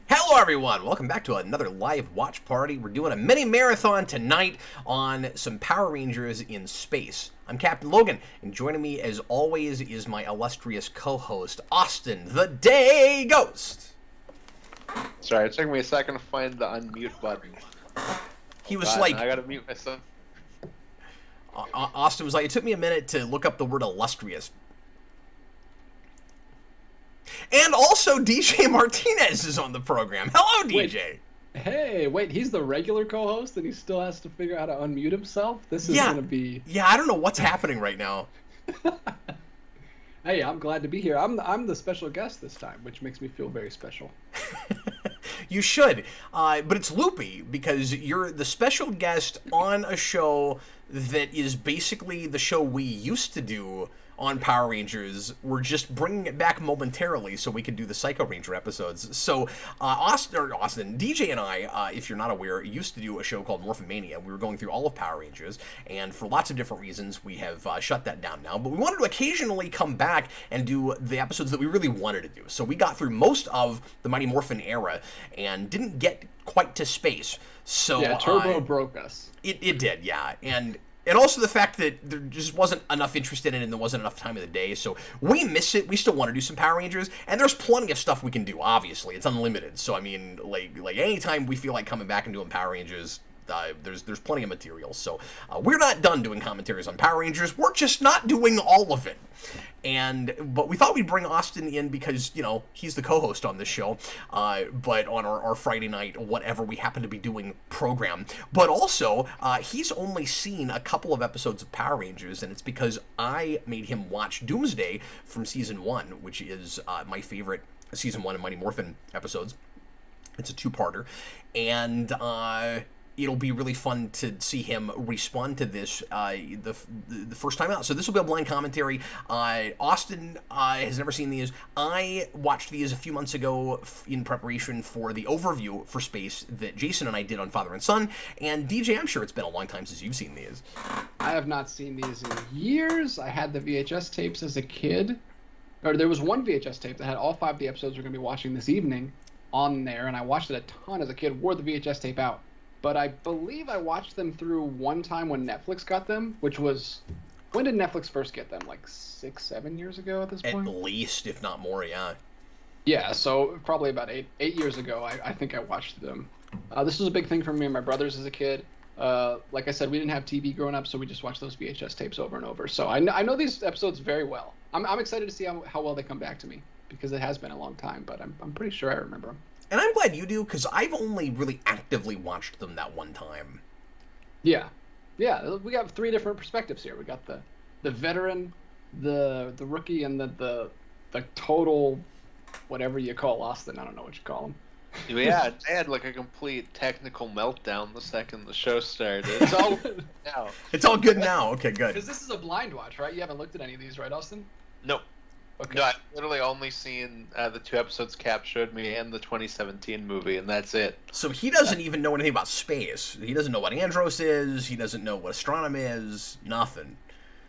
Hello, everyone! Welcome back to another live watch party. We're doing a mini marathon tonight on some Power Rangers in space. I'm Captain Logan, and joining me, as always, is my illustrious co-host, Austin, the Day Ghost. Sorry, it took me a second to find the unmute button. He was like, I gotta mute myself. Austin was like, it took me a minute to look up the word illustrious. And also, DJ Martinez is on the program. Hello, DJ. Wait, he's the regular co-host and he still has to figure out how to unmute himself? This is gonna be... Yeah, I don't know what's happening right now. Hey, I'm glad to be here. I'm the special guest this time, which makes me feel very special. You should, but it's loopy because you're the special guest on a show that is basically the show we used to do on Power Rangers. We're just bringing it back momentarily so we can do the Psycho Ranger episodes. So Austin, DJ and I, if you're not aware, used to do a show called Morphomania. We were going through all of Power Rangers, and for lots of different reasons, we have shut that down now. But we wanted to occasionally come back and do the episodes that we really wanted to do. So we got through most of the Mighty Morphin era and didn't get quite to space. So yeah, Turbo broke us. It did, yeah. And also the fact that there just wasn't enough interest in it and there wasn't enough time of the day, so we miss it. We still want to do some Power Rangers, and there's plenty of stuff we can do, obviously. It's unlimited, so I mean, like anytime we feel like coming back and doing Power Rangers, there's plenty of material. So we're not done doing commentaries on Power Rangers. We're just not doing all of it. But we thought we'd bring Austin in because, you know, he's the co-host on this show, but on our Friday night, whatever we happen to be doing program. But also, he's only seen a couple of episodes of Power Rangers, and it's because I made him watch Doomsday from Season 1, which is my favorite Season 1 of Mighty Morphin episodes. It's a two-parter, and it'll be really fun to see him respond to this the first time out. So this will be a blind commentary. Austin has never seen these. I watched these a few months ago in preparation for the overview for space that Jason and I did on Father and Son. And DJ, I'm sure it's been a long time since you've seen these. I have not seen these in years. I had the VHS tapes as a kid. Or there was one VHS tape that had all 5 of the episodes we're going to be watching this evening on there. And I watched it a ton as a kid, wore the VHS tape out. But I believe I watched them through one time when Netflix got them, which was... When did Netflix first get them? Like 6-7 years ago at this point? At least, if not more, yeah. Yeah, so probably about eight years ago, I think I watched them. This was a big thing for me and my brothers as a kid. Like I said, we didn't have TV growing up, so we just watched those VHS tapes over and over. So I know these episodes very well. I'm excited to see how well they come back to me, because it has been a long time, but I'm pretty sure I remember them. And I'm glad you do, because I've only really actively watched them that one time. Yeah. We got 3 different perspectives here. We got the veteran, the rookie, and the total, whatever you call Austin. I don't know what you call him. Yeah, they had like a complete technical meltdown the second the show started. It's all good now. It's all good now. Okay, good. Because this is a blind watch, right? You haven't looked at any of these, right, Austin? Nope. Okay. No, I've literally only seen the 2 episodes Cap showed me and the 2017 movie, and that's it. So he doesn't even know anything about space. He doesn't know what Andros is. He doesn't know what astronomy is. Nothing.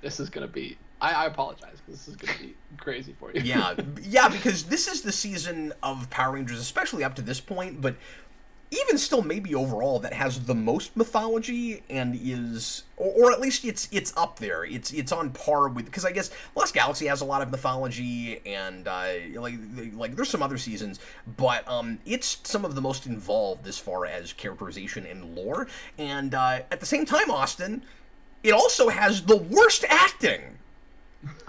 This is going to be... I apologize, because this is going to be crazy for you. Yeah, because this is the season of Power Rangers, especially up to this point, but even still maybe overall, that has the most mythology and is, or at least it's up there. It's on par with, because I guess Lost Galaxy has a lot of mythology, and like there's some other seasons, but it's some of the most involved as far as characterization and lore. And at the same time, Austin, it also has the worst acting.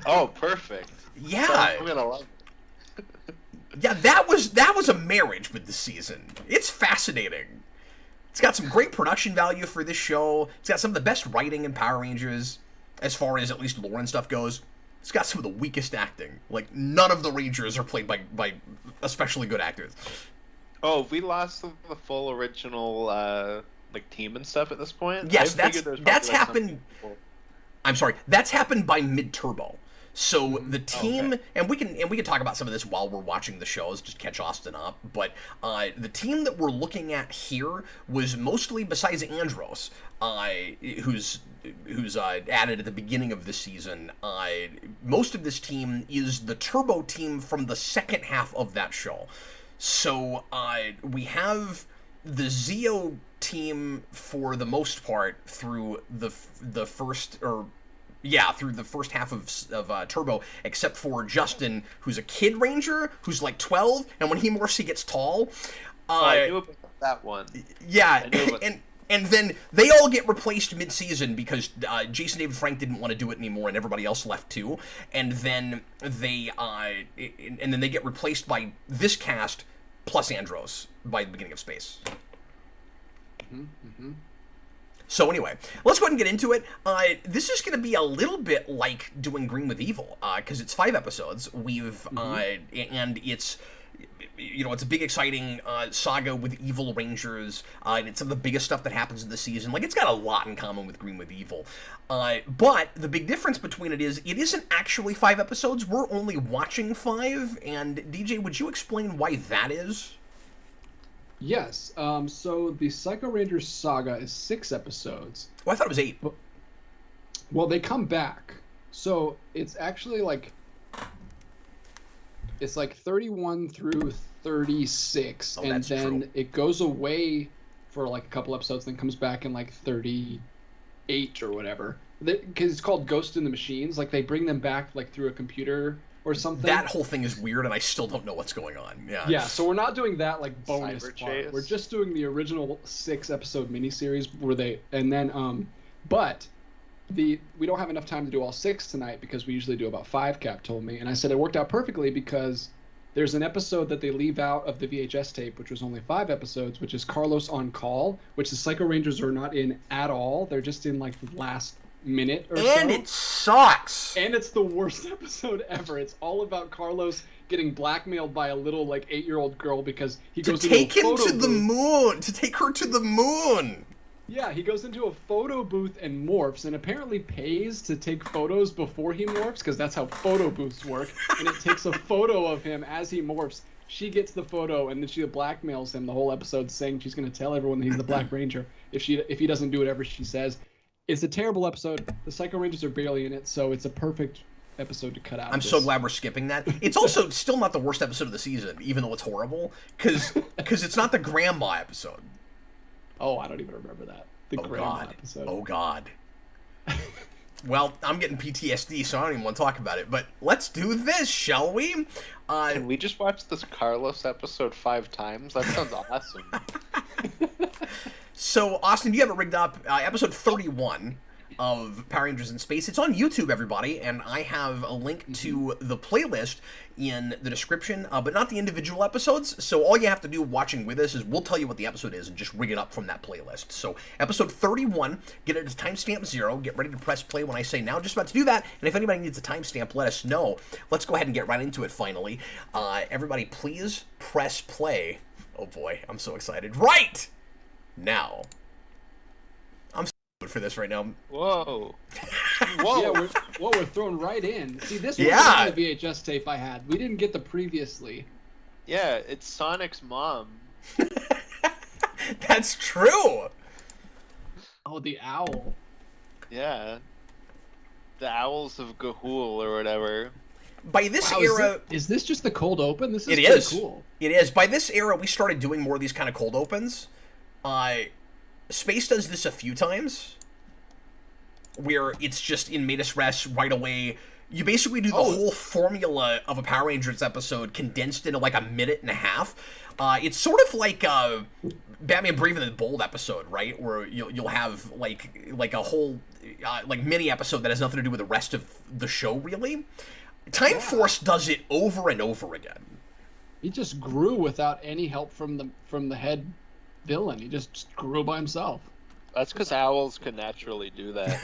Oh, perfect. Yeah. So I'm gonna love it. Yeah, that was a marriage with the season. It's fascinating. It's got some great production value for this show. It's got some of the best writing in Power Rangers, as far as at least lore and stuff goes. It's got some of the weakest acting. Like, none of the Rangers are played by especially good actors. Oh, we lost the full original like team and stuff at this point? Yes, that's happened. I'm sorry, that's happened by mid-turbo. So the team, okay. and we can talk about some of this while we're watching the shows, just catch Austin up. But the team that we're looking at here was mostly, besides Andros, who's added at the beginning of this season. Most of this team is the Turbo team from the second half of that show. So we have the Zeo team for the most part through the first through the first half of Turbo, except for Justin, who's a kid ranger who's like 12, and when he morphs, he gets tall. I knew about that one. Yeah, and then they all get replaced mid-season because Jason David Frank didn't want to do it anymore, and everybody else left too. And then they get replaced by this cast plus Andros by the beginning of Space. So anyway, let's go ahead and get into it. This is going to be a little bit like doing Green with Evil, because it's 5 episodes. And it's, it's a big, exciting saga with evil rangers, and it's some of the biggest stuff that happens in the season. Like, it's got a lot in common with Green with Evil. But the big difference between it isn't actually 5 episodes. We're only watching 5, and DJ, would you explain why that is? Yes. So the Psycho Rangers saga is 6 episodes. Well, I thought it was 8. Well, they come back. So it's actually like... It's like 31 through 36, and then true. It goes away for like a couple episodes, then comes back in like 38 or whatever. Because it's called Ghost in the Machines. Like, they bring them back like through a computer or something. That whole thing is weird, and I still don't know what's going on. Yeah. Yeah. So we're not doing that like bonus part. Chase. We're just doing the original 6-episode miniseries where they, and then but. We don't have enough time to do all 6 tonight because we usually do about 5, Cap told me. And I said it worked out perfectly because there's an episode that they leave out of the VHS tape, which was only 5 episodes, which is Carlos on Call, which the Psycho Rangers are not in at all. They're just in like the last minute or so. And it sucks. And it's the worst episode ever. It's all about Carlos getting blackmailed by a little like 8-year-old girl because he goes into a photo booth. To take her to the moon. Yeah, he goes into a photo booth and morphs, and apparently pays to take photos before he morphs, because that's how photo booths work. And it takes a photo of him as he morphs. She gets the photo, and then she blackmails him the whole episode, saying she's going to tell everyone that he's the Black Ranger if he doesn't do whatever she says. It's a terrible episode. The Psycho Rangers are barely in it, so it's a perfect episode to cut out. I'm so glad we're skipping that. It's also still not the worst episode of the season, even though it's horrible, because it's not the grandma episode. Oh, I don't even remember that. The grandma episode. Oh, God. Well, I'm getting PTSD, so I don't even want to talk about it. But let's do this, shall we? Can we just watch this Carlos episode 5 times? That sounds awesome. So, Austin, you have it rigged up. Episode 31 of Power Rangers in Space. It's on YouTube, everybody, and I have a link to the playlist in the description, but not the individual episodes. So all you have to do watching with us is we'll tell you what the episode is and just rig it up from that playlist. So episode 31, get it to timestamp 0, get ready to press play when I say now. Just about to do that, and if anybody needs a timestamp, let us know. Let's go ahead and get right into it finally. Everybody, please press play. Oh boy, I'm so excited. Right now. For this right now. Whoa. Yeah, we're thrown right in. See, this was the VHS tape I had. We didn't get the previously. Yeah, it's Sonic's mom. That's true. Oh, the owl. Yeah. The Owls of Ga'Hoole or whatever. By this era... Is this just the cold open? This is pretty cool. It is. By this era, we started doing more of these kind of cold opens. Space does this a few times, where it's just in medias res right away. You basically do the whole formula of a Power Rangers episode condensed into like a minute and a half. It's sort of like Batman Brave and the Bold episode, right? Where you'll have like a whole like mini episode that has nothing to do with the rest of the show, really. Time Force does it over and over again. He just grew without any help from the head villain. He just grew by himself. That's because owls can naturally do that.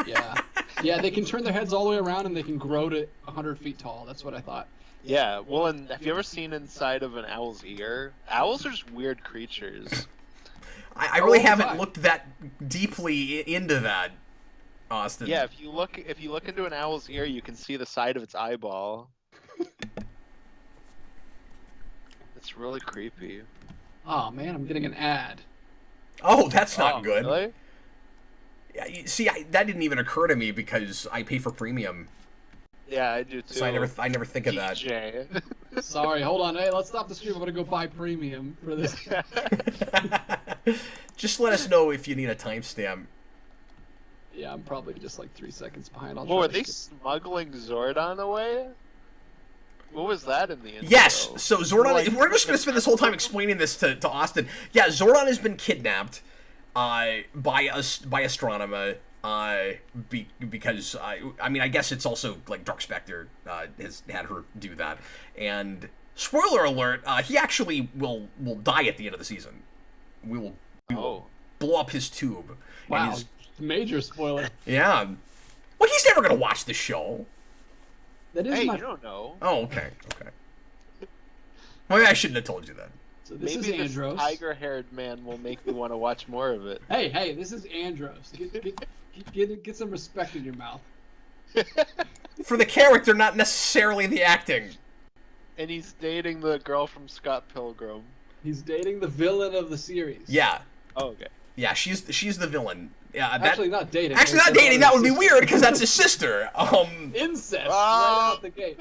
Yeah, they can turn their heads all the way around and they can grow to 100 feet tall. That's what I thought. Yeah, well, and have you ever seen inside of an owl's ear? Owls are just weird creatures. I really haven't looked that deeply into that, Austin. Yeah, if you look into an owl's ear, you can see the side of its eyeball. It's really creepy. Oh man, I'm getting an ad. Oh, that's not good. Really? Yeah, see, that didn't even occur to me because I pay for premium. Yeah, I do too. So I never think of that. DJ. Sorry, hold on. Hey, let's stop the stream. I'm gonna go buy premium for this. Just let us know if you need a timestamp. Yeah, I'm probably just like 3 seconds behind. Well, were they smuggling Zordon away? What was that in the intro? Yes, so Zordon, Like, we're just going to spend this whole time explaining this to Austin. Yeah, Zordon has been kidnapped by Astronema, because, I mean, I guess it's also, like, Dark Spectre has had her do that. And, spoiler alert, he actually will die at the end of the season. We will blow up his tube. Wow, major spoiler. Yeah. Well, he's never going to watch the show. That is you don't know. Oh, okay. Well, I shouldn't have told you that. So this Maybe is Andros. this tiger-haired man will make me want to watch more of it. Hey, this is Andros. Get some respect in your mouth. For the character, not necessarily the acting. And he's dating the girl from Scott Pilgrim. He's dating the villain of the series. Yeah. Oh, okay. Yeah, she's the villain. Yeah, Actually, not dating. Actually, not dating. That would be weird because that's his sister. Incest. Right out the gate.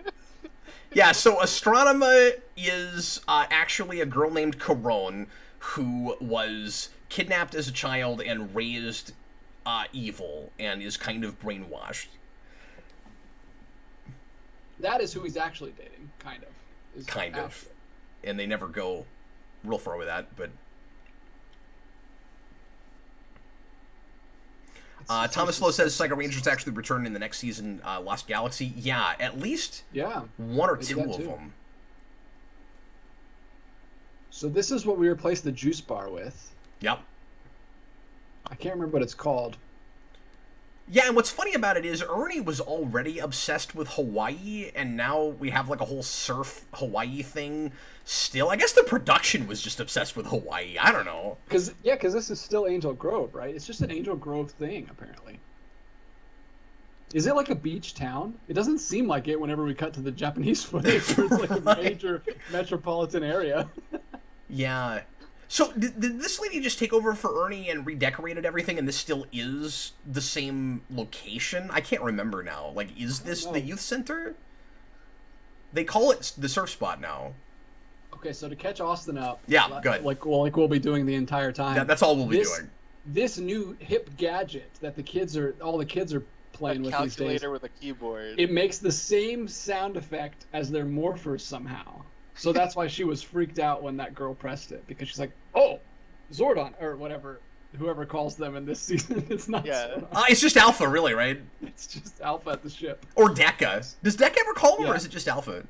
Yeah. So Astronema is actually a girl named Corone who was kidnapped as a child and raised evil and is kind of brainwashed. That is who he's actually dating, kind of. Kind of. And they never go real far with that, but. Thomas Flo says Saga Rangers actually return in the next season, Lost Galaxy. Yeah, at least one or two of them. So this is what we replaced the juice bar with. Yep. I can't remember what it's called. Yeah, and what's funny about it is Ernie was already obsessed with Hawaii, and now we have like a whole surf Hawaii thing still. I guess the production was just obsessed with Hawaii. I don't know. Because this is still Angel Grove, right? It's just an Angel Grove thing, apparently. Is it like a beach town? It doesn't seem like it whenever we cut to the Japanese footage, where it's like a major metropolitan area. Yeah. So, did this lady just take over for Ernie and redecorated everything, and this still is the same location? I can't remember now. Like, is this the youth center? They call it the surf spot now. Okay, so to catch Austin up... Yeah, good. Like we'll be doing the entire time. That's all we'll be doing. This new hip gadget that all the kids are playing with these days... calculator with a keyboard. It makes the same sound effect as their morphers somehow. So that's why she was freaked out when that girl pressed it, because she's like, "Oh, Zordon," or whatever, whoever calls them in this season. It's not Zordon. It's just Alpha, really, right? It's just Alpha at the ship. Or Deca. Does Deca ever call him, or is it just Alpha?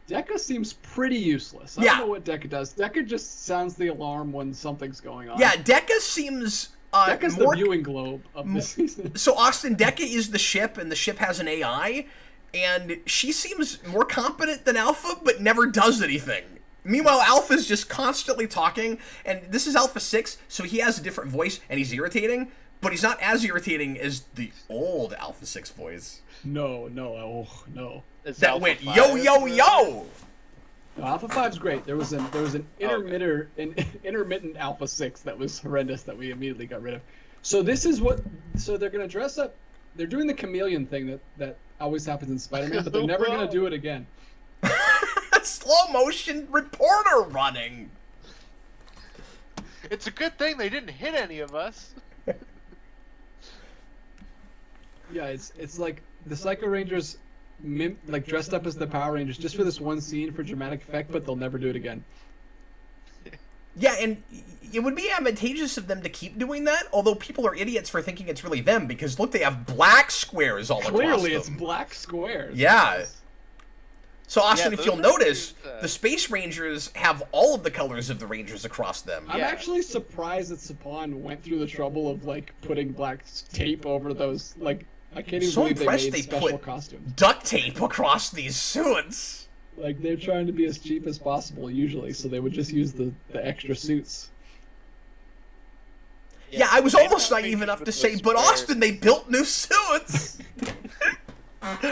Deca seems pretty useless. I don't know what Deca does. Deca just sounds the alarm when something's going on. Yeah, Deca seems... Deca's the viewing globe of this season. So, Austin, Deca is the ship, and the ship has an AI... And she seems more competent than Alpha, but never does anything. Meanwhile, Alpha's just constantly talking, and this is Alpha 6, so he has a different voice, and he's irritating, but he's not as irritating as the old Alpha 6 voice. No. That Alpha went, 5? Yo, yo, yo! No, Alpha 5's great. There was an intermittent Alpha 6 that was horrendous that we immediately got rid of. So this is so they're going to dress up. They're doing the chameleon thing that always happens in Spider-Man, but they're never going to do it again. Slow motion reporter running. It's a good thing they didn't hit any of us. Yeah, it's like the Psycho Rangers, like dressed up as the Power Rangers just for this one scene for dramatic effect, but they'll never do it again. Yeah, and it would be advantageous of them to keep doing that, although people are idiots for thinking it's really them, because look, they have black squares all across them. Clearly, it's black squares. Yeah. So, Austin, if you'll notice, the Space Rangers have all of the colors of the Rangers across them. I'm actually surprised that Sapan went through the trouble of, like, putting black tape over those, like, I can't even believe they made special costumes. Duct tape across these suits. Like, they're trying to be as cheap as possible, usually, so they would just use the extra suits. Yeah, I was almost naive enough to say, but Austin, they built new suits!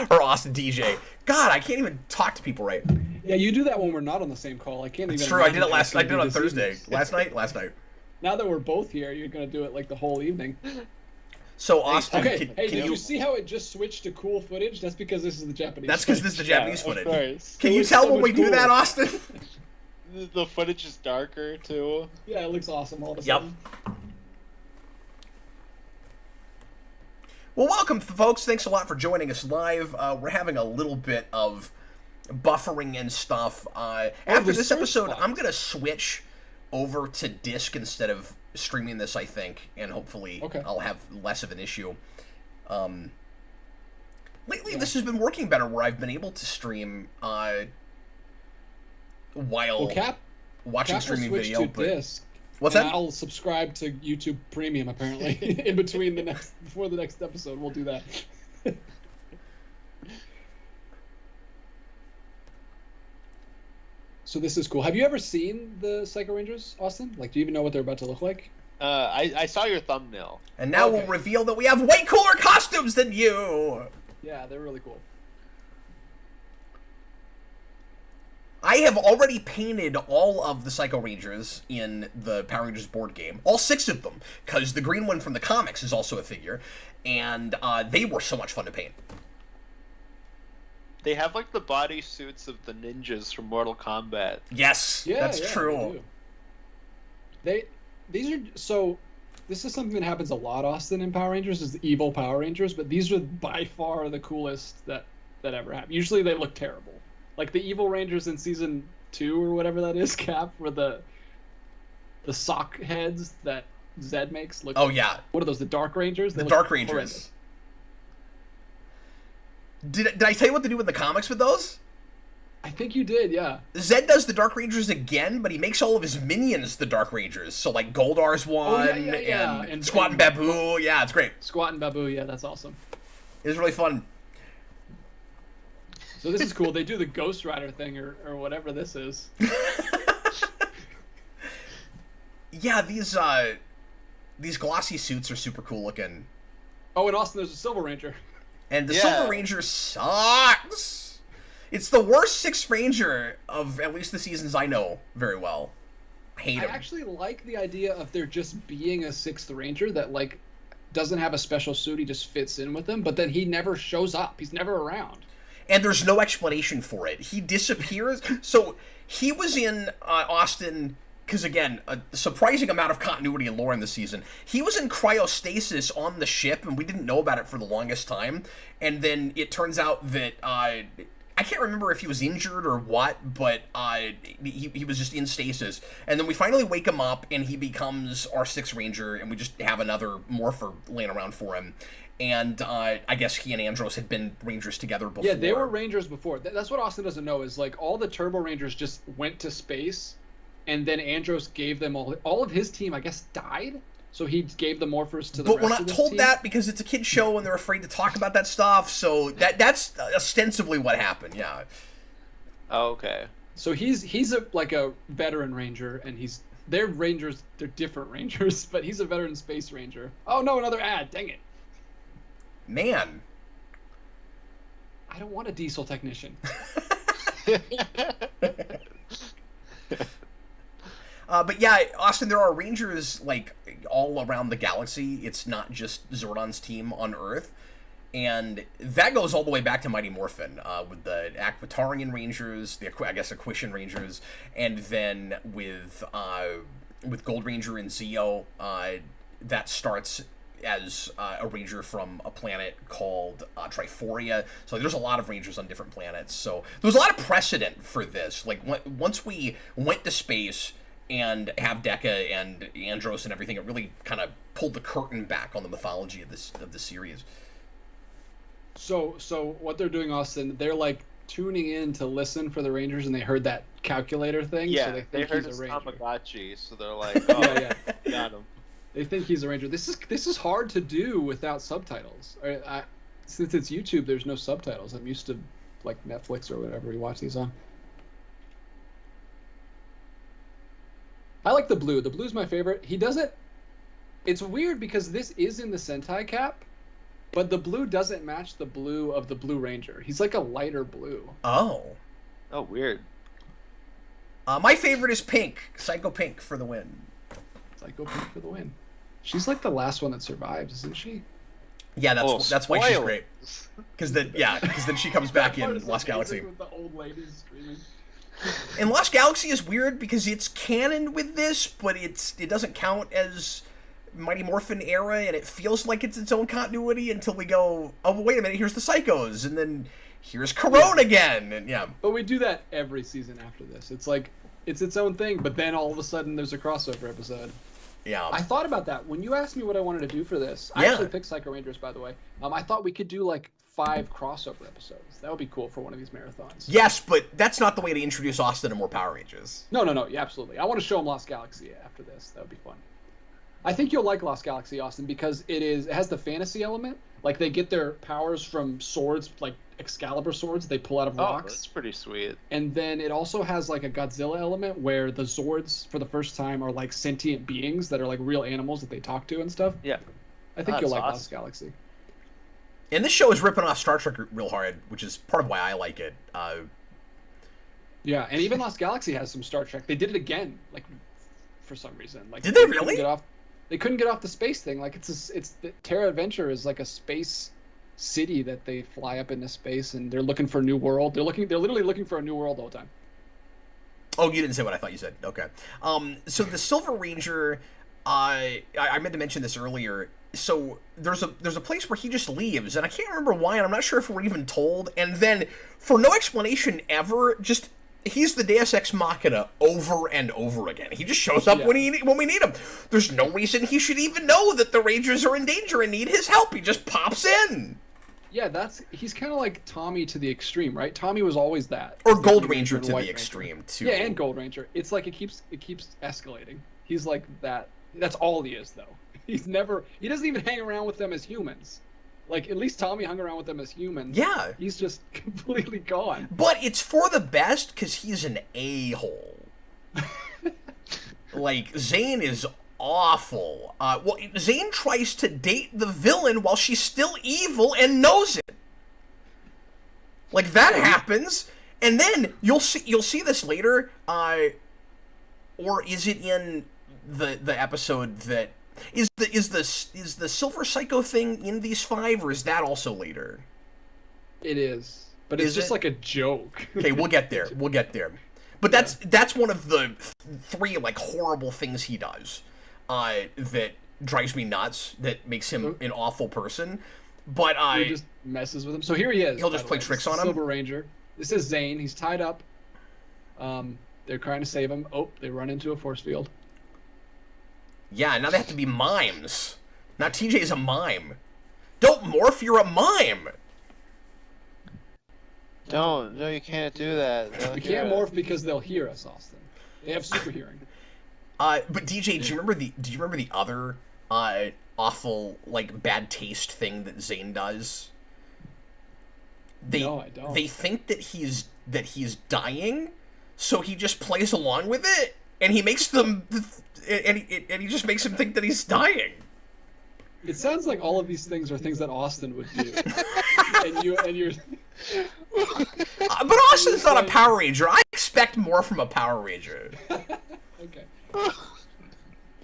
Or Austin DJ. God, I can't even talk to people right. Yeah, you do that when we're not on the same call. I can't even... It's true, I did it I did it on Thursday. Last night? Last night. Now that we're both here, you're going to do it, like, the whole evening. So Austin, Okay, can did you? you see how it just switched to cool footage? That's because this is the Japanese. That's because this is the Japanese Of footage. course. Can It you looks tell so when we much do that, cooler. Austin? The footage is darker too. Yeah, it looks awesome all of a Yep. sudden. Well, welcome, folks. Thanks a lot for joining us live. We're having a little bit of buffering and stuff. After this research episode, box. I'm going to switch over to disc instead of streaming this, I think, and hopefully Okay. I'll have less of an issue. Lately, this has been working better where I've been able to stream while Well, Cap watching will streaming switch video. to But disc. what's and that? I'll subscribe to YouTube Premium apparently in between before the next episode. We'll do that. So this is cool. Have you ever seen the Psycho Rangers, Austin? Like, do you even know what they're about to look like? I saw your thumbnail. And now we'll Okay. reveal that we have way cooler costumes than you! Yeah, they're really cool. I have already painted all of the Psycho Rangers in the Power Rangers board game. All 6 of them. Because the green one from the comics is also a figure. And they were so much fun to paint. They have like the body suits of the ninjas from Mortal Kombat. Yes, Yeah, that's yeah, true. These are so. This is something that happens a lot, Austin, in Power Rangers. Is the evil Power Rangers, but these are by far the coolest that ever happened. Usually they look terrible, like the evil Rangers in season 2 or whatever that is. Cap, where the sock heads that Zed makes look. Oh, yeah. What are those? The Dark Rangers. They The look Dark Rangers. horrendous. Did I tell you what they do in the comics with those? I think you did, yeah. Zed does the Dark Rangers again, but he makes all of his minions the Dark Rangers. So, like, Goldar's one, yeah. and Squat and Babu. Yeah, it's great. Squat and Babu, yeah, that's awesome. It was really fun. So this is cool. They do the Ghost Rider thing or whatever this is. Yeah, these glossy suits are super cool looking. Oh, and Austin, there's a Silver Ranger. And the Yeah. Silver Ranger sucks. It's the worst 6th Ranger of at least the seasons I know very well. I hate I him. actually like the idea of there just being a 6th Ranger that like doesn't have a special suit. He just fits in with them, but then he never shows up. He's never around. And there's no explanation for it. He disappears. So he was in Austin, because again, a surprising amount of continuity and lore in this season. He was in cryostasis on the ship, and we didn't know about it for the longest time. And then it turns out that I can't remember if he was injured or what, but he was just in stasis. And then we finally wake him up, and he becomes our 6th Ranger, and we just have another morpher laying around for him. And I guess he and Andros had been Rangers together before. Yeah, they were Rangers before. That's what Austin doesn't know is like all the Turbo Rangers just went to space, and then Andros gave them all of his team. I guess died, so he gave the morphers to the. But rest we're not of his told team. that because it's a kid show and they're afraid to talk about that stuff. So that's ostensibly what happened. Yeah. Oh, okay. So he's a veteran Ranger, and they're Rangers. They're different Rangers, but he's a veteran Space Ranger. Oh no, another ad! Dang it! Man. I don't want a diesel technician. But yeah, Austin, there are Rangers like all around the galaxy. It's not just Zordon's team on Earth. And that goes all the way back to Mighty Morphin, with the Aquatarian Rangers, I guess Aquitian Rangers, and then with Gold Ranger and Zeo, that starts as a ranger from a planet called Triforia. So there's a lot of rangers on different planets. So there's a lot of precedent for this. Like once we went to space and have Deca and Andros and everything, it really kind of pulled the curtain back on the mythology of this series. So what they're doing, Austin, they're like tuning in to listen for the Rangers, and they heard that calculator thing. Yeah, so they think heard he's his a Ranger. Tamagotchi, so they're like, oh, Yeah, got him. They think he's a Ranger. This is hard to do without subtitles. Since it's YouTube, there's no subtitles. I'm used to like Netflix or whatever we watch these on. I like the blue. The blue's my favorite. He does it. It's weird because this is in the Sentai cap, but the blue doesn't match the blue of the Blue Ranger. He's like a lighter blue. Oh. Oh, weird. My favorite is Pink. Psycho Pink for the win. Psycho Pink for the win. She's like the last one that survives, isn't she? Yeah, that's why she's great. spoilers. Because then she comes back in Lost Galaxy. With the old ladies screaming. And Lost Galaxy is weird because it's canon with this, but it doesn't count as Mighty Morphin era, and it feels like it's its own continuity until we go, oh, wait a minute, here's the Psychos, and then here's Corone again, and yeah. But we do that every season after this. It's like, it's its own thing, but then all of a sudden there's a crossover episode. Yeah. I thought about that. When you asked me what I wanted to do for this, I actually picked Psycho Rangers, by the way. I thought we could do like 5 crossover episodes. That would be cool for one of these marathons. Yes, but that's not the way to introduce Austin to more Power Rangers. No, yeah, absolutely. I want to show him Lost Galaxy after this. That would be fun. I think you'll like Lost Galaxy, Austin, because it has the fantasy element. Like, they get their powers from swords, like Excalibur swords they pull out of rocks. That's pretty sweet. And then it also has like a Godzilla element where the Zords, for the first time, are like sentient beings that are like real animals that they talk to and stuff. Yeah. I think you'll like awesome. Lost Galaxy. And this show is ripping off Star Trek real hard, which is part of why I like it. Yeah, and even Lost Galaxy has some Star Trek. They did it again, like, for some reason. Like, did they really? They couldn't get off the space thing. Like, the Terra Adventure is like a space city that they fly up into space, and they're looking for a new world. They're literally looking for a new world all the time. Oh, you didn't say what I thought you said. Okay. So the Silver Ranger, I meant to mention this earlier. So there's a place where he just leaves, and I can't remember why, and I'm not sure if we're even told. And then, for no explanation ever, just he's the Deus Ex Machina over and over again. He just shows up when we need him. There's no reason he should even know that the Rangers are in danger and need his help. He just pops in. Yeah, he's kind of like Tommy to the extreme, right? Tommy was always that. Or Gold Ranger to the extreme too. Yeah, and Gold Ranger. It's like it keeps escalating. He's like that. That's all he is, though. He doesn't even hang around with them as humans. Like, at least Tommy hung around with them as humans. Yeah. He's just completely gone. But it's for the best because he's an a-hole. Like, Zane is awful. Well, Zane tries to date the villain while she's still evil and knows it. Like, that happens, and then you'll see this later, or is it in the episode that is the Silver Psycho thing in these 5, or is that also later? It is, but it's just like a joke. Okay, we'll get there. But that's one of the 3 like horrible things he does that drives me nuts. That makes him an awful person. But he just messes with him. So here he is. He'll just play tricks on him. Silver Ranger. This is Zane. He's tied up. They're trying to save him. Oh, they run into a force field. Yeah, now they have to be mimes. Now TJ's a mime. Don't morph, you're a mime. No, you can't do that. We can't morph because they'll hear us, Austin. They have super hearing. But DJ, do you remember the other awful, like, bad taste thing that Zane does? No, I don't. They think that he's dying, so he just plays along with it, and he makes them, and he just makes him think that he's dying. It sounds like all of these things are things that Austin would do. and you're. But Austin's not a Power Ranger. I expect more from a Power Ranger. Okay.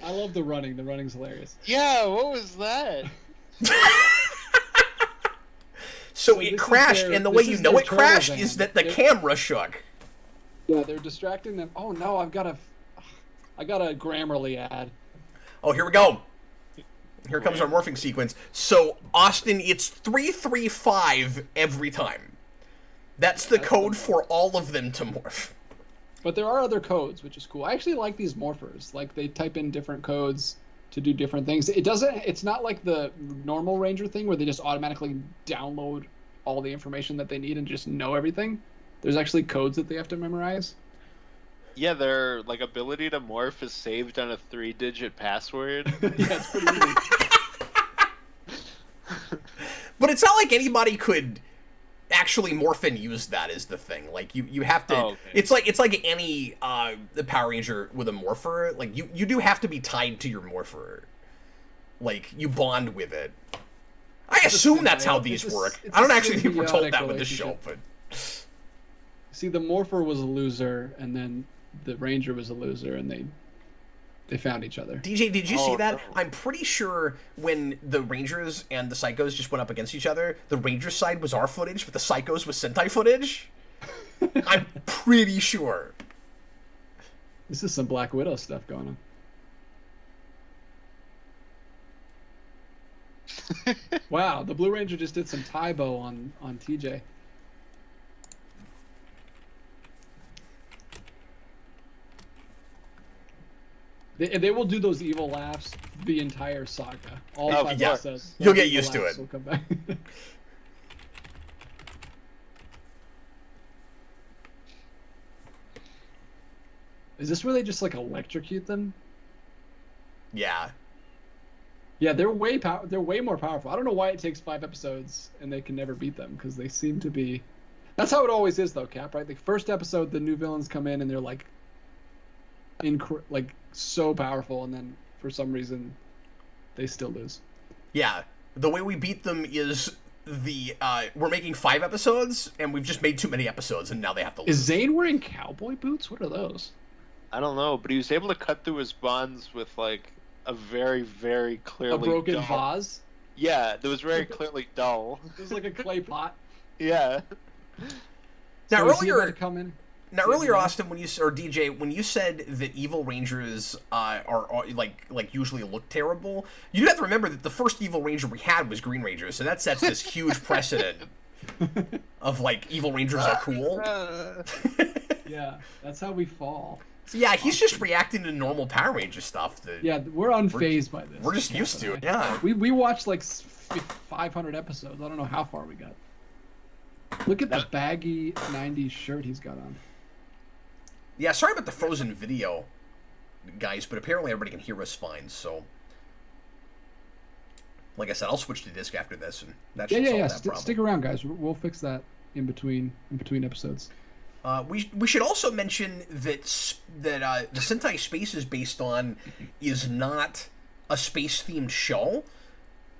I love the running. The running's hilarious. Yeah, what was that? So it crashed, and the way you know it crashed is that the camera shook. Yeah, they're distracting them. Oh no, I got a Grammarly ad. Oh, here we go. Here comes our morphing sequence. So, Austin, it's 335 every time. That's the code for all of them to morph. But there are other codes, which is cool. I actually like these morphers. Like, they type in different codes to do different things. It's not like the normal Ranger thing where they just automatically download all the information that they need and just know everything. There's actually codes that they have to memorize. Yeah, their ability to morph is saved on a 3-digit password. Yeah, it's pretty easy. But it's not like anybody could actually morph and use that is the thing. Like you have to. Oh, okay. It's like any the Power Ranger with a morpher. Like you do have to be tied to your morpher. Like you bond with it. I assume that's how these work. I don't actually think we're told that with this show, but. See, the morpher was a loser, and then the Ranger was a loser, and they they found each other. DJ, did you see that? No. I'm pretty sure when the Rangers and the Psychos just went up against each other, the Rangers side was our footage, but the Psychos was Sentai footage. I'm pretty sure. This is some Black Widow stuff going on. Wow, the Blue Ranger just did some Taibo on TJ. They will do those evil laughs the entire saga. All Oh, 5 yeah. episodes. You'll Those get evil used to laughs it. will come back. Is this where they just like electrocute them? Yeah. Yeah, they're way more powerful. I don't know why it takes 5 episodes and they can never beat them, because they seem to be. That's how it always is, though, Cap. Right? The first episode, the new villains come in and they're like, so powerful, and then for some reason, they still lose. Yeah. The way we beat them is we're making 5 episodes, and we've just made too many episodes, and now they have to lose. Is Zane wearing cowboy boots? What are those? I don't know, but he was able to cut through his bonds with like a very, very clearly A broken dull. vase? Yeah, that was very clearly dull. It was like a clay pot. Yeah. Now, So is he about earlier, to come in? Austin, when you or DJ, when you said that Evil Rangers are like usually look terrible, you have to remember that the first Evil Ranger we had was Green Ranger, so that sets this huge precedent of like Evil Rangers are cool. Yeah, that's how we fall. So yeah, he's just reacting to normal Power Ranger stuff. Yeah, we're unfazed by this. We're just Cap used to and it. I. Yeah. We watched like 500 episodes. I don't know how far we got. Look at the baggy 90s shirt he's got on. Yeah, sorry about the frozen video, guys, but apparently everybody can hear us fine, so. Like I said, I'll switch to disc after this, and that should solve that problem. Stick around, guys. We'll fix that in between episodes. We should also mention that the Sentai Space is based on is not a space-themed show.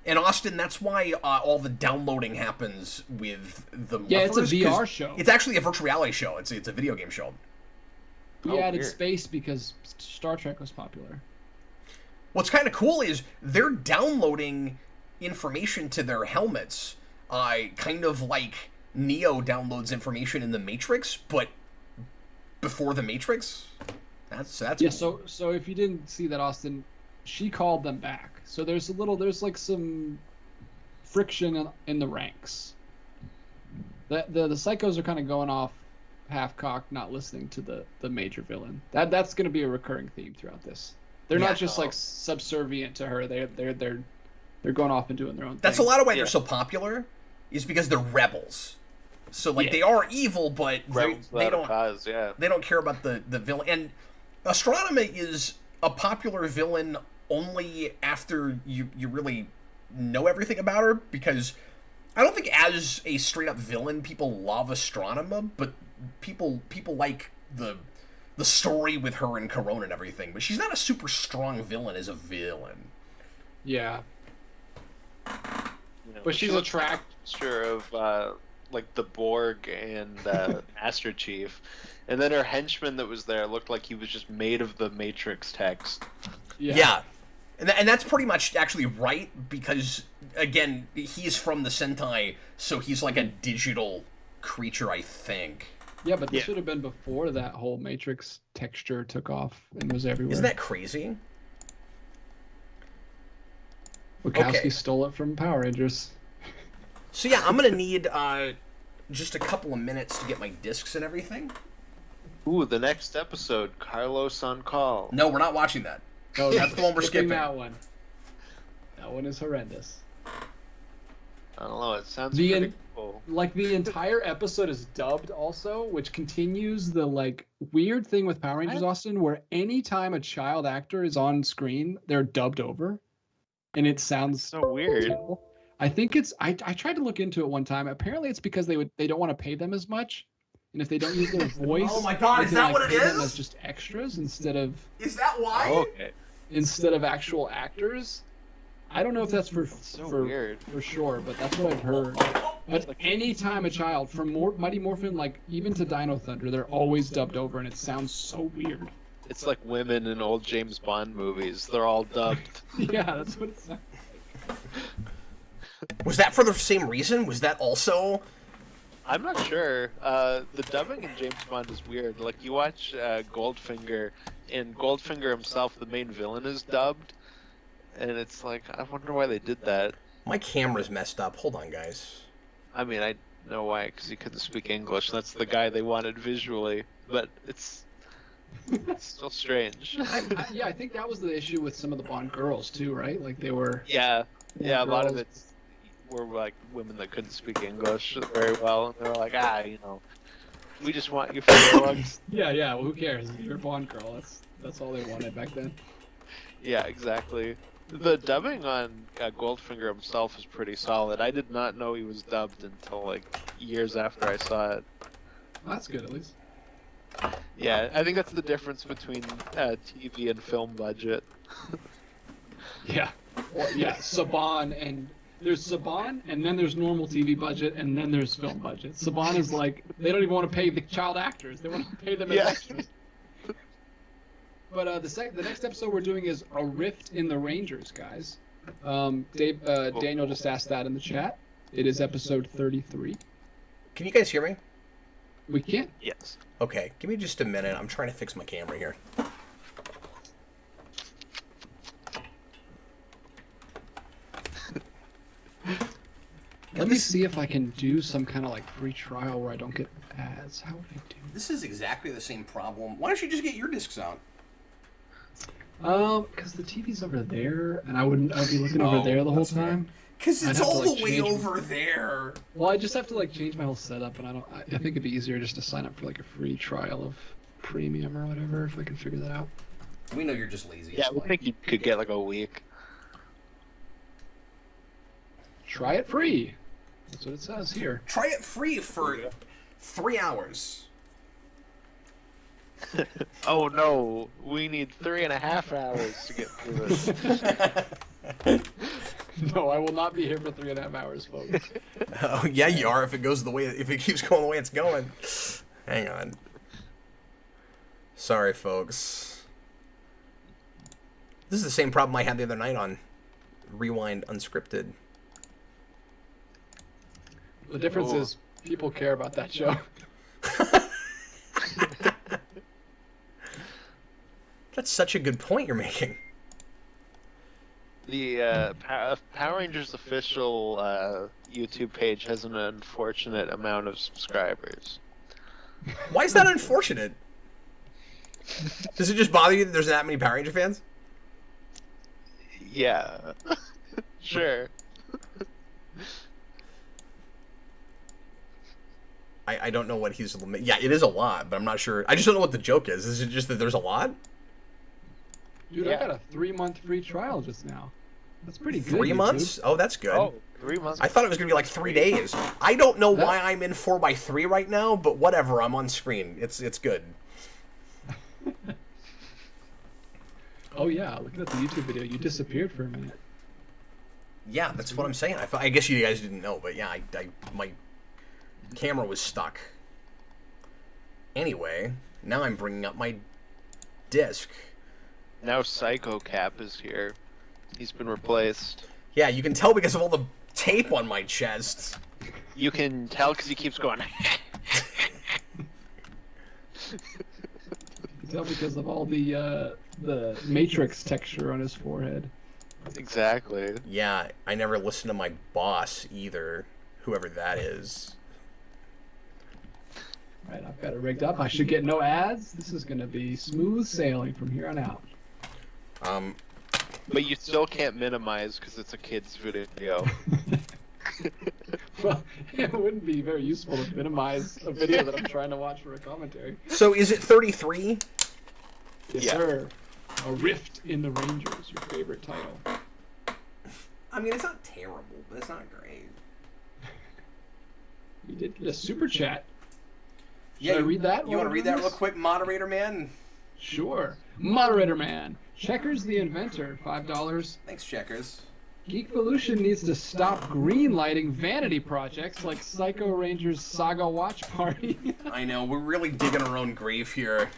And Austin, that's why all the downloading happens with the Yeah, it's a muffers, VR 'cause show. It's actually a virtual reality show. It's a video game show. We Oh, added weird. space because Star Trek was popular. What's kind of cool is they're downloading information to their helmets, kind of like Neo downloads information in the Matrix, but before the Matrix. That's Yeah, cool. so if you didn't see that, Austin, she called them back. So there's like some friction in the ranks. The psychos are kind of going off half-cocked, not listening to the major villain. That's going to be a recurring theme throughout this. They're Yeah. not just like subservient to her. They're going off and doing their own That's thing. a lot of why Yeah. they're so popular, is because they're rebels. So like Yeah. they are evil, but Rebels they without a don't cause, yeah. they don't care about the villain. And Astronema is a popular villain only after you really know everything about her, because I don't think as a straight up villain people love Astronema, but people like the story with her and Corona and everything. But she's not a super strong villain as a villain. Yeah. You know, But she's she looks attract- like a mixture of like the Borg and Master Chief, and then her henchman that was there looked like he was just made of the Matrix text. Yeah. And that's pretty much actually right, because, again, he's from the Sentai, so he's like a digital creature, I think. Yeah, but this Yeah. should have been before that whole Matrix texture took off and was everywhere. Isn't that crazy? Wachowski okay. stole it from Power Rangers. So yeah, I'm going to need just a couple of minutes to get my discs and everything. Ooh, the next episode, Carlos on call. No, we're not watching that. No, That's the one we're skipping. That one. That one is horrendous. I don't know, it sounds The pretty cool. Like the entire episode is dubbed also, which continues the like weird thing with Power Rangers, Austin, where anytime a child actor is on screen, they're dubbed over, and it sounds So weird. terrible. I think it's. I tried to look into it one time. Apparently, it's because they don't want to pay them as much, and if they don't use their voice, Oh my God, they is can, that like, what it pay them is? as just extras instead of Is that why? Okay. actual actors. I don't know if that's So for weird. for sure, but that's what I've heard. But anytime a child, from Mighty Morphin, like even to Dino Thunder, they're always dubbed over, and it sounds so weird. It's like women in old James Bond movies. They're all dubbed. Yeah, that's what it sounds. Was that for the same reason? Was that also? I'm not sure. The dubbing in James Bond is weird. Like, you watch Goldfinger, and Goldfinger himself, the main villain, is dubbed. And it's like, I wonder why they did that. My camera's messed up. Hold on, guys. I mean, I know why, because he couldn't speak English. That's the guy they wanted visually. But it's still strange. Yeah, I think that was the issue with some of the Bond girls too, right? Like they were. Yeah, a lot of girls. it were like women that couldn't speak English very well, and they were like, we just want you for dialogues. Yeah. Well, who cares? You're a Bond girl. That's all they wanted back then. Yeah, exactly. The dubbing on Goldfinger himself is pretty solid. I did not know he was dubbed until like years after I saw it. That's good, at least. Yeah, I think that's the difference between TV and film budget. Yeah. Well, yeah, Saban and there's Saban, and then there's normal TV budget, and then there's film budget. Saban is like they don't even want to pay the child actors; they want to pay them as extras. But the next episode we're doing is A Rift in the Rangers, guys. Daniel just asked that in the chat. It is episode 33. Can you guys hear me? We can't. Yes. Okay, give me just a minute. I'm trying to fix my camera here. Let me see if I can do some kind of like free trial where I don't get ads. How would I do? This is exactly the same problem. Why don't you just get your discs out? Because the TV's over there, and I'd be looking over there the whole that's fair. time. Because I'd it's have to, all like, the way change- over there. Well, I just have to like change my whole setup, and I think it'd be easier just to sign up for like a free trial of premium or whatever if I can figure that out. We know you're just lazy. Yeah, It's I fine. think you could get like a week. Try it free. That's what it says here. Try it free for 3 hours. Oh no, we need 3.5 hours to get through it. No, I will not be here for 3.5 hours, folks. Oh yeah, you are. If it keeps going the way it's going. Hang on. Sorry, folks. This is the same problem I had the other night on Rewind Unscripted. The difference is people care about that show. That's such a good point you're making. The Power Rangers official YouTube page has an unfortunate amount of subscribers. Why is that unfortunate? Does it just bother you that there's that many Power Ranger fans? Yeah, sure. I don't know what he's... Yeah, it is a lot, but I'm not sure. I just don't know what the joke is. Is it just that there's a lot? Dude, Yeah. I got a 3-month free trial just now. That's pretty good. 3 YouTube. months? Oh, that's good. Oh, 3 months. I thought it was going to be like 3 days. I don't know why I'm in 4x3 right now, but whatever. I'm on screen. It's good. Oh yeah, looking at the YouTube video, you disappeared for a minute. Yeah, that's what I'm saying. I guess you guys didn't know, but yeah, my camera was stuck. Anyway, now I'm bringing up my disc. Now Psycho Cap is here. He's been replaced. Yeah, you can tell because of all the tape on my chest. You can tell because he keeps going. You can tell because of all the matrix texture on his forehead. Exactly. Yeah, I never listened to my boss either, whoever that is. Right, I've got it rigged up. I should get no ads. This is going to be smooth sailing from here on out. But you still can't minimize because it's a kid's video. Well, it wouldn't be very useful to minimize a video that I'm trying to watch for a commentary. So is it 33? Yes, Yeah. sir. A Rift in the Rangers, your favorite title. I mean, it's not terrible, but it's not great. We did get a super chat. Yeah, Should I read that? You want to while read we're on that real this? quick, moderator man? Sure. Moderator man. Checkers the Inventor, $5. Thanks, Checkers. Geekvolution needs to stop greenlighting vanity projects like Psycho Rangers Saga Watch Party. I know, we're really digging our own grave here.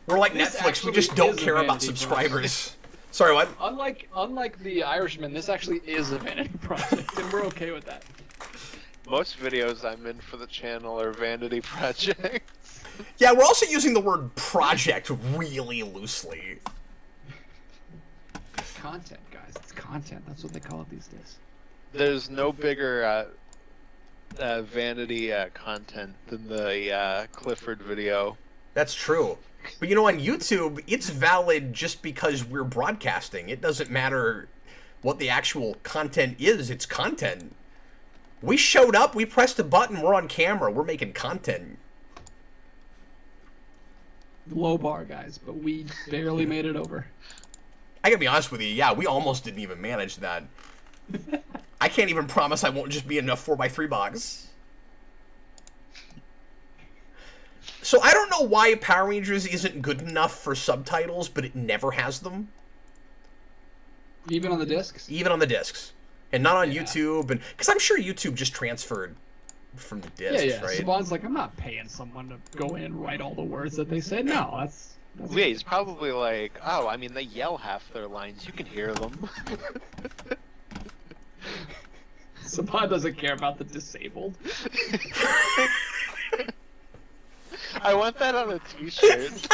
We're like This Netflix. We actually just don't is a care about vanity subscribers. Sorry, what? Unlike The Irishman, this actually is a vanity project, and we're okay with that. Most videos I'm in for the channel are vanity projects. Yeah, we're also using the word project really loosely. It's content, guys. It's content. That's what they call it these days. There's no bigger vanity content than the Clifford video. That's true. But you know, on YouTube, it's valid just because we're broadcasting. It doesn't matter what the actual content is. It's content. We showed up, we pressed a button, we're on camera, we're making content. Low bar, guys, but we barely made it over. I gotta be honest with you, yeah, we almost didn't even manage that. I can't even promise I won't just be in a 4x3 box. So I don't know why Power Rangers isn't good enough for subtitles, but it never has them. Even on the discs? Even on the discs. And not on Yeah. YouTube, and because I'm sure YouTube just transferred from the discs, Yeah. right? Saban's like, I'm not paying someone to go in and write all the words that they said. No, that's Yeah, he's probably like, oh, I mean, they yell half their lines. You can hear them. Saban doesn't care about the disabled. I want that on a t-shirt.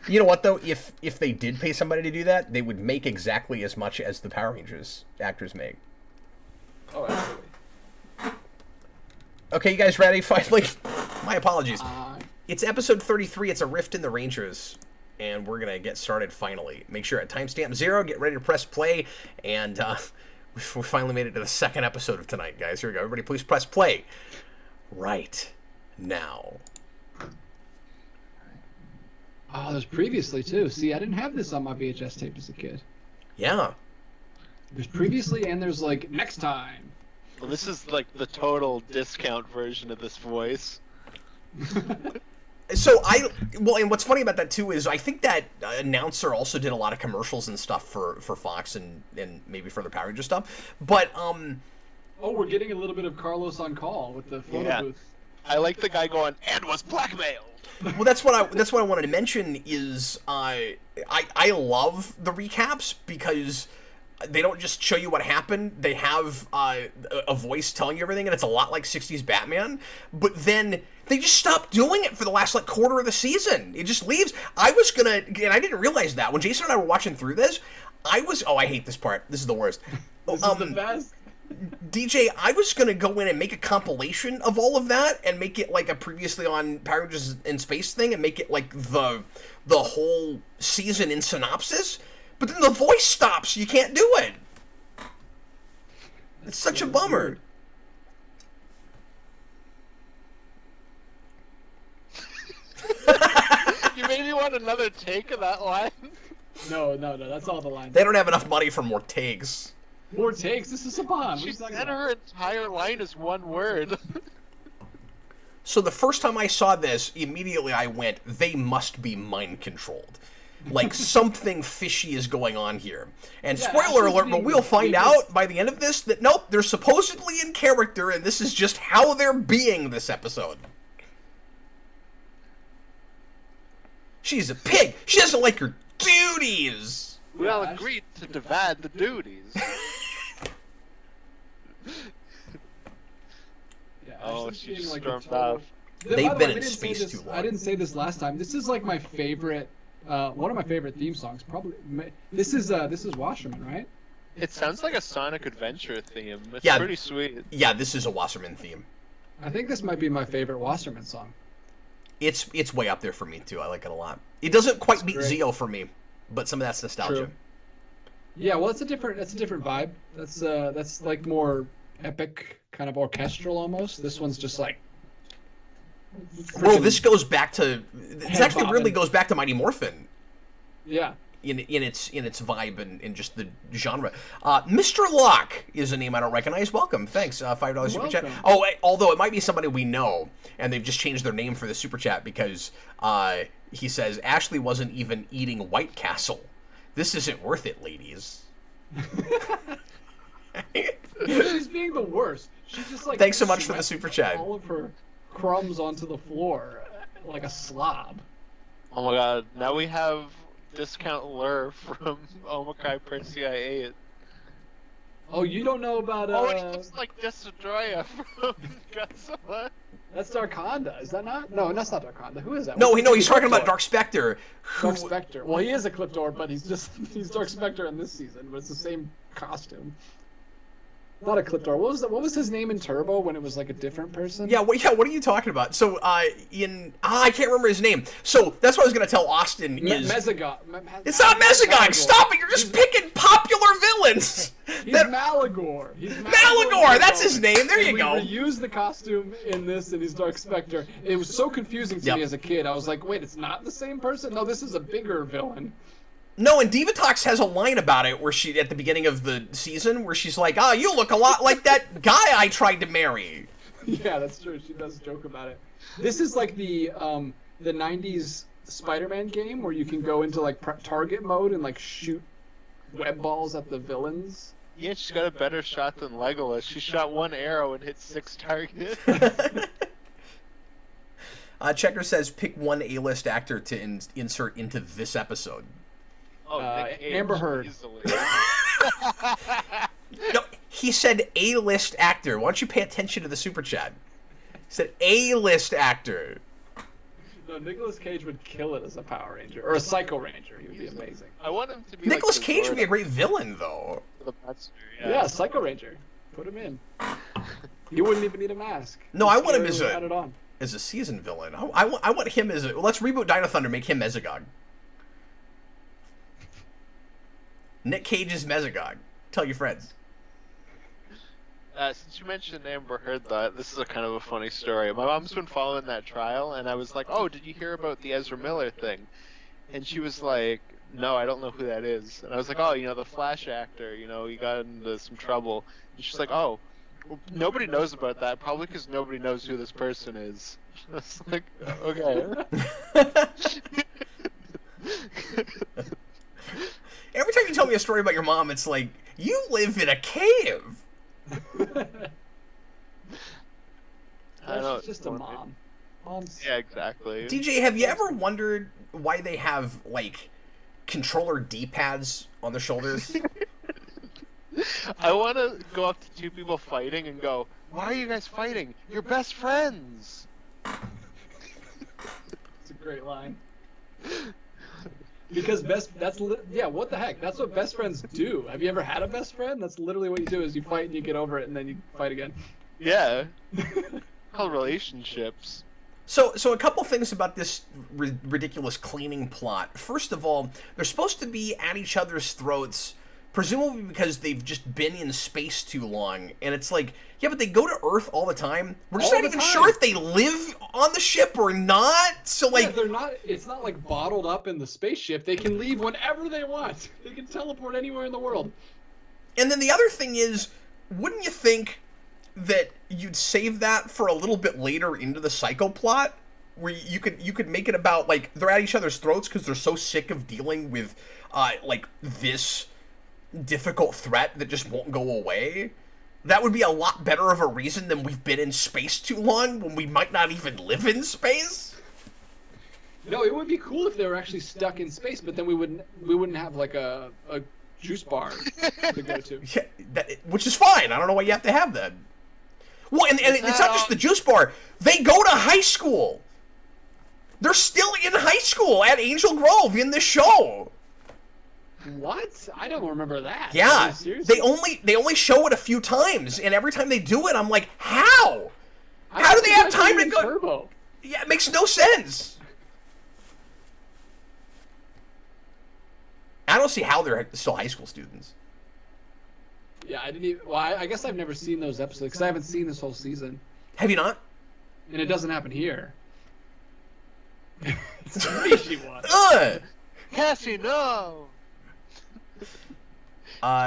You know what, though? If they did pay somebody to do that, they would make exactly as much as the Power Rangers actors make. Oh, absolutely. Okay, you guys ready? Finally? My apologies. Uh, It's episode 33. It's a Rift in the Rangers. And we're going to get started finally. Make sure at timestamp 0, get ready to press play. And we finally made it to the second episode of tonight, guys. Here we go. Everybody, please press play right now. Oh, there's previously, too. See, I didn't have this on my VHS tape as a kid. Yeah. There's previously, and there's, like, next time. Well, this is like the total discount version of this voice. So and what's funny about that too is I think that announcer also did a lot of commercials and stuff for Fox and maybe for the Power Ranger stuff. But Oh, we're getting a little bit of Carlos on call with the photo Yeah. booth. I like the guy going, and was blackmailed. well, that's what I wanted to mention is I love the recaps because they don't just show you what happened. They have a voice telling you everything, and it's a lot like 60s Batman. But then they just stopped doing it for the last, like, quarter of the season. It just leaves. I was gonna, and I didn't realize that. When Jason and I were watching through this, I hate this part. This is the worst. This is the best. DJ, I was gonna go in and make a compilation of all of that and make it like a previously on Power Rangers in Space thing and make it like the whole season in synopsis. But then the voice stops. You can't do it. It's such a bummer. You made me want another take of that line. No, that's all the lines. They don't have enough money for more takes. More takes. This is Saban. She said her entire line is one word. So the first time I saw this, immediately I went, they must be mind controlled. Like something fishy is going on here. And Yeah, spoiler Ashley's alert, but being we'll find the out by the end of this that nope, they're supposedly in character and this is just how they're being this episode. She's a pig. She doesn't like her duties. We all Yeah, agreed to divide the duties. Yeah, Oh, Ashley's she being, just like, a stormed total- off. By They've the been way, in we didn't say space this- too long. I didn't say this last time. This is like my favorite, one of my favorite theme songs. Probably. This is Washerman, right? It sounds like a Sonic Adventure theme. It's Yeah. pretty sweet. Yeah, this is a Wasserman theme. I think this might be my favorite Wasserman song. It's way up there for me too. I like it a lot. It doesn't quite beat great. Zeo for me, but some of that's nostalgia. True. Yeah, well, it's a different vibe. That's like more epic, kind of orchestral almost. This one's just like. Bro, this goes back to. This actually bobbing. really goes back to Mighty Morphin Yeah. in its vibe and just the genre. Mr. Locke is a name I don't recognize. Welcome, thanks. $5 super chat. Welcome. Oh, although it might be somebody we know, and they've just changed their name for the super chat because he says Ashley wasn't even eating White Castle. This isn't worth it, ladies. She's being the worst. She's just like. Thanks so much for the swept super chat. All of her crumbs onto the floor. like a slob. Oh my god, now we have Discount Lure from Omakai Persia 8. Oh, you don't know about Oh, it looks like Destroya from Godzilla. That's Darkonda, is that not? No, that's not Darkonda. Who is that? No, What's he's talking about Dark Spectre. Who... Dark Spectre. Well, he is a Cliptor, but he's Dark Spectre in this season, but it's the same costume. Not a Cliptor. What was his name in Turbo when it was like a different person? Yeah, what are you talking about? So, I can't remember his name. So, that's what I was going to tell Austin is... Mesogog. It's not Mesogog! Stop it! You're just picking popular villains! He's Malagor. Malagor! That's his name! There you go! We reused the costume in this, and he's Dark Spectre. It was so confusing to me as a kid. I was like, wait, it's not the same person? No, this is a bigger villain. No, and Divatox has a line about it where she, at the beginning of the season, where she's like, you look a lot like that guy I tried to marry. Yeah, that's true. She does joke about it. This is like the 90s Spider-Man game where you can go into like target mode and like shoot web balls at the villains. Yeah, she's got a better shot than Legolas. She shot one arrow and hit 6 targets. Checker says, pick one A-list actor to insert into this episode. Oh, Amber Heard. No, he said A-list actor. Why don't you pay attention to the super chat? He said A-list actor. No, Nicolas Cage would kill it as a Power Ranger or a Psycho Ranger. He would be amazing. I want him to be. Nicolas like Cage would be a great villain, though. The monster, yeah, Psycho Ranger. Put him in. You wouldn't even need a mask. No, I want him as a season villain. I want him as a... Well, let's reboot Dino Thunder, make him Mesogog. Nick Cage's Mesogog. Tell your friends. Since you mentioned Amber Heard, though, this is a kind of a funny story. My mom's been following that trial, and I was like, "Oh, did you hear about the Ezra Miller thing?" And she was like, "No, I don't know who that is." And I was like, "Oh, the Flash actor. He got into some trouble." And she's like, "Oh, well, nobody knows about that. Probably because nobody knows who this person is." I was like, "Okay." Every time you tell me a story about your mom, it's like, you live in a cave. I know. She's just a mom. Yeah, exactly. DJ, have you ever wondered why they have, like, controller D-pads on their shoulders? I want to go up to two people fighting and go, "Why are you guys fighting? You're best friends." It's a great line. Because what the heck? That's what best friends do. Have you ever had a best friend? That's literally what you do: is you fight and you get over it, and then you fight again. Yeah. Called relationships. So a couple things about this ridiculous cleaning plot. First of all, they're supposed to be at each other's throats, presumably because they've just been in space too long. And it's like, yeah, but they go to Earth all the time. We're just not even sure if they live on the ship or not. So like, they're not. It's not like bottled up in the spaceship. They can leave whenever they want. They can teleport anywhere in the world. And then the other thing is, wouldn't you think that you'd save that for a little bit later into the Psycho plot, where you could make it about, like, they're at each other's throats because they're so sick of dealing with like this difficult threat that just won't go away? That would be a lot better of a reason than we've been in space too long when we might not even live in space. No, it would be cool if they were actually stuck in space, but then we wouldn't have like a juice bar to go to. Yeah, which is fine. I don't know why you have to have that. Well, and it's not just the juice bar. They go to high school. They're still in high school at Angel Grove in the show. What? I don't remember that. Yeah, Seriously? they only show it a few times, and every time they do it, I'm like, how? How do they have time to go? Turbo. Yeah, it makes no sense. I don't see how they're still high school students. Yeah, I didn't even. Well, I guess I've never seen those episodes because I haven't seen this whole season. Have you not? And it doesn't happen here. It's a fishy one. Cassie, no.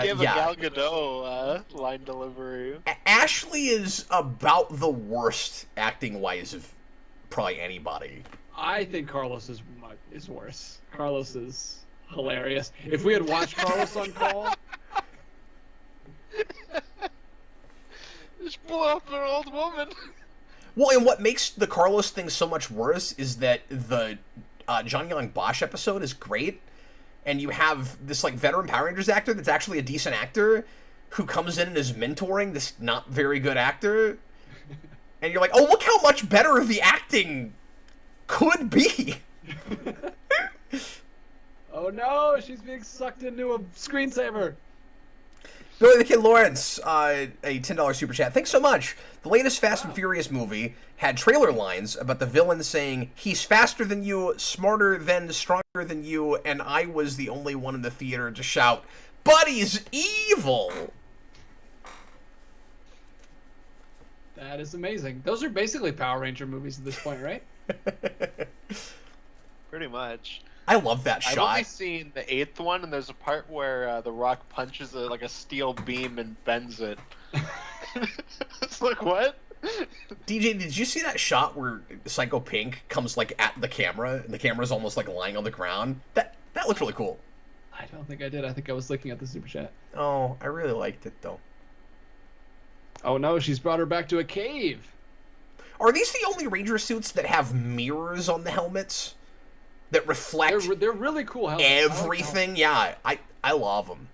Give yeah. a Gal Gadot line delivery. Ashley is about the worst acting-wise of probably anybody. I think Carlos is worse. Carlos is hilarious. If we had watched Carlos on call. Just blow up an old woman. Well, and what makes the Carlos thing so much worse is that the Johnny Young Bosch episode is great, and you have this like veteran Power Rangers actor that's actually a decent actor who comes in and is mentoring this not very good actor, and you're like, oh, look how much better the acting could be. Oh no, she's being sucked into a screensaver. Billy the Kid Lawrence, a $10 super chat. Thanks so much. The latest Fast and Furious movie had trailer lines about the villain saying, he's faster than you, smarter than, stronger than you, and I was the only one in the theater to shout, Buddy's evil! That is amazing. Those are basically Power Ranger movies at this point, right? Pretty much. I love that shot. I've only seen the 8th one, and there's a part where The Rock punches like a steel beam and bends it. It's like, what? DJ, did you see that shot where Psycho Pink comes like at the camera, and the camera's almost like lying on the ground? That looked really cool. I don't think I did. I think I was looking at the super chat. Oh, I really liked it though. Oh no, she's brought her back to a cave. Are these the only Ranger suits that have mirrors on the helmets that reflect They're really cool helmets. everything? Yeah, I love them.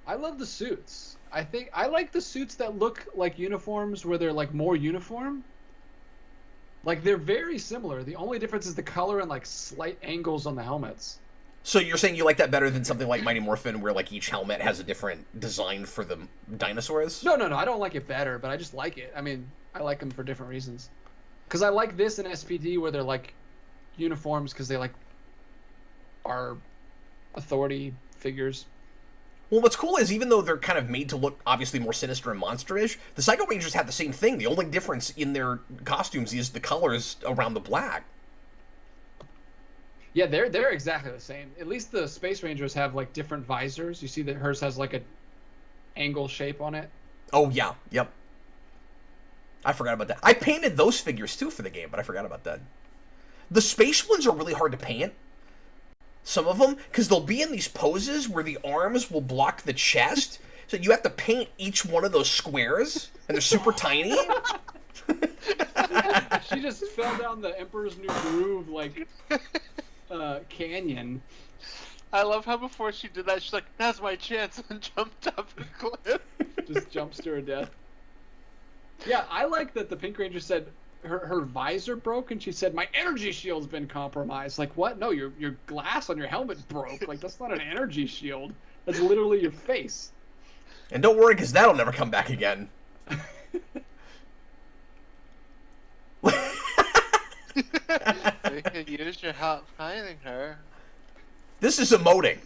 I love the suits. I think I like the suits that look like uniforms where they're like more uniform. Like they're very similar. The only difference is the color and like slight angles on the helmets. So you're saying you like that better than something like Mighty Morphin, where like each helmet has a different design for the dinosaurs? No. I don't like it better, but I just like it. I mean, I like them for different reasons. Because I like this in SPD where they're like uniforms because they like are authority figures. Well, what's cool is even though they're kind of made to look obviously more sinister and monsterish, the Psycho Rangers have the same thing. The only difference in their costumes is the colors around the black. Yeah, they're exactly the same. At least the Space Rangers have like different visors. You see that hers has like a angle shape on it. Oh yeah, yep. I forgot about that. I painted those figures too for the game, but I forgot about that. The space ones are really hard to paint. Some of them, because they'll be in these poses where the arms will block the chest, so you have to paint each one of those squares, and they're super tiny. She just fell down the Emperor's New Groove like canyon. I love how before she did that, she's like, "Now's my chance," and jumped up the cliff. Just jumps to her death. Yeah, I like that the Pink Ranger said her visor broke, and she said, "My energy shield's been compromised." Like, what? No, your glass on your helmet broke. Like, that's not an energy shield. That's literally your face. And don't worry, because that'll never come back again. You could use your help finding her. This is emoting.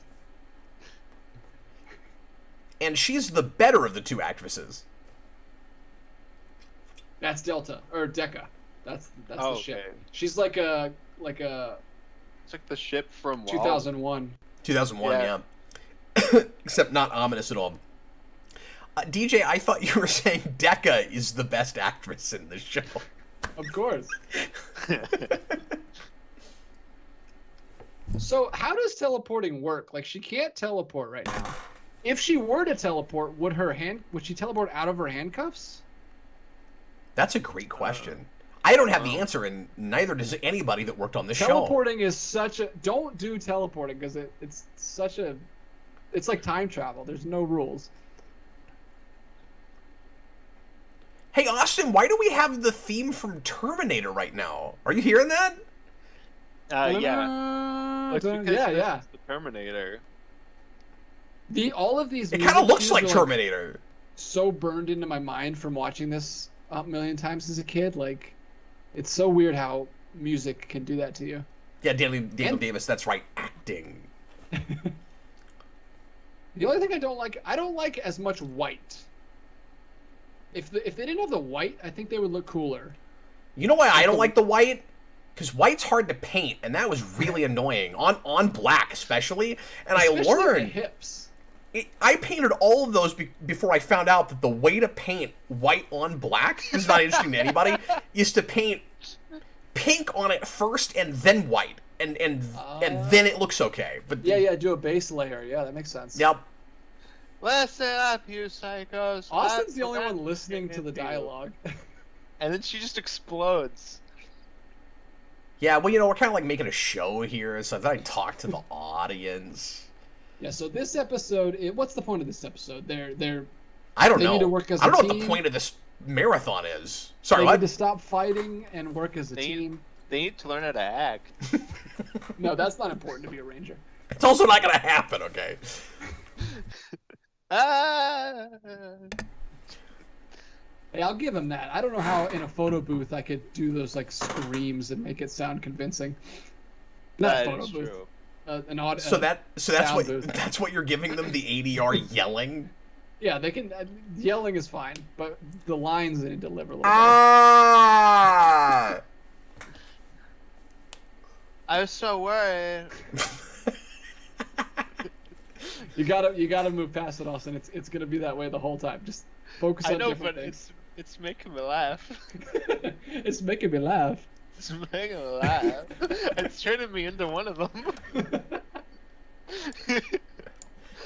And she's the better of the two actresses. That's Delta or Deca. That's Oh, the ship. okay. She's like a It's like the ship from WoW. 2001. 2001, Yeah. yeah. Except not ominous at all. DJ, I thought you were saying Deca is the best actress in the show. Of course. So how does teleporting work? Like, she can't teleport right now. If she were to teleport, would she teleport out of her handcuffs? That's a great question. I don't have the answer, and neither does anybody that worked on the show. Teleporting is such a... Don't do teleporting, because it's such a... It's like time travel. There's no rules. Hey, Austin, why do we have the theme from Terminator right now? Are you hearing that? Yeah. It's because Yeah. it's the Terminator. All of these... It kind of looks music like cues are, Terminator. so burned into my mind from watching this a million times as a kid. Like, it's so weird how music can do that to you. Yeah, Daniel Davis, that's right, acting. The only thing I don't like as much white. If they didn't have the white, I think they would look cooler. You know why I don't like the white? Because white's hard to paint, and that was really annoying on black, especially. And Especially I learned the hips. I painted all of those before I found out that the way to paint white on black, this is not interesting to anybody, is to paint pink on it first and then white, and then it looks okay. But Yeah, do a base layer. Yeah, that makes sense. Yep. Listen up, you psychos. Austin's the only one listening to the dialogue. and then she just explodes. Yeah, well, you know, we're kind of like making a show here, so I thought I'd talk to the audience. Yeah. So this episode, what's the point of this episode? I don't They know. need to work as I don't a know what the team. point of this marathon is. Sorry, They what? need to stop fighting and work as a team. They need to learn how to act. No, that's not important to be a ranger. It's also not going to happen, okay? Ah! Hey, I'll give him that. I don't know how in a photo booth I could do those like screams and make it sound convincing. Not That photo is booth. true. So that's sound booth. that's what you're giving them, the ADR yelling. Yeah, they can. Yelling is fine, but the lines they deliver a little Ah! I was so worried. better. You gotta move past it, Austin. It's gonna be that way the whole time. Just focus on I know, different but things. it's making me laugh. It's making me laugh. It's making me laugh. It's turning me into one of them.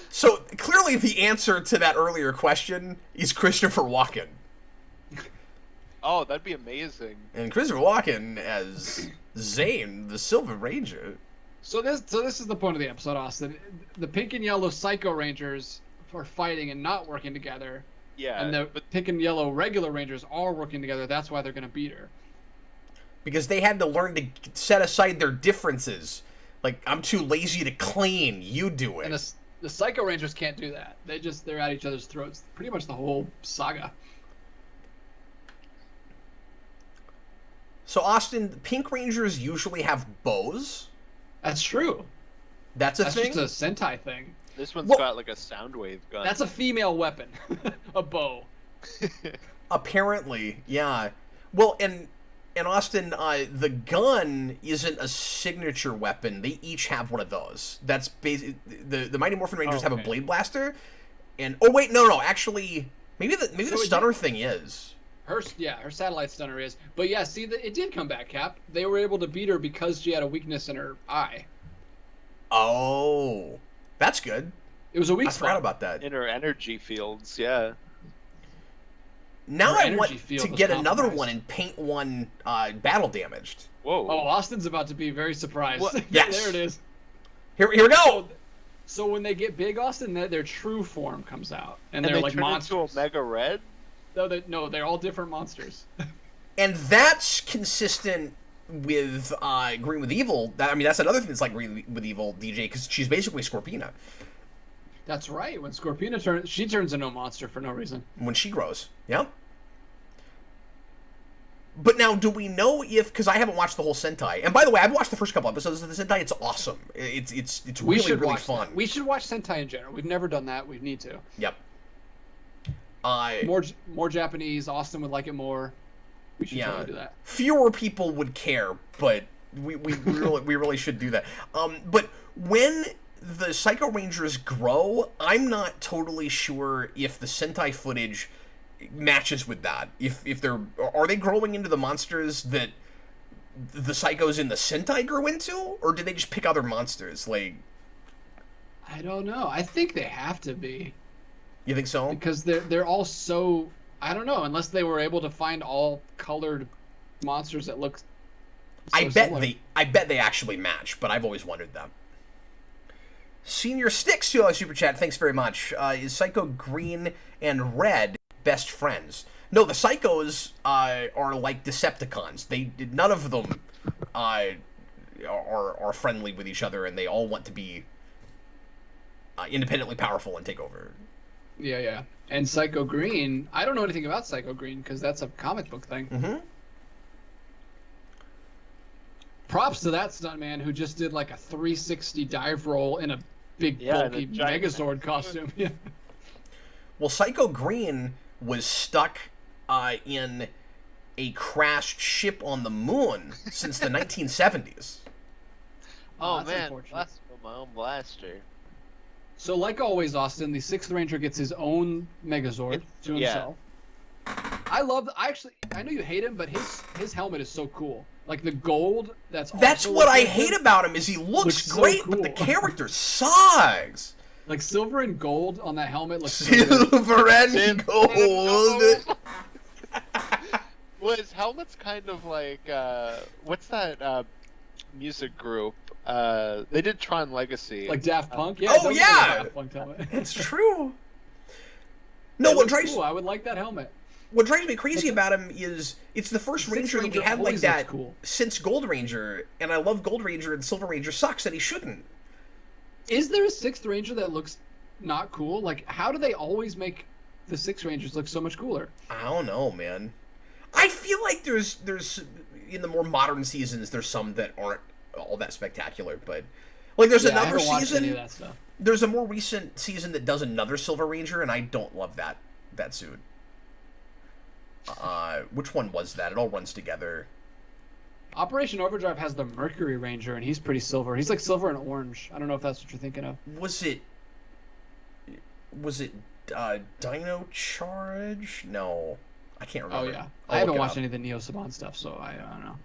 So clearly, the answer to that earlier question is Christopher Walken, Oh, that'd be amazing. and Christopher Walken as Zane, the Silver Ranger. So this is the point of the episode, Austin. The pink and yellow Psycho Rangers are fighting and not working together, Yeah, and the but pink and yellow regular Rangers are working together. That's why they're gonna beat her. Because they had to learn to set aside their differences. Like, I'm too lazy to clean, you do it. And the Psycho Rangers can't do that. They're at each other's throats. Pretty much the whole saga. So, Austin, Pink Rangers usually have bows. That's true. That's a thing? Just a Sentai thing. this one's Well- got like a sound wave gun. That's a female weapon. A bow. Apparently, yeah. Well, and Austin, the gun isn't a signature weapon. They each have one of those. That's the Mighty Morphin Rangers have a okay. blade blaster, and oh wait, no, actually, maybe the So it stunner thing is. Her satellite stunner is. But yeah, see, it did come back, Cap. They were able to beat her because she had a weakness in her eye. Oh, that's good. It was a weak I forgot spot. about that. in her energy fields. Yeah. Now Her I energy want field to was get another compromised. one and paint one battle damaged. Whoa. Oh, Austin's about to be very surprised. What? Yes. There it is. Here we go. So when they get big, Austin, their true form comes out, and and they're they like turn monsters. into a mega red. No, they're all different monsters. And that's consistent with Green with Evil. That's another thing that's like Green with Evil, DJ, because she's basically Scorpina That's right. When Scorpina turns into a monster for no reason. when she grows. Yeah. But now, do we know if? Because I haven't watched the whole Sentai, and by the way, I've watched the first couple episodes of the Sentai. It's awesome. It's We really should really watch fun. that. We should watch Sentai in general. We've never done that. We need to. Yep. More Japanese. Austin would like it more. We should Yeah. totally do that. Fewer people would care, but we really should do that. But when the Psycho Rangers grow, I'm not totally sure if the Sentai footage matches with that. If are they growing into the monsters that the Psychos in the Sentai grew into, or did they just pick other monsters? Like, I don't know. I think they have to be you think so? because they're all so. I don't know unless they were able to find all colored monsters that look. So I bet similar. I bet they actually match, but I've always wondered that. Senior Sticks $2 super chat. Thanks very much. Is Psycho Green and Red best friends? No, the Psychos are like Decepticons. None of them are friendly with each other, and they all want to be independently powerful and take over. Yeah. And Psycho Green. I don't know anything about Psycho Green because that's a comic book thing. Mm-hmm. Props to that stuntman who just did like a 360 dive roll in a big Yeah, in a bulky giant Megazord costume. Yeah. Well, Psycho Green was stuck in a crashed ship on the moon since the 1970s. Oh that's man, unfortunate. that's my own blaster. So like always, Austin, the Sixth Ranger gets his own Megazord to yeah. himself. I know you hate him, but his helmet is so cool. Like the gold. That's also what I like hate about him is he looks so great, but the cool. character sucks. Like silver and gold on that helmet looks so good. Silver and gold. Well, his helmet's kind of like what's that music group? They did Tron Legacy. Like Daft Punk? Yeah. Oh, it does look yeah! like a Daft Punk helmet. It's true. No, It what looks drives cool. I would like that helmet. what drives me crazy about him is it's the first Six Ranger that we Ranger had like always that looks cool. since Gold Ranger, and I love Gold Ranger, and Silver Ranger sucks, and he shouldn't. Is there a Sixth Ranger that looks not cool? Like, how do they always make the Six Rangers look so much cooler? I don't know, man. I feel like there's in the more modern seasons there's some that aren't all that spectacular, but like there's I another haven't watched season. any of that stuff. There's a more recent season that does another Silver Ranger, and I don't love that suit. Which one was that? It all runs together. Operation Overdrive has the Mercury Ranger, and he's pretty silver. He's like silver and orange. I don't know if that's what you're thinking of. Was it Dino Charge? No, I can't remember. Oh yeah, I'll I haven't look it watched up. any of the Neo Saban stuff, so I don't know.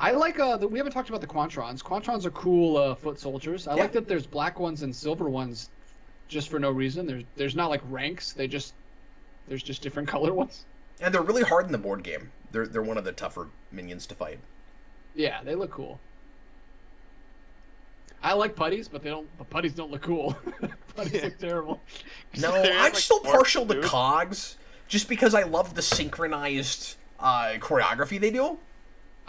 I like we haven't talked about the Quantrons. Quantrons are cool foot soldiers. I like that there's black ones and silver ones, just for no reason. There's not like ranks. There's just different color ones. And they're really hard in the board game. They're one of the tougher minions to fight. Yeah, they look cool. I like putties, but putties don't look cool. Putties look terrible. No, They're I'm like still more partial to cute. cogs, just because I love the synchronized choreography they do.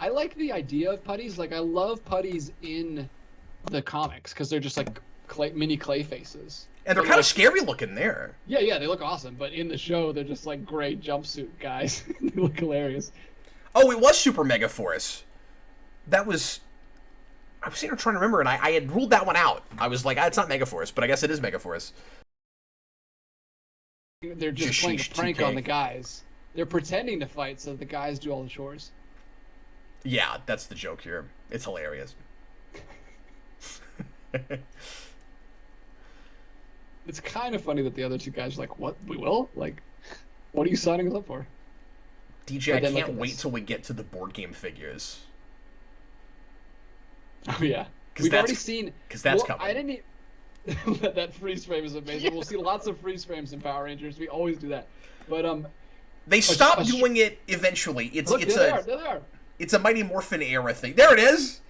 I like the idea of putties. Like, I love putties in the comics because they're just like mini clay faces. And they're But, kind of like, scary looking there. Yeah, they look awesome. But in the show, they're just like gray jumpsuit guys. They look hilarious. Oh, it was Super Mega Force. That was... I was sitting here trying to remember, and I had ruled that one out. I was like, it's not Mega Force, but I guess it is Mega Force. They're just playing a Jashish prank 2K. on the guys. They're pretending to fight so the guys do all the chores. Yeah, that's the joke here. It's hilarious. It's kind of funny that the other two guys are like, "What? We will? Like, what are you signing us up for?" DJ, But I then look can't at wait this. till we get to the board game figures. Oh yeah, 'Cause we've that's- already seen. 'cause that's well, coming. I didn't. That freeze frame is amazing. We'll see lots of freeze frames in Power Rangers. We always do that. But They stopped a- doing it eventually. It's look, it's there they are. it's a Mighty Morphin era thing. There it is.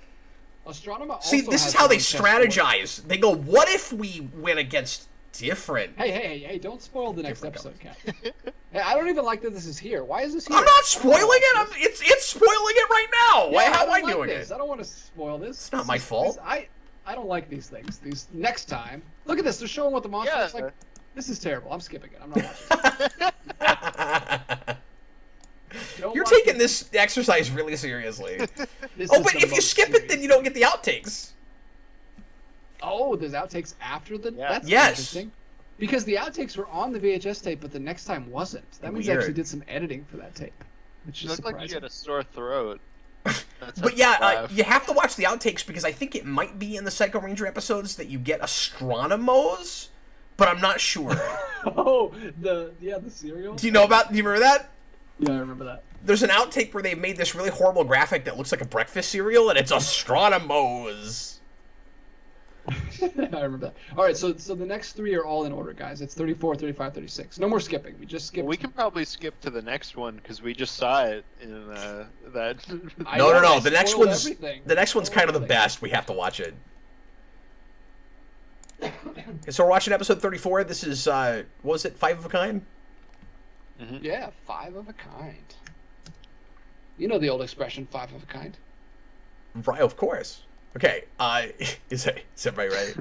Astronema. See, also this has is how they their own chess board. strategize. They go, what if we went against different... Hey! Don't spoil the next Different episode, Cat. Hey, I don't even like that this is here. Why is this here? I'm not spoiling it. It's spoiling it right now. Why? Yeah, How am don't I like doing this. it? I don't want to spoil this. It's not my fault. I don't like these things. These next time. Look at this. They're showing what the monster looks like. This is terrible. I'm skipping it. I'm not watching it. Don't You're watch taking it. this exercise really seriously. This Oh, is but the if you most skip it, serious. then you don't get the outtakes. Oh, there's outtakes after the. Yeah. That's Yes. interesting. Because the outtakes were on the VHS tape, but the next time wasn't. That means they Weird. actually did some editing for that tape, which You is look like surprising. you had a sore throat. But yeah, you have to watch the outtakes because I think it might be in the Psycho Ranger episodes that you get Astronomos, but I'm not sure. Oh, the cereal. Do you remember that? Yeah, I remember that. There's an outtake where they made this really horrible graphic that looks like a breakfast cereal, and it's Astronomos. I remember that. All right, so the next three are all in order, guys. It's 34, 35, 36. No more skipping. We just skipped. We can probably skip to the next one because we just saw it in that. I No. know, I The next spoiled one's everything. the next one's Spoiled kind of the everything. best. We have to watch it. Okay, so we're watching episode 34. This is what was it? 5 of a kind. Yeah, 5 of a kind. You know the old expression, 5 of a kind. Right, of course. Okay, is everybody ready?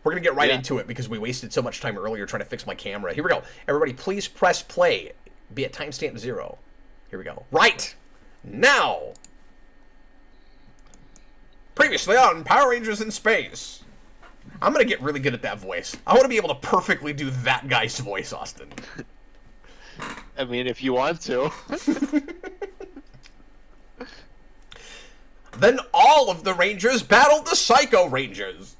We're gonna get right into it because we wasted so much time earlier trying to fix my camera. Here we go. Everybody, please press play. Be at timestamp 0. Here we go. Right now. Previously on Power Rangers in Space. I'm gonna get really good at that voice. I want to be able to perfectly do that guy's voice, Austin. I mean, if you want to. Then all of the Rangers battled the Psycho Rangers.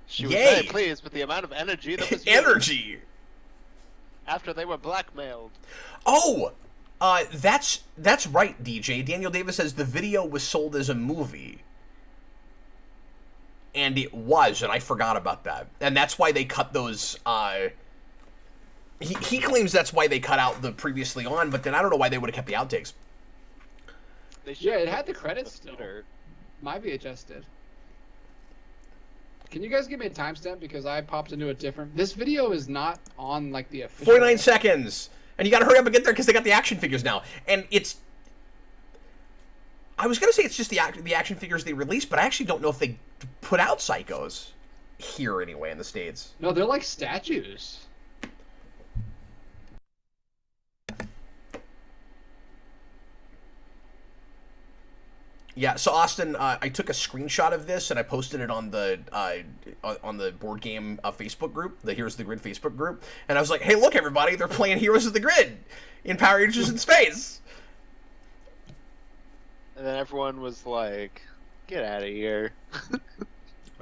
She was Yay. very pleased with the amount of energy that was used Energy. after they were blackmailed. Oh, that's right, DJ. Daniel Davis says the video was sold as a movie. And it was, and I forgot about that. And that's why they cut those he claims that's why they cut out the previously on, but then I don't know why they would have kept the outtakes. Yeah, it had the credits still. My VHS did. Can you guys give me a timestamp because I popped into a different. This video is not on like the official. 49 seconds, and you got to hurry up and get there because they got the action figures now, and it's. I was gonna say it's just the action figures they released, but I actually don't know if they put out Psychos here anyway in the States. No, they're like statues. Yeah, so Austin, I took a screenshot of this and I posted it on the board game Facebook group, the Heroes of the Grid Facebook group, and I was like, "Hey, look, everybody! They're playing Heroes of the Grid in Power Rangers in space." And then everyone was like, "Get out of here!"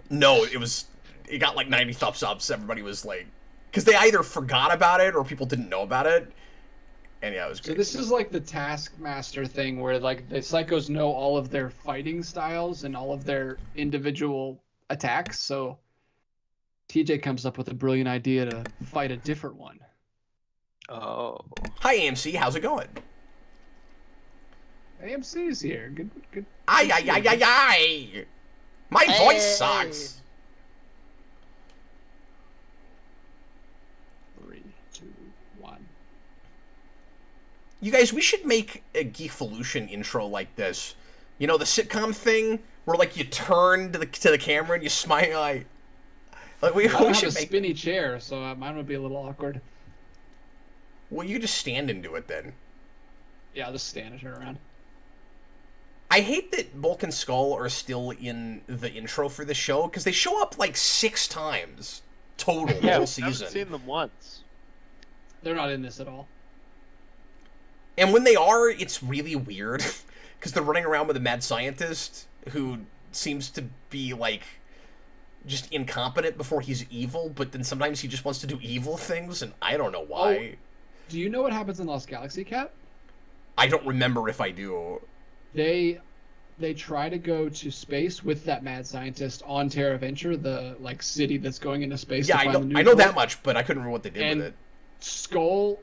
No, it got like 90 thumbs ups. Everybody was like, because they either forgot about it or people didn't know about it. And yeah, it was great. So this is like the Taskmaster thing where like the Psychos know all of their fighting styles and all of their individual attacks. So TJ comes up with a brilliant idea to fight a different one. Oh. Hi AMC, how's it going? AMC is here. Good. Ay. My voice sucks. 3, 2, 1. You guys, we should make a Geekvolution intro like this. You know, the sitcom thing where like you turn to the camera and you smile. Like we I don't have should a make. spinny chair, so mine would be a little awkward. Well, you just stand into it then. Yeah, I'll just stand and turn around. I hate that Bulk and Skull are still in the intro for the show because they show up like 6 times total the whole season. I've seen them once. They're not in this at all. And when they are, it's really weird because they're running around with a mad scientist who seems to be like just incompetent before he's evil, but then sometimes he just wants to do evil things, and I don't know why. Oh, do you know what happens in Lost Galaxy, Cat? I don't remember if I do. They try to go to space with that mad scientist on Terra Venture, the like city that's going into space. Yeah, to find the new I know world. that much, but I couldn't remember what they did And with it. Skull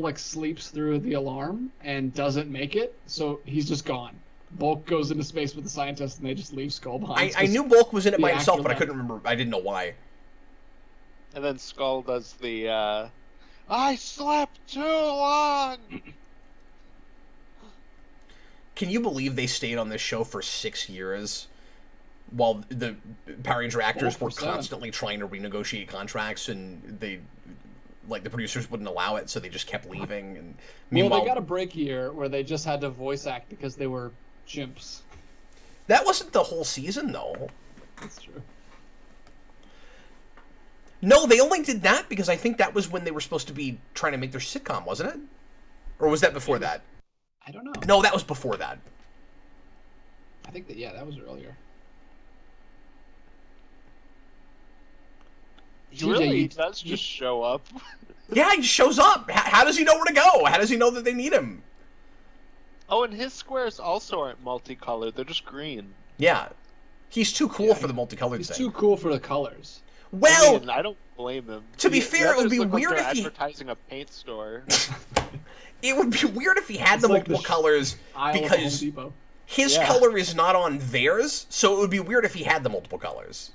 like sleeps through the alarm and doesn't make it, so he's just gone. Bulk goes into space with the scientist, and they just leave Skull behind. I knew Bulk was in it by the himself, actor but I left. couldn't remember. I didn't know why. And then Skull does the, I slept too long! Can you believe they stayed on this show for 6 years while the Power Ranger actors were 4%. constantly trying to renegotiate contracts and the producers wouldn't allow it, so they just kept leaving. And meanwhile, Well, they got a break here where they just had to voice act because they were chimps. that wasn't the whole season, though. That's true. No, they only did that because I think that was when they were supposed to be trying to make their sitcom, wasn't it? Or was that before that? I don't know. No, that was before that. I think that was earlier. He TJ, really you- does just show up. Yeah, he just shows up. How does he know where to go? How does he know that they need him? Oh, and his squares also aren't multicolored, they're just green. Yeah. He's too cool Yeah, for the multicolored He's thing. too cool for the colors. Well, I mean, I don't blame him. to be The fair, it would others be look like weird they're if he... advertising a paint store. It would be weird if he had It's the like the multiple colors Aisle of Home because Depot. his Yeah. color is not on theirs, so it would be weird if he had the multiple colors.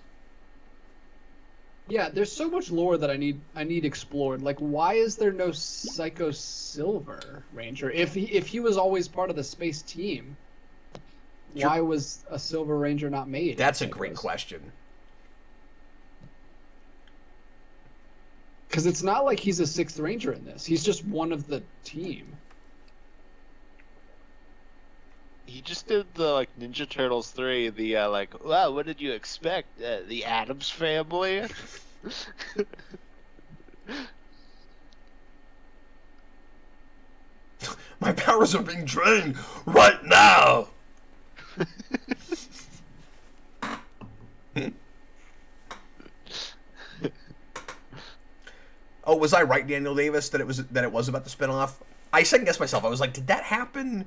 Yeah, there's so much lore that I need explored. Like, why is there no Psycho Silver Ranger? If he was always part of the space team, why was a Silver Ranger not made? That's a great question. Because it's not like he's a sixth Ranger in this. He's just one of the team. He just did the like Ninja Turtles 3, the like, wow, what did you expect? The Addams Family? My powers are being drained right now. Oh, was I right, Daniel Davis, that it was about the spinoff? I second guessed myself. I was like, did that happen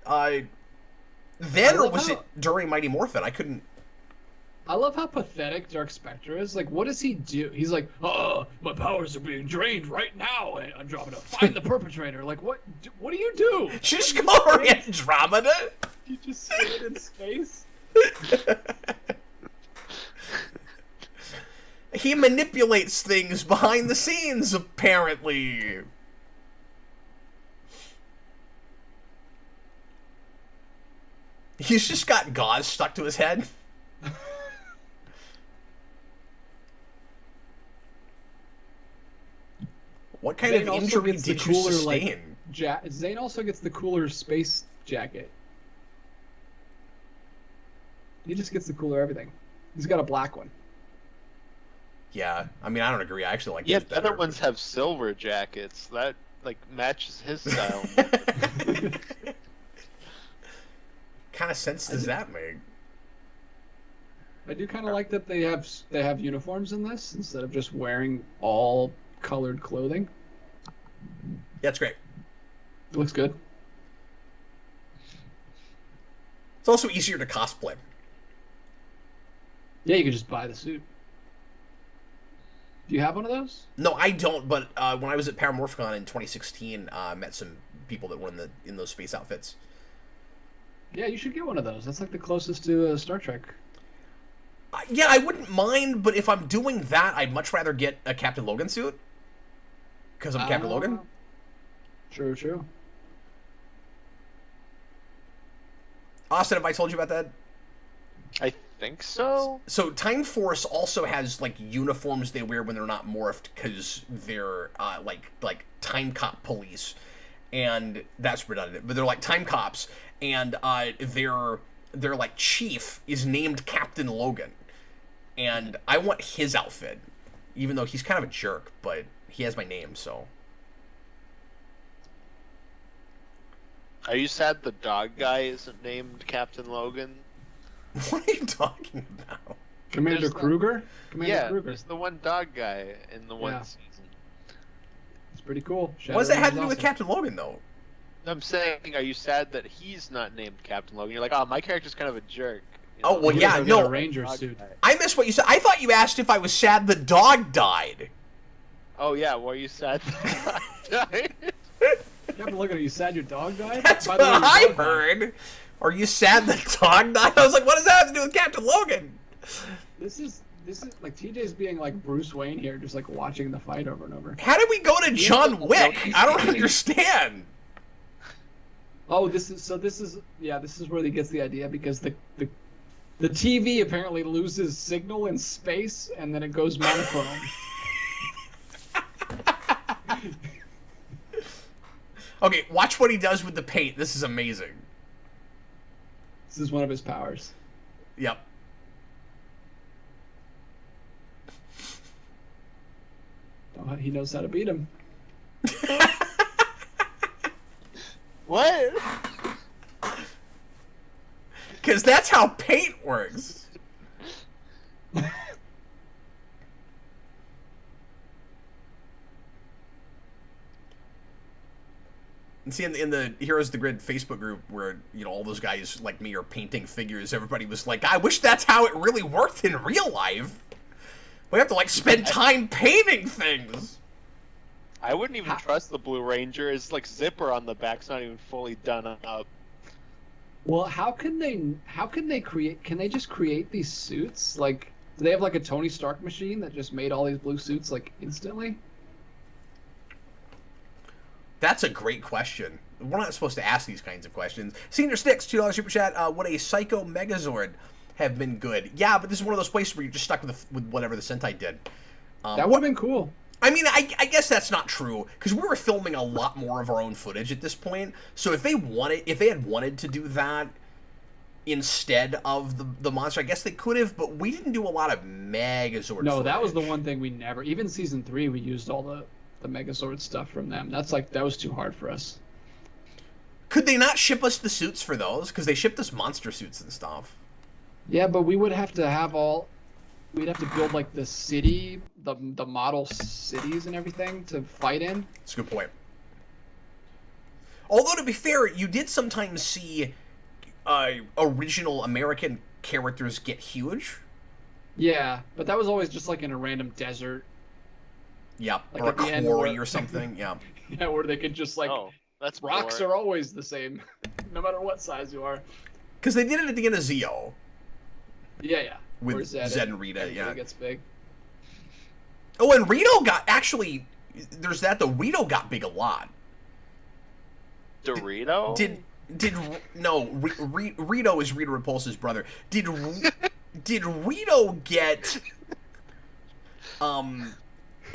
then, or was it during Mighty Morphin? I couldn't. I love how pathetic Dark Spectre is. Like, what does he do? He's like, oh, my powers are being drained right now, and I'm trying to find the perpetrator. Like, what do you do? Just go Andromeda. You just sit in space? He manipulates things behind the scenes, apparently. He's just got gauze stuck to his head. What kind of injury did you sustain? Zane also gets the cooler space jacket. He just gets the cooler everything. He's got a black one. Yeah, I mean, I don't agree. I actually like Yeah, these the better. other ones have silver jackets. That, like, matches his style. Kind of sense does that make? I do kind of like that they have uniforms in this instead of just wearing all colored clothing. Yeah, it's great. It looks good. It's also easier to cosplay. Yeah, you could just buy the suit. Do you have one of those? No, I don't. But when I was at Paramorphicon in 2016, I met some people that were in those space outfits. Yeah, you should get one of those. That's like the closest to Star Trek. Yeah, I wouldn't mind, but if I'm doing that, I'd much rather get a Captain Logan suit. Because I'm Captain Logan. True. Austin, have I told you about that? I think so. So Time Force also has like uniforms they wear when they're not morphed because they're like time cop police, and that's redundant. But they're like time cops, and their like chief is named Captain Logan, and I want his outfit, even though he's kind of a jerk, but he has my name, so. Are you sad the dog guy isn't named Captain Logan? What are you talking about? Commander There's Kruger? Yeah, Kruger. there's the one dog guy in the one Yeah. season. It's pretty cool. What does that have to do Shadowrunner's with awesome. Captain Logan, though? I'm saying, are you sad that he's not named Captain Logan? You're like, oh, my character's kind of a jerk. You Oh, well, He yeah, doesn't get no. a ranger Dog suit. guy. I missed what you said. I thought you asked if I was sad the dog died. Oh, yeah, were you sad that the dog died? Captain Logan, are you sad your dog died? That's By what the way, your I dog died. heard. Are you sad the dog died? I was like, what does that have to do with Captain Logan? This is like TJ's being like Bruce Wayne here, just like watching the fight over and over. How did we go to John Wick? I don't understand. Oh, this is where he gets the idea because the TV apparently loses signal in space and then it goes monochrome. Okay, watch what he does with the paint. This is amazing. This is one of his powers. Yep. Oh, he knows how to beat him. What? Because that's how paint works. And see, in the Heroes of the Grid Facebook group, where all those guys like me are painting figures, everybody was like, "I wish that's how it really worked in real life. We have to like spend time painting things." I wouldn't even trust the Blue Ranger. His like zipper on the back's not even fully done up. Well, how can they create? Can they just create these suits? Like, do they have like a Tony Stark machine that just made all these blue suits like instantly? That's a great question. We're not supposed to ask these kinds of questions. Senior Sticks, $2 super chat. Would a Psycho Megazord have been good? Yeah, but this is one of those places where you're just stuck with whatever the Sentai did. That would have been cool. I mean, I guess that's not true because we were filming a lot more of our own footage at this point. So if they had wanted to do that instead of the monster, I guess they could have. But we didn't do a lot of Megazord. No, that was the footage. one thing we never. Even season 3, we used all the Megazord stuff from them. That was too hard for us. Could they not ship us the suits for those? Because they shipped us monster suits and stuff. Yeah, but we would have to have all. We'd have to build like the city, the model cities and everything to fight in. That's a good point. Although, to be fair, you did sometimes see original American characters get huge. Yeah, but that was always just like in a random desert. Yeah, Like or a at the end quarry where- or something. Yeah. Yeah, where they could just like Oh, that's rocks boring. are always the same, no matter what size you are. Because they did it at the end of Zeo Yeah, yeah. with Where Zed and Rita. everybody Yeah. gets big. Oh, and Rito got actually. There's that though. Rito got big a lot. Dorito? Did no Rito is Rita Repulsa's brother. Did Rito get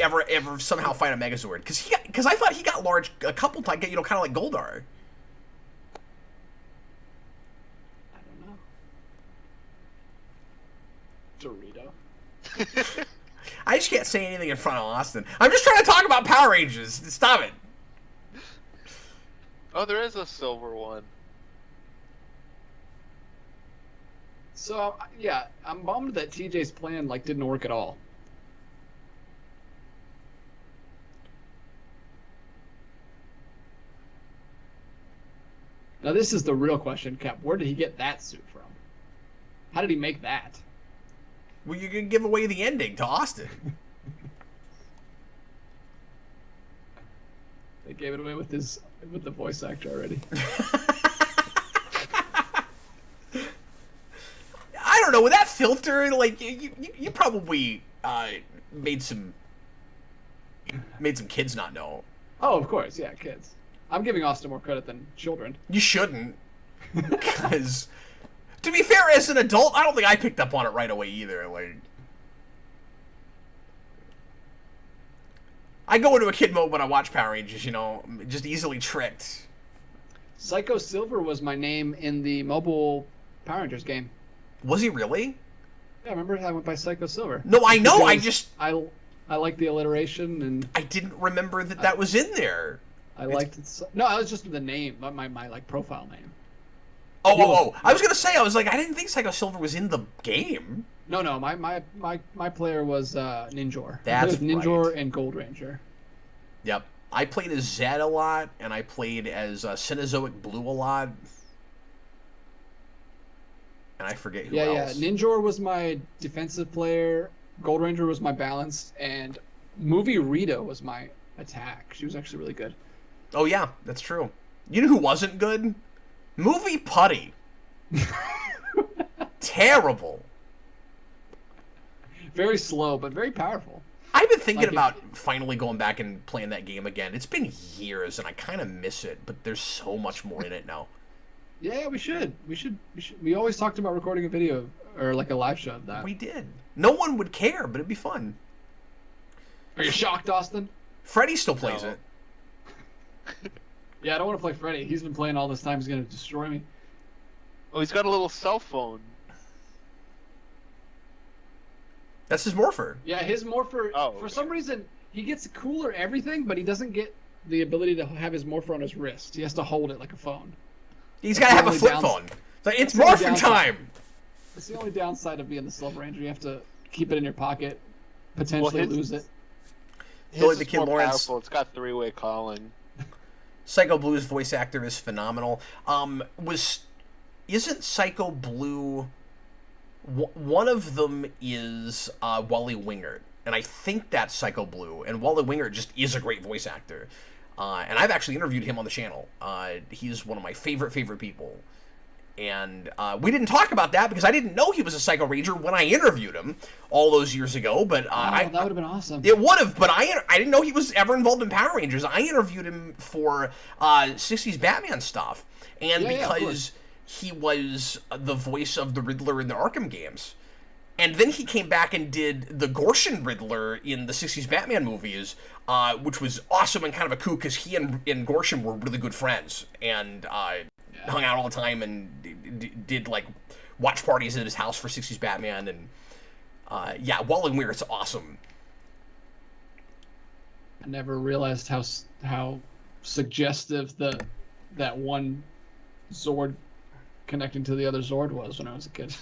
ever somehow fight a Megazord? Because I thought he got large a couple times. You know, kind of like Goldar. I don't know. Dorito. I just can't say anything in front of Austin. I'm just trying to talk about Power Rangers. Stop it. Oh, there is a silver one. So yeah, I'm bummed that TJ's plan like didn't work at all. Now this is the real question, Cap. Where did he get that suit from? How did he make that? Well, you can give away the ending to Austin. They gave it away with the voice actor already. I don't know, with that filter, like you probably made some kids not know. Oh, of course, yeah, kids. I'm giving Austin more credit than children. You shouldn't, because to be fair, as an adult, I don't think I picked up on it right away either. Like, I go into a kid mode when I watch Power Rangers, you know, just easily tricked. Psycho Silver was my name in the mobile Power Rangers game. Was he really? Yeah, remember I went by Psycho Silver. No, I know. Because I like the alliteration and I didn't remember that was in there. I liked it. No, I was just the name, my like profile name. Oh! I was gonna say, I was like, I didn't think Psycho Silver was in the game. No, my player was Ninjor. That's I played with Ninjor right. and Gold Ranger. Yep. I played as Zed a lot, and I played as Cenozoic Blue a lot. And I forget who else. Yeah. Ninjor was my defensive player. Gold Ranger was my balanced, and Movie Rita was my attack. She was actually really good. Oh yeah, that's true. You know who wasn't good? Movie Putty. Terrible. Very slow, but very powerful. I've been thinking Like about finally going back and playing that game again. It's been years, and I kind of miss it, but there's so much more in it now. Yeah, we should. We always talked about recording a video or like a live show of that. We did. No one would care, but it'd be fun. Are you shocked, Austin? Freddy still plays No. it. Yeah, I don't want to play Freddy. He's been playing all this time. He's gonna destroy me. Oh, he's got a little cell phone. That's his morpher. Yeah, his morpher. Oh, for okay. some reason, he gets cooler everything, but he doesn't get the ability to have his morpher on his wrist. He has to hold it like a phone. He's That's got to the have a only flip downside. phone. It's like, it's That's the only morphin' downside. time. It's the only downside of being the Silver Ranger. You have to keep it in your pocket, potentially his- lose it. Billy His the is Kid more Lawrence. powerful. It's got three-way calling. Psycho Blue's voice actor is phenomenal. Isn't Psycho Blue? One of them is Wally Wingert, and I think that's Psycho Blue. And Wally Wingert just is a great voice actor, and I've actually interviewed him on the channel. He's one of my favorite people. And we didn't talk about that because I didn't know he was a Psycho Ranger when I interviewed him all those years ago. But That would have been awesome. it would have, but I didn't know he was ever involved in Power Rangers. I interviewed him for 60s Batman stuff, and Yeah, of because course. he was the voice of the Riddler in the Arkham games. And then he came back and did the Gorshin Riddler in the 60s Batman movies, which was awesome and kind of a coup because he and Gorshin were really good friends and hung out all the time and did like watch parties at his house for 60s Batman. And Wally Weir's awesome. I never realized how suggestive that one Zord connecting to the other Zord was when I was a kid.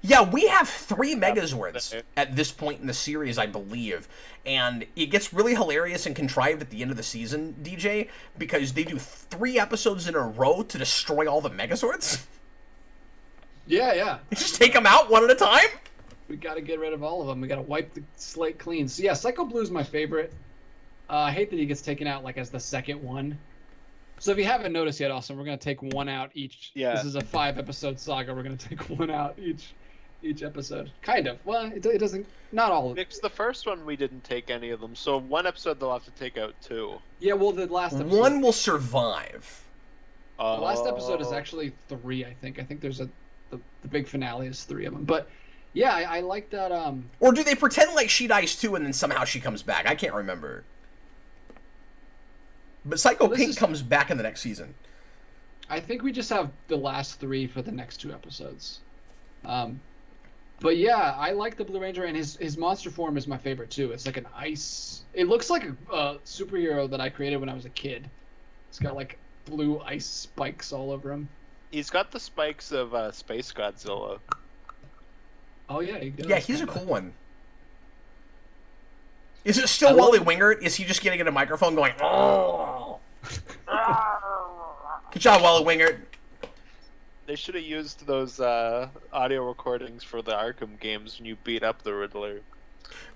Yeah, we have 3 Megazords at this point in the series, I believe. And it gets really hilarious and contrived at the end of the season, DJ, because they do 3 episodes in a row to destroy all the Megazords. Yeah. Just take them out one at a time? We got to get rid of all of them. We got to wipe the slate clean. So yeah, Psycho Blue's my favorite. I hate that he gets taken out like as the second one. So if you haven't noticed yet, Austin, we're gonna take one out each. Yeah. This is a 5-episode saga. We're gonna take one out each episode. Kind of. Well, it doesn't. Not all of it. Nick's the first one we didn't take any of them, so one episode they'll have to take out 2. Yeah. Well, the last episode. One will survive. The last episode is actually 3. I think. I think there's the big finale is 3 of them. But yeah, I like that. Or do they pretend like she dies too, and then somehow she comes back? I can't remember. But Psycho Pink comes back in the next season. I think we just have the last 3 for the next 2 episodes. But yeah, I like the Blue Ranger, and his monster form is my favorite too. It's like an ice. It looks like a superhero that I created when I was a kid. It's got like blue ice spikes all over him. He's got the spikes of Space Godzilla. Oh yeah, he does. Yeah, he's a cool one. Is it still Wally Wingert? Is he just getting in a microphone going, oh? Good job, Wally Wingert. They should have used those audio recordings for the Arkham games when you beat up the Riddler.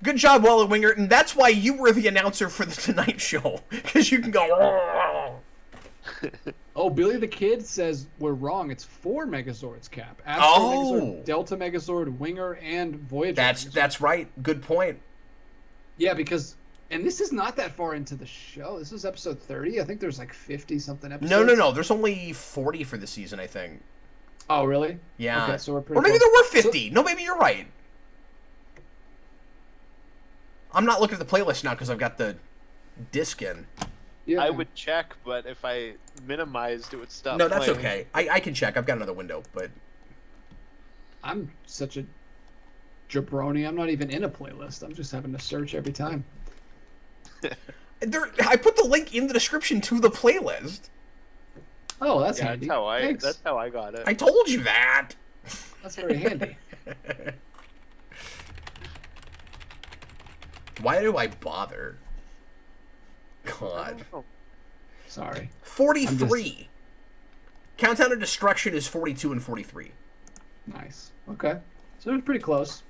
Good job, Wally Wingert, and that's why you were the announcer for the Tonight Show, because you can go, oh. Oh, Billy the Kid says we're wrong. It's 4 Megazords, Cap. Megazord, Delta Megazord, Winger, and Voyager. That's right. Good point. Yeah, because, and this is not that far into the show. This is episode 30. I think there's like 50-something episodes. No. There's only 40 for the season, I think. Oh, really? Yeah. Okay, so we're pretty or maybe close. there were 50. No, maybe you're right. I'm not looking at the playlist now because I've got the disc in. Yeah. I would check, but if I minimized, it would stop. No, that's playing. okay. I can check. I've got another window, but I'm such a jabroni. I'm not even in a playlist. I'm just having to search every time. I put the link in the description to the playlist. Oh, that's Yeah, handy. that's how I got it. I told you that. That's very handy. Why do I bother? God. Sorry. 43. Countdown to Destruction is 42 and 43. Nice. Okay. So it's pretty close.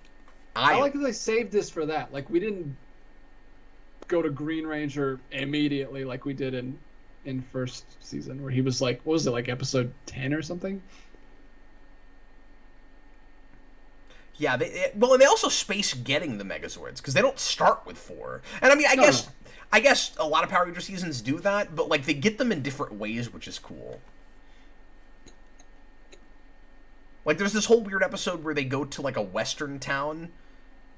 I like that they saved this for that. Like, we didn't go to Green Ranger immediately like we did in first season, where he was like, what was it, like episode 10 or something? Yeah, and they also space getting the Megazords because they don't start with 4. And I mean, I guess a lot of Power Ranger seasons do that, but like they get them in different ways, which is cool. Like there's this whole weird episode where they go to like a western town,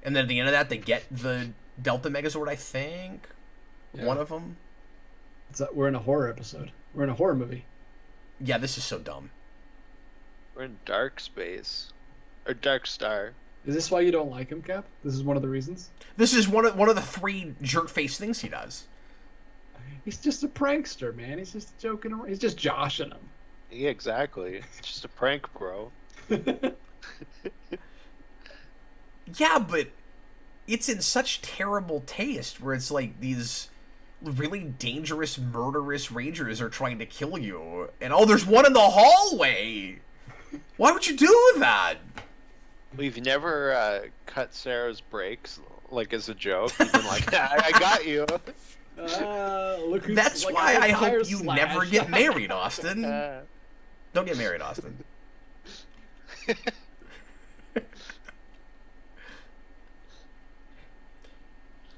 and then at the end of that they get the Delta Megazord. I think one of them. We're in a horror episode. We're in a horror movie. Yeah, this is so dumb. We're in Dark Space. Or Dark Star. Is this why you don't like him, Cap? This is one of the reasons? This is one of the 3 jerk face things he does. He's just a prankster, man. He's just joking around. He's just joshing him. Yeah, exactly. It's just a prank, bro. Yeah, but it's in such terrible taste where it's like these really dangerous, murderous rangers are trying to kill you. And there's one in the hallway! Why would you do that? We've never cut Sarah's brakes, like, as a joke. You've been like, I got you. Look who's, That's like, why I hope you slash. never get married, Austin. Don't get married, Austin.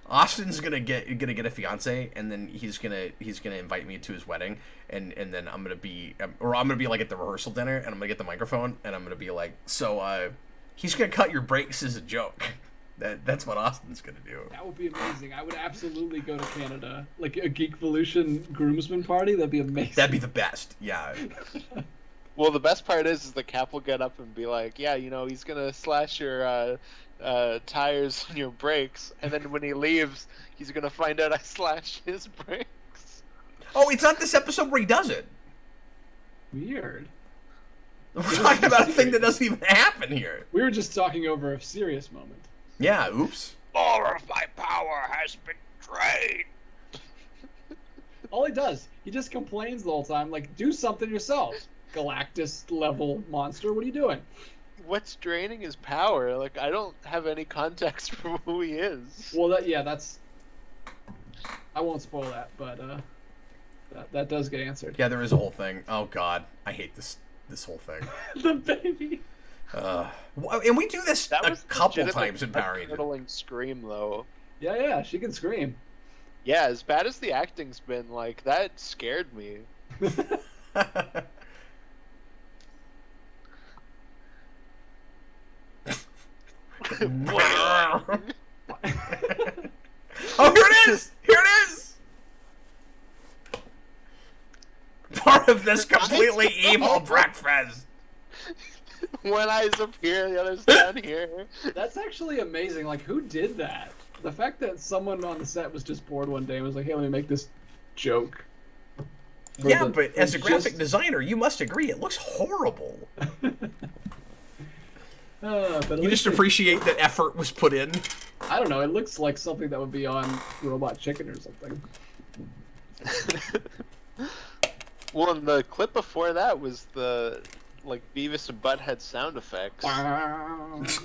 Austin's gonna get a fiance, and then he's gonna invite me to his wedding, and then I'm gonna be like at the rehearsal dinner, and I'm gonna get the microphone, and I'm gonna be like, so he's gonna cut your brakes as a joke. That's what Austin's gonna do. That would be amazing. I would absolutely go to Canada, like a Geekvolution groomsmen party. That'd be amazing. That'd be the best. Yeah. Well, the best part is the Cap will get up and be like, yeah, he's gonna slash your tires on your brakes, and then when he leaves, he's gonna find out I slashed his brakes. Oh, it's not this episode where he does it. Weird. We're talking about a thing that doesn't even happen here. We were just talking over a serious moment. Yeah, oops. All of my power has been drained. All he does, he just complains the whole time, like, do something yourself. Galactus level monster, what are you doing? what's draining his power? Like, I don't have any context for who he is. Well, that's. I won't spoil that, but that does get answered. Yeah, there is a whole thing. Oh God, I hate this whole thing. The baby. And we do this That a was couple legitimate times in Power Rangers. curdling scream, though. Yeah, she can scream. Yeah, as bad as the acting's been, like, that scared me. Oh, here it is! Here it is! Part of this completely evil breakfast. One eye's up here, the other's down here. That's actually amazing. Like, who did that? The fact that someone on the set was just bored one day and was like, "Hey, let me make this joke." Yeah, but as a graphic designer, you must agree it looks horrible. But You just appreciate that effort was put in. I don't know. It looks like something that would be on Robot Chicken or something. Well, and the clip before that was the, like, Beavis and Butthead sound effects.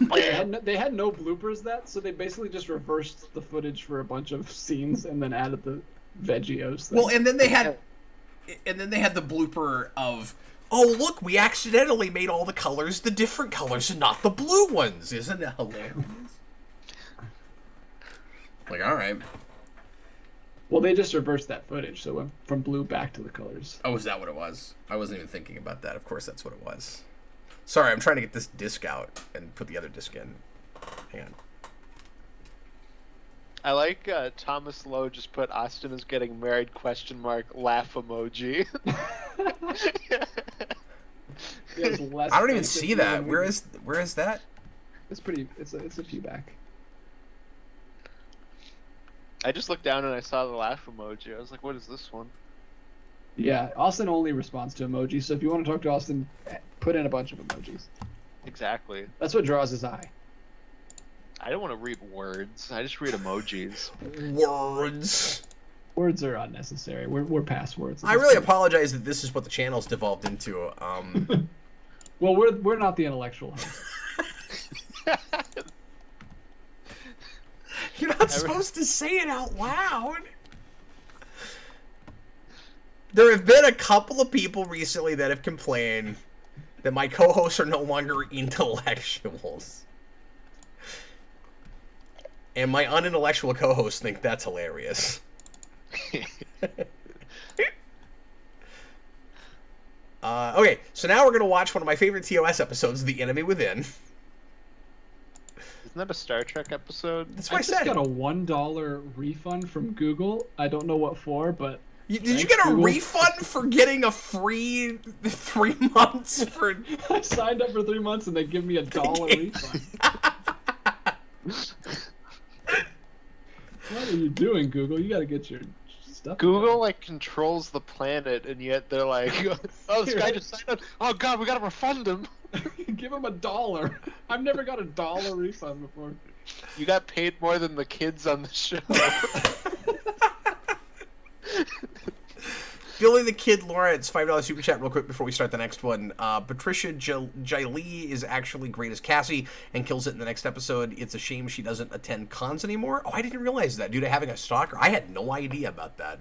They had no bloopers so they basically just reversed the footage for a bunch of scenes and then added the Veggios thing. Well, and then they had the blooper of, oh look, we accidentally made all the colors the different colors and not the blue ones. Isn't it hilarious? Like, all right. Well, they just reversed that footage, so it went from blue back to the colors. Oh, is that what it was? I wasn't even thinking about that. Of course, that's what it was. Sorry, I'm trying to get this disc out and put the other disc in. Hang on. I like Thomas Lowe just put Austin is getting married ? Laugh emoji. I don't even see that. Where is that? It's pretty. It's a few back. I just looked down and I saw the laugh emoji. I was like, what is this one? Yeah, Austin only responds to emojis, so if you want to talk to Austin, put in a bunch of emojis. Exactly. That's what draws his eye. I don't want to read words. I just read emojis. Words. Words are unnecessary. We're past words. I really apologize that this is what the channel's devolved into. Well, we're not the intellectual hosts. You're not supposed to say it out loud. There have been a couple of people recently that have complained that my co-hosts are no longer intellectuals. And my unintellectual co-hosts think that's hilarious. Okay, so now we're going to watch one of my favorite TOS episodes, The Enemy Within. Isn't that a Star Trek episode? That's what I just said. got a $1 refund from Google. I don't know what for, but... Did you get a Google. refund for getting a free 3 months for... I signed up for 3 months and they give me a $1 refund. What are you doing, Google? You gotta get your stuff. Google, like, controls the planet, and yet they're like, oh, this guy just signed up. Oh, God, we gotta refund him. Give him $1. I've never got a $1 refund before. You got paid more than the kids on the show. Billy the Kid Lawrence, $5 super chat real quick before we start the next one. Patricia Jailee is actually great as Cassie and kills it in the next episode. It's a shame she doesn't attend cons anymore. Oh, I didn't realize that due to having a stalker. I had no idea about that.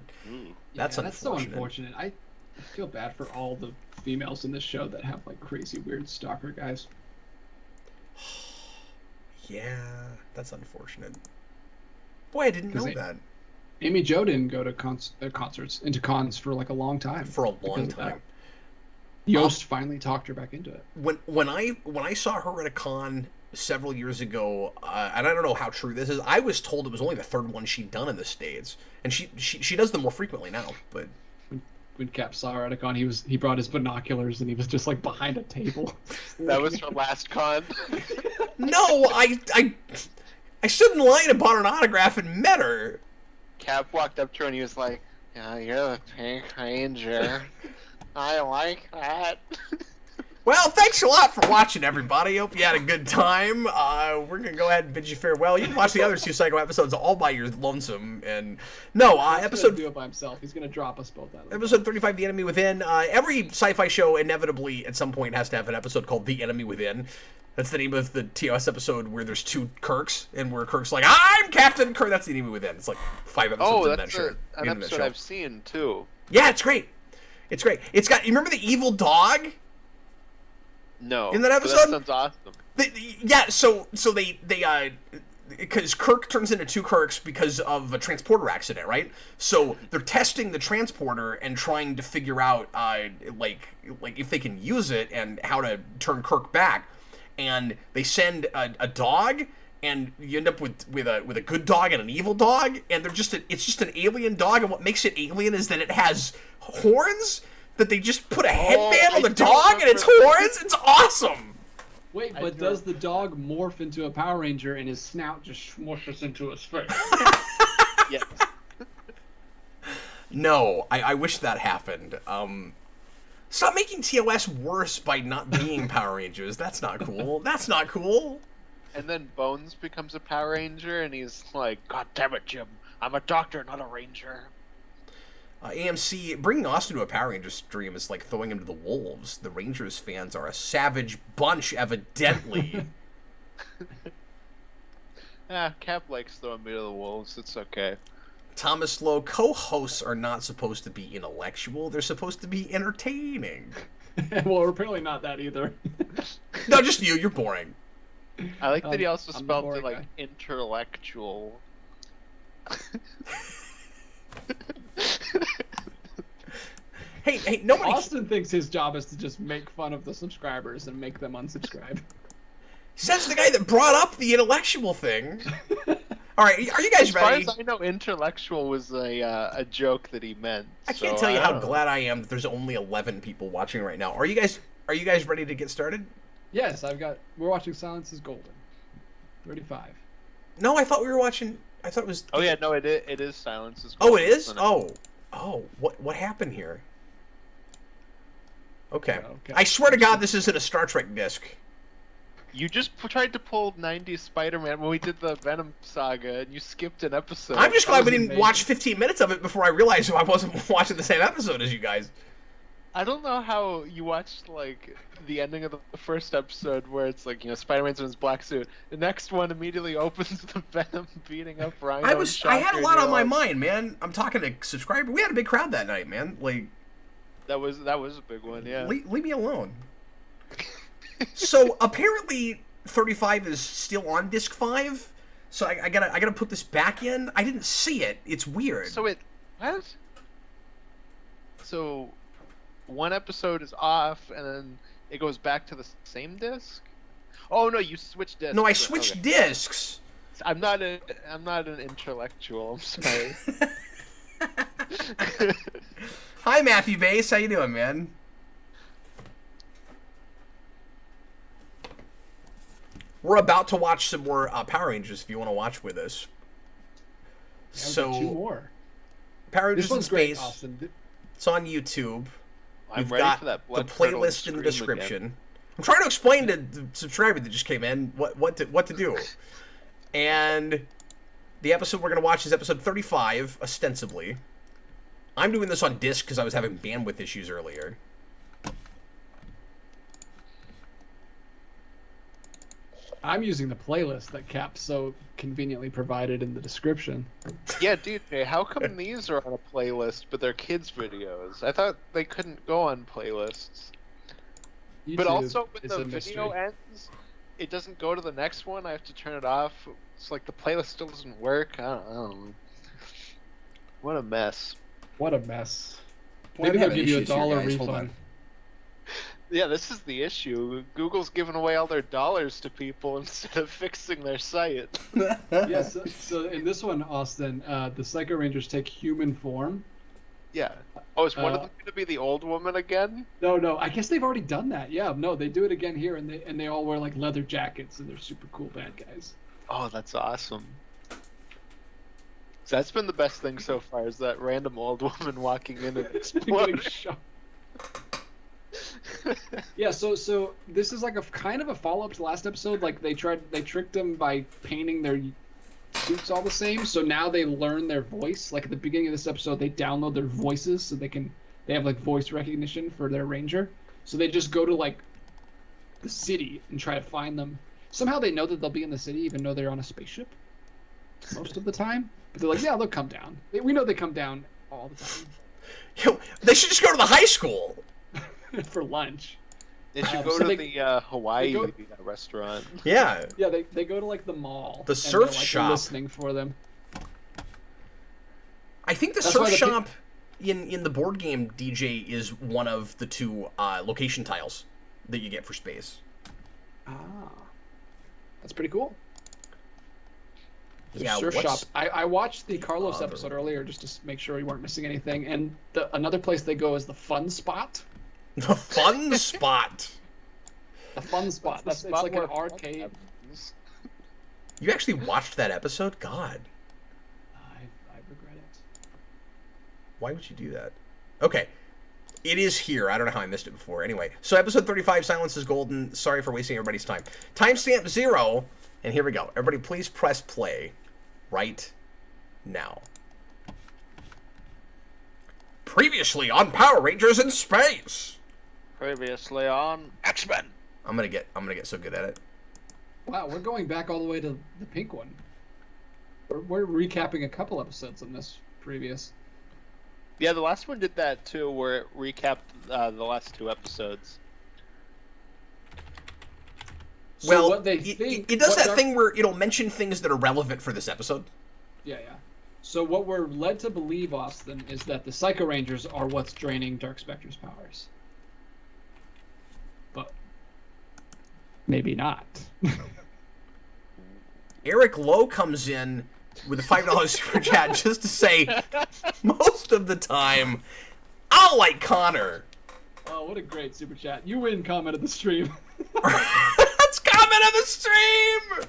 That's unfortunate. That's so unfortunate. I feel bad for all the females in this show that have like crazy weird stalker guys. Yeah, that's unfortunate. Boy, I didn't know that. Amy Jo didn't go to cons for like a long time. For a long time. Yost finally talked her back into it. When I saw her at a con several years ago, and I don't know how true this is, I was told it was only the third one she'd done in the States, and she does them more frequently now. But when Cap saw her at a con, he brought his binoculars and he was just like behind a table. That was her last con. No, I stood in line and bought an autograph and met her. Cap walked up to her and he was like, "Yeah, you're the Pink Ranger. I like that." Well, thanks a lot for watching, everybody. Hope you had a good time. We're going to go ahead and bid you farewell. You can watch the other 2 Psycho episodes all by your lonesome. And no, episode... do it by himself. He's going to drop us both out of Episode 35, The Enemy Within. Every sci-fi show inevitably at some point has to have an episode called The Enemy Within. That's the name of the TOS episode where there's two Kirks, and where Kirk's like, I'm Captain Kirk. That's the name of it. It's like 5 episodes in that show. An episode I've seen, too. Yeah, it's great. It's great. It's got, you remember the evil dog? No. In that episode? That sounds awesome. Yeah, so they because Kirk turns into two Kirks because of a transporter accident, right? So they're testing the transporter and trying to figure out like if they can use it and how to turn Kirk back. And they send a dog, and you end up with a good dog and an evil dog, and it's just an alien dog. And what makes it alien is that it has horns that they just put a headband on the dog and it's horns. It's awesome. Wait, but does the dog morph into a Power Ranger and his snout just smushes into his face? Yes. No, I wish that happened. Stop making TOS worse by not being Power Rangers. That's not cool. That's not cool. And then Bones becomes a Power Ranger, and he's like, God damn it, Jim. I'm a doctor, not a ranger. AMC, bringing Austin to a Power Rangers stream is like throwing him to the wolves. The Rangers fans are a savage bunch, evidently. Cap likes throwing me to the wolves. It's okay. Thomas Lowe, co-hosts are not supposed to be intellectual. They're supposed to be entertaining. Well, we're apparently not that either. No, just you. You're boring. I like that he also I'm the spelled boring it like guy. intellectual. Hey, nobody. Austin thinks his job is to just make fun of the subscribers and make them unsubscribe. Says the guy that brought up the intellectual thing. All right, are you guys As far ready? as I know, intellectual was a joke that he meant. I can't so tell you how don't know. glad I am that there's only 11 people watching right now. Are you guys ready to get started? Yes, we're watching Silence is Golden. 35. No, I thought we were watching. I thought it was. Oh yeah, no, it is Silence is Oh, it is. Golden. Oh, what happened here? Okay. Okay. I swear to God, this isn't a Star Trek disc. You just tried to pull 90s Spider-Man when we did the Venom saga, and you skipped an episode. I'm just glad we was didn't amazing. watch 15 minutes of it before I realized I wasn't watching the same episode as you guys. I don't know how you watched like the ending of the first episode where it's like, Spider-Man's in his black suit. The next one immediately opens the Venom beating up Rhino. I had a lot on my mind, man. I'm talking to subscribers. We had a big crowd that night, man. Like, That was a big one, yeah. leave me alone. So apparently 35 is still on disc 5. So I gotta put this back in. I didn't see it. It's weird. So what? So one episode is off, and then it goes back to the same disc. Oh no, you switched discs. No, I switched Okay. discs. I'm not an intellectual. I'm sorry. Hi, Matthew Bass. How you doing, man? We're about to watch some more Power Rangers if you want to watch with us. Yeah, we've got 2 more. Power Rangers This in one's great, Space. Austin. It's on YouTube. I'm We've ready got for that the blood curdling playlist in the scream description. again. I'm trying to explain to the subscriber that just came in what to do. And the episode we're going to watch is episode 35, ostensibly. I'm doing this on disc because I was having bandwidth issues earlier. I'm using the playlist that Cap so conveniently provided in the description. Yeah, dude, hey, how come these are on a playlist but they're kids' videos? I thought they couldn't go on playlists. But YouTube also, when is the a video mystery. ends, it doesn't go to the next one. I have to turn it off. It's like the playlist still doesn't work. I don't know. What a mess. What a mess. Well, Maybe I'm they'll having give you a issues here, dollar guys. Hold refund. on. Yeah, this is the issue. Google's giving away all their dollars to people instead of fixing their site. Yes, so in this one, Austin, the Psycho Rangers take human form. Yeah. Oh, is one of Uh, them going to be the old woman again? No, I guess they've already done that. Yeah, no, they do it again here, and they all wear like leather jackets, and they're super cool bad guys. Oh, that's awesome. So that's been the best thing so far, is that random old woman walking in and Getting exploding. shot. Yeah, so this is like a kind of a follow-up to the last episode. Like they tricked them by painting their suits all the same. So now they learn their voice. Like at the beginning of this episode, they download their voices so they have like voice recognition for their ranger. So they just go to like the city and try to find them. Somehow they know that they'll be in the city even though they're on a spaceship most of the time. But they're like, yeah, they'll come down. We know they come down all the time. Yo, they should just go to the high school. For lunch. They should go so to they- the Hawaii go- restaurant. Yeah. Yeah, they go to like the mall. The and surf they're, like, shop. listening for them. I think the That's why surf the shop in the board game DJ is one of the 2 location tiles that you get for space. Ah, that's pretty cool. The Yeah, surf what's shop. I watched the Carlos other episode earlier just to make sure we weren't missing anything. And another place they go is the fun spot. the fun spot? The fun spot. The It's spot like an where fun arcade. happens. You actually watched that episode? God, I regret it. why would you do that? Okay. It is here. I don't know how I missed it before. Anyway, so episode 35, Silence is Golden. Sorry for wasting everybody's time. Timestamp 0, and here we go. Everybody, please press play right now. Previously on Power Rangers in Space. Previously on X-Men. I'm gonna get so good at it. Wow, we're going back all the way to the pink one. We're recapping a couple episodes in this previous. Yeah, the last one did that too, where it recapped the last 2 episodes. So Well, what they think, it does what that Dark- thing where it'll mention things that are relevant for this episode. Yeah. So what we're led to believe, Austin, is that the Psycho Rangers are what's draining Dark Spectre's powers. But maybe not. Eric Lowe comes in with a $5 super chat just to say, most of the time, I'll like Connor. Oh, what a great super chat. You win comment of the stream. Let's comment on the stream!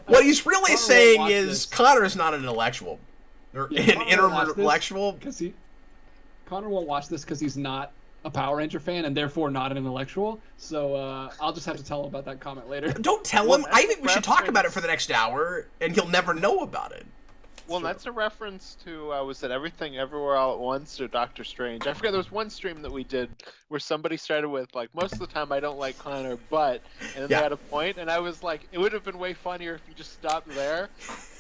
What he's really Connor saying won't watch is this. Conor is not an intellectual. Or Yeah, an Connor won't watch this intellectual. Connor won't watch this because he's not a Power Ranger fan and therefore not an intellectual. So I'll just have to tell him about that comment later. Don't tell Well, him. that's I think we should talk reference. about it for the next hour, and he'll never know about it. Well, Sure. that's a reference to, was it Everything Everywhere All at Once or Doctor Strange? I forget, there was one stream that we did where somebody started with, like, most of the time I don't like Connor, but, and then Yeah. they had a point, and I was like, it would have been way funnier if you just stopped there.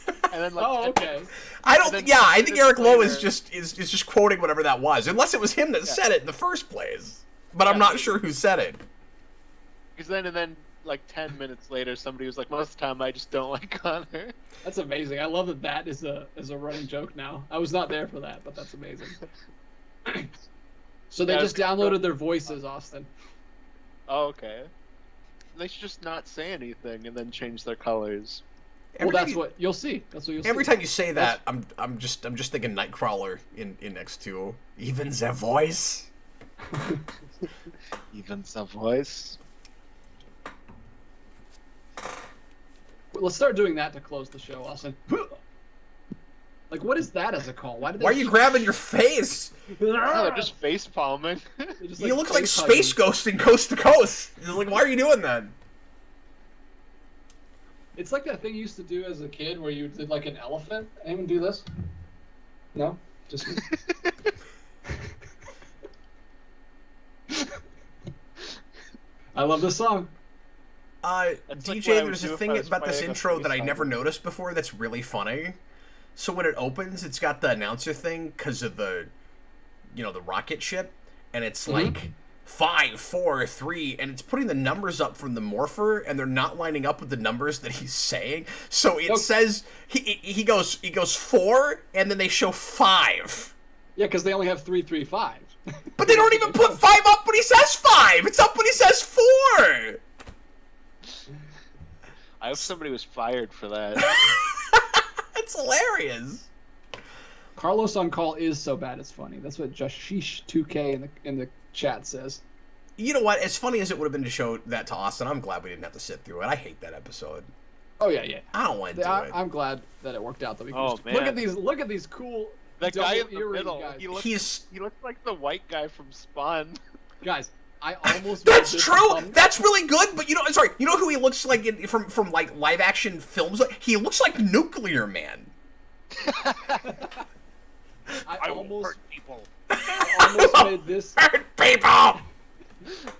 And then, like, Oh, okay. I don't. And then Yeah, I 10 think minutes Eric Lowe is later- just just quoting whatever that was, unless it was him that said it in the first place. But I'm not sure who said it. Because then, like, 10 minutes later, somebody was like, most of the time I just don't like Connor. That's amazing. I love that that is a running joke now. I was not there for that, but that's amazing. So they Yeah, just it's- downloaded their voices, Austin. Oh, okay. They should just not say anything and then change their colors. Well, Every time that's you- what you'll see. That's what you'll Every see. time you say that, I'm just thinking Nightcrawler in X2. Even their voice. Even some voice. Let's start doing that to close the show, Austin. Like, what is that as a call? Why did they? Why are you grabbing your face? Oh, they're just face palming. They're just, You look like face Space hugging. Ghost in Coast to Coast. You're like, why are you doing that? It's like that thing you used to do as a kid where you did like an elephant. Anyone do this? No, just me. I love this song. That's like DJ, what I would there's do a if thing I was about this playing a intro that I space never hugger. noticed before that's really funny. So when it opens, it's got the announcer thing because of the, the rocket ship, and it's like 5, 4, 3, and it's putting the numbers up from the morpher, and they're not lining up with the numbers that he's saying. So it says he goes 4, and then they show 5. Yeah, because they only have 335. But they don't even put 5 up when he says 5. It's up when he says 4. I hope somebody was fired for that. It's hilarious. Carlos on call is so bad it's funny. That's what Jashish2K in the chat says. You know what? As funny as it would have been to show that to Austin, I'm glad we didn't have to sit through it. I hate that episode. Oh yeah. I don't want to do it. I'm glad that it worked out that we can Oh, just, look man. at these cool That guy in double the earring middle, guys. he looks He's like the white guy from Spawn. Guys, I almost made that's this true. a That's really good. But sorry. You know who he looks like from like live action films? He looks like Nuclear Man. I almost people. I almost made this Hurt people.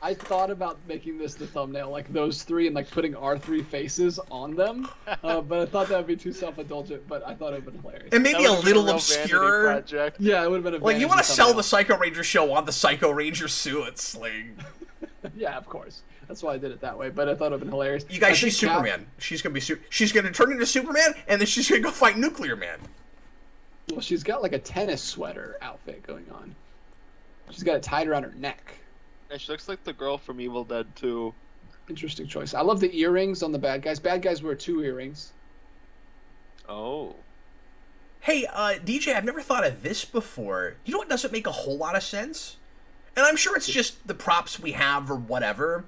I thought about making this the thumbnail, like those three, and like putting our three faces on them. But I thought that would be too self-indulgent. But I thought it would have been hilarious. And maybe That a would've been little real obscure. vanity project. Yeah, it would have been a Like, you want want to sell the Psycho Ranger show on the Psycho Ranger suits. Like, Yeah, of course. That's why I did it that way. But I thought it would have been hilarious. you guys, I she's think Superman. She's gonna be she's gonna turn into Superman, and then she's gonna go fight Nuclear Man. Well, she's got like a tennis sweater outfit going on. She's got it tied around her neck. Yeah, she looks like the girl from Evil Dead 2. Interesting choice. I love the earrings on the bad guys. Bad guys wear 2 earrings. Oh. Hey, DJ, I've never thought of this before. You know what doesn't make a whole lot of sense? And I'm sure it's just the props we have or whatever,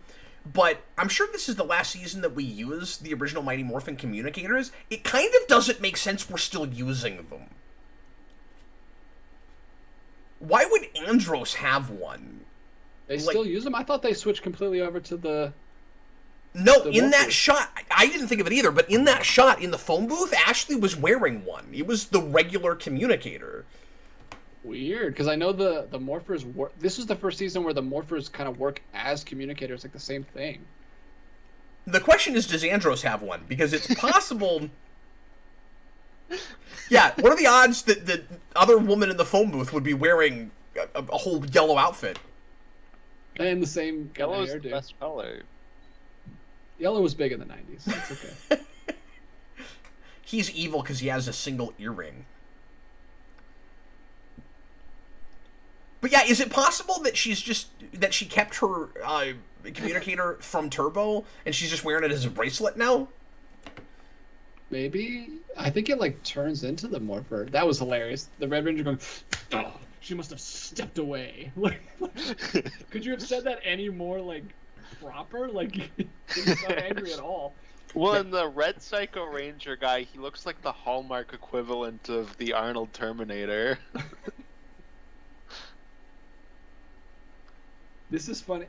but I'm sure this is the last season that we use the original Mighty Morphin communicators. It kind of doesn't make sense we're still using them. Why would Andros have one? They still use them? I thought they switched completely over to the... No, The in that Morpheus. shot, I didn't think of it either, but in that shot, in the phone booth, Ashley was wearing one. It was the regular communicator. Weird, because I know the morphers work. This is the first season where the morphers kind of work as communicators, like the same thing. The question is, does Andros have one? Because it's possible... Yeah, what are the odds that the other woman in the phone booth would be wearing a whole yellow outfit? And the same kind of Yellow's the hairdo. best color. Yellow was big in the 90s. It's okay. He's evil because he has a single earring. But yeah, is it possible that she kept her communicator from Turbo and she's just wearing it as a bracelet now? Maybe. I think it like turns into the morpher. That was hilarious. The Red Ranger going, oh, she must have stepped away. Like, could you have said that any more like proper? Like, he's not angry at all. Well, and the Red Psycho Ranger guy, he looks like the Hallmark equivalent of the Arnold Terminator. This is funny.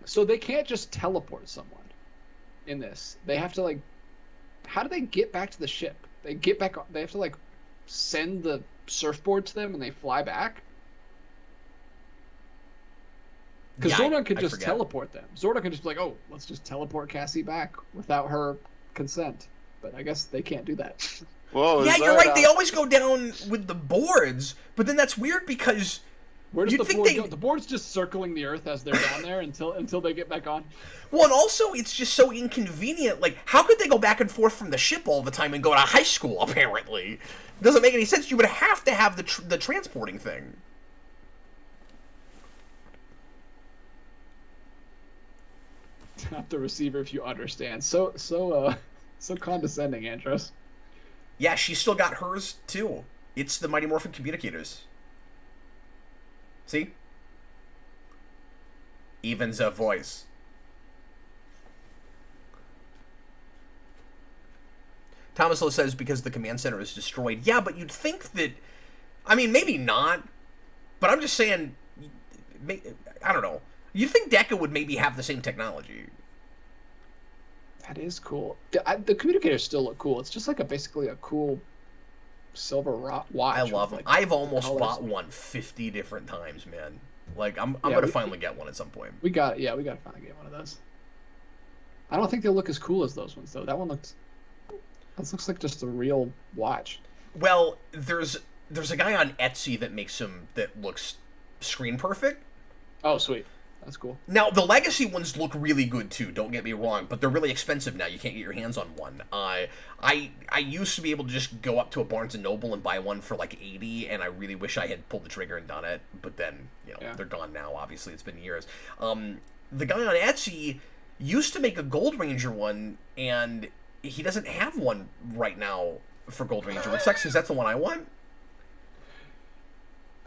So they can't just teleport someone in this. They have to like, how do they get back to the ship? They get back. They have to like send the surfboard to them and they fly back. Because Yeah, Zordon could I just forget. teleport them. Zordon could just be like, oh, let's just teleport Cassie back without her consent. But I guess they can't do that. Whoa, Yeah, is you're that, right. They always go down with the boards, but then that's weird because Where does You'd the think board they- go? The board's just circling the Earth as they're down there until they get back on. well, and also it's just so inconvenient. Like, how could they go back and forth from the ship all the time and go to high school? Apparently, it doesn't make any sense. You would have to have the transporting thing. Tap the receiver if you understand. So condescending, Andros. Yeah, she's still got hers too. It's the Mighty Morphin communicators. See? Evens a voice. Thomas Lowe says because the command center is destroyed. Yeah, but you'd think that... I mean, maybe not. But I'm just saying... I don't know. You'd think Deca would maybe have the same technology. That is cool. The communicators still look cool. It's just like basically a cool silver watch. I love them. with, I've almost colors. bought one 50 different times, man. Like, I'm Yeah, gonna we- finally get one at some point. We gotta finally get one of those. I don't think they look as cool as those ones though. That looks like just a real watch. Well, there's a guy on Etsy that makes them that looks screen perfect. Oh, sweet. That's cool. Now, the Legacy ones look really good too, don't get me wrong, but they're really expensive now. You can't get your hands on one. I used to be able to just go up to a Barnes & Noble and buy one for like 80, and I really wish I had pulled the trigger and done it, but then, Yeah. they're gone now, obviously. It's been years. The guy on Etsy used to make a Gold Ranger one, and he doesn't have one right now for Gold Ranger, which sucks because that's the one I want.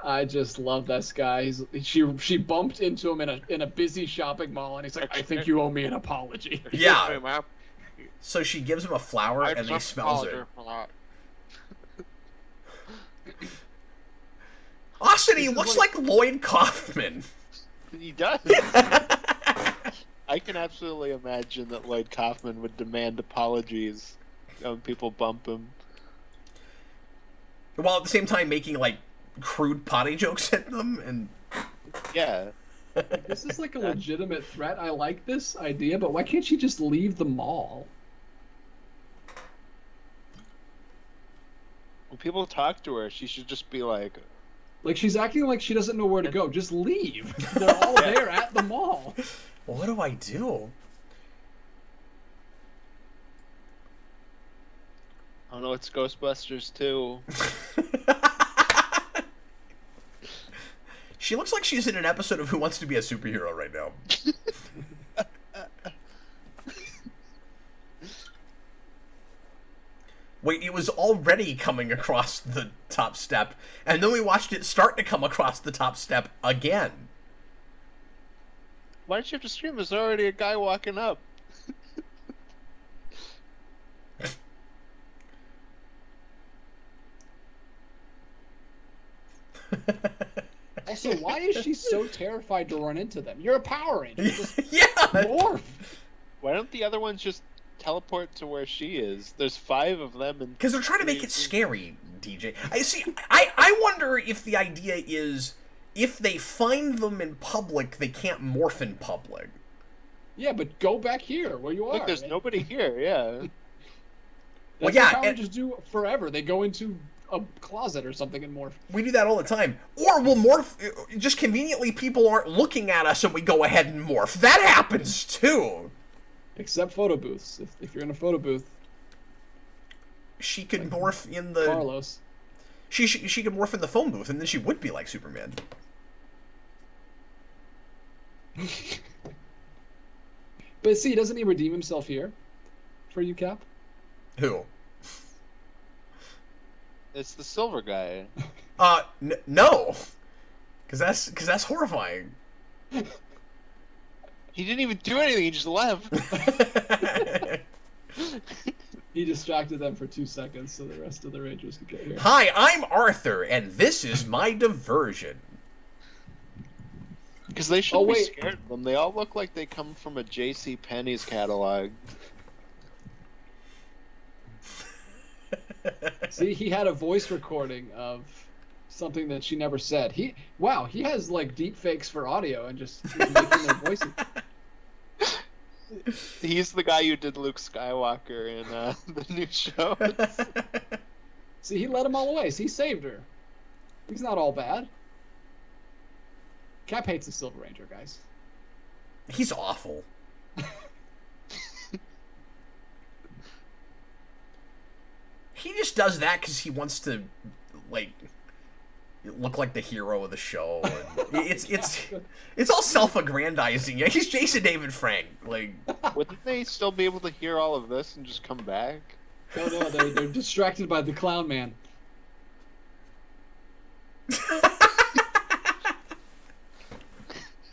I just love this guy. She bumped into him in a busy shopping mall, and he's like, "I think you owe me an apology." Yeah. So she gives him a flower, and then he smells it. Austin, he looks like Lloyd Kaufman. He does. I can absolutely imagine that Lloyd Kaufman would demand apologies when people bump him. While at the same time making, like, crude potty jokes at them, and Yeah. This is like a legitimate threat. I like this idea, but why can't she just leave the mall? When people talk to her, she should just be like, Like, she's acting like she doesn't know where to go. Just leave. They're all there at the mall. what do I do? "Oh no, it's Ghostbusters 2." She looks like she's in an episode of Who Wants to Be a Superhero right now. Wait, it was already coming across the top step, and then we watched it start to come across the top step again. Why don't you have to scream? There's already a guy walking up. Also, why is she so terrified to run into them? You're a Power Ranger. Just Yeah! morph. Why don't the other ones just teleport to where she is? There's 5 of them, and Because they're trying to make it scary, DJ. I wonder if the idea is if they find them in public, they can't morph in public. Yeah, but go back here where you are. Look, there's nobody here. Yeah. That's yeah, what Power and- Rangers do forever. They go into a closet or something and morph. We do that all the time. Or we'll morph, just conveniently people aren't looking at us and we go ahead and morph. That happens too! Except photo booths. If you're in a photo booth, She could morph in the... Carlos. She could morph in the phone booth and then she would be like Superman. But see, doesn't he redeem himself here? For you, Cap? Who? It's the silver guy. No! Because that's horrifying. He didn't even do anything. He just left. He distracted them for 2 seconds so the rest of the Rangers could get here. Hi, I'm Arthur, and this is my diversion. Because they shouldn't be wait. scared of them. They all look like they come from a J.C. Penney's catalog. See, he had a voice recording of something that she never said. He has like deep fakes for audio and just making their voices. He's the guy who did Luke Skywalker in the new show. See, he led them all away. So he saved her. He's not all bad. Cap hates the Silver Ranger, guys. He's awful. He just does that because he wants to, like, look like the hero of the show. And it's all self-aggrandizing. Yeah, he's Jason David Frank. Like, Wouldn't they still be able to hear all of this and just come back? No, they're distracted by the Clown Man.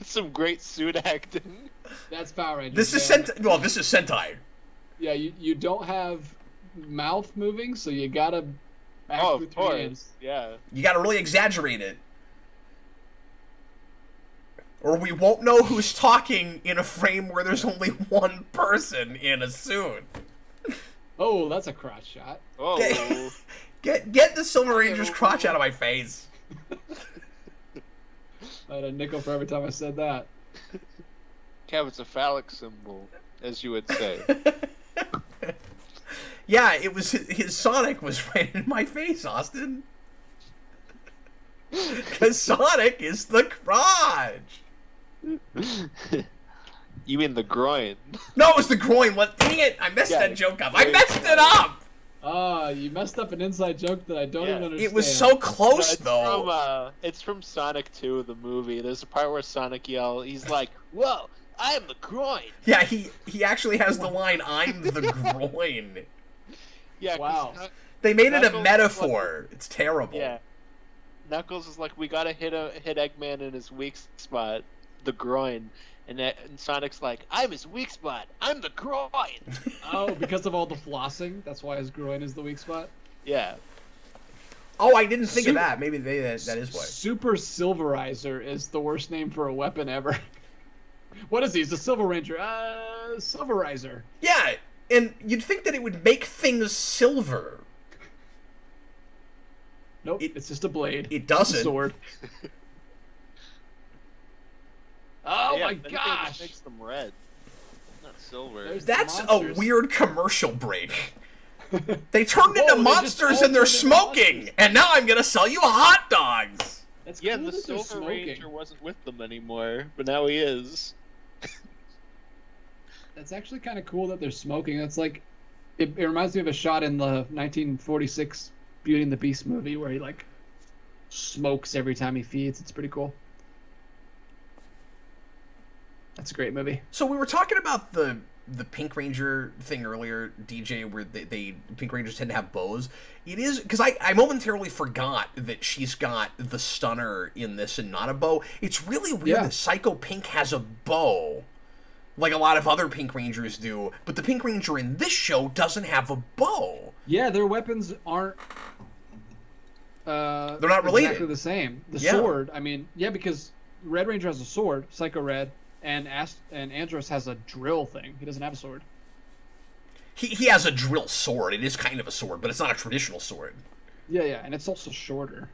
Some great suit acting. That's Power Rangers. this is man. this is Sentai. Yeah, you don't have mouth moving, so you gotta act Oh, with of your course. hands. Yeah. You gotta really exaggerate it. Or we won't know who's talking in a frame where there's only one person in a suit. Oh, that's a crotch shot. Oh. Get the Silver Ranger's crotch out of my face. I had a nickel for every time I said that. Kev, it's a phallic symbol, as you would say. Yeah, it was his Sonic was right in my face, Austin. Because Sonic is the crotch. You mean the groin? No, it was the groin. What? Dang it! I messed that joke up. I messed it up. You messed up an inside joke that I don't even understand. It was so close, though. It's from Sonic 2, the movie. There's a part where Sonic yells, he's like, "Whoa, I am the groin!" Yeah, he actually has the line, "I'm the groin." Yeah, 'cause Wow. They made it a Knuckles metaphor. It's terrible. Yeah. Knuckles is like, we gotta hit Eggman in his weak spot, the groin. And Sonic's like, I'm his weak spot. I'm the groin. Oh, because of all the flossing? That's why his groin is the weak spot? Yeah. Oh, I didn't think of that. Maybe that is why. Super Silverizer is the worst name for a weapon ever. What is he? He's a Silver Ranger. Silverizer. Yeah, and you'd think that it would make things silver. Nope, it's just a blade. It doesn't. It's a sword. Oh Yeah, my if anything, it gosh! just makes them red, not silver. There's- That's a monsters. weird commercial break. They turned Whoa, into they monsters just and they're all turned into smoking, monsters. and now I'm gonna sell you hot dogs. That's Yeah, cool the that they're Silver smoking. Ranger wasn't with them anymore, but now he is. That's actually kind of cool that they're smoking. It's like, it reminds me of a shot in the 1946 Beauty and the Beast movie where he like smokes every time he feeds. It's pretty cool. That's a great movie. So we were talking about the Pink Ranger thing earlier, DJ, where they Pink Rangers tend to have bows. It is because I momentarily forgot that she's got the stunner in this and not a bow. It's really weird that Psycho Pink has a bow, like a lot of other Pink Rangers do, but the Pink Ranger in this show doesn't have a bow. Yeah, their weapons aren't. They're not related. Exactly the same. The Yeah. sword. I mean, yeah, because Red Ranger has a sword, Psycho Red, and Andros has a drill thing. He doesn't have a sword. He has a drill sword. It is kind of a sword, but it's not a traditional sword. Yeah, and it's also shorter.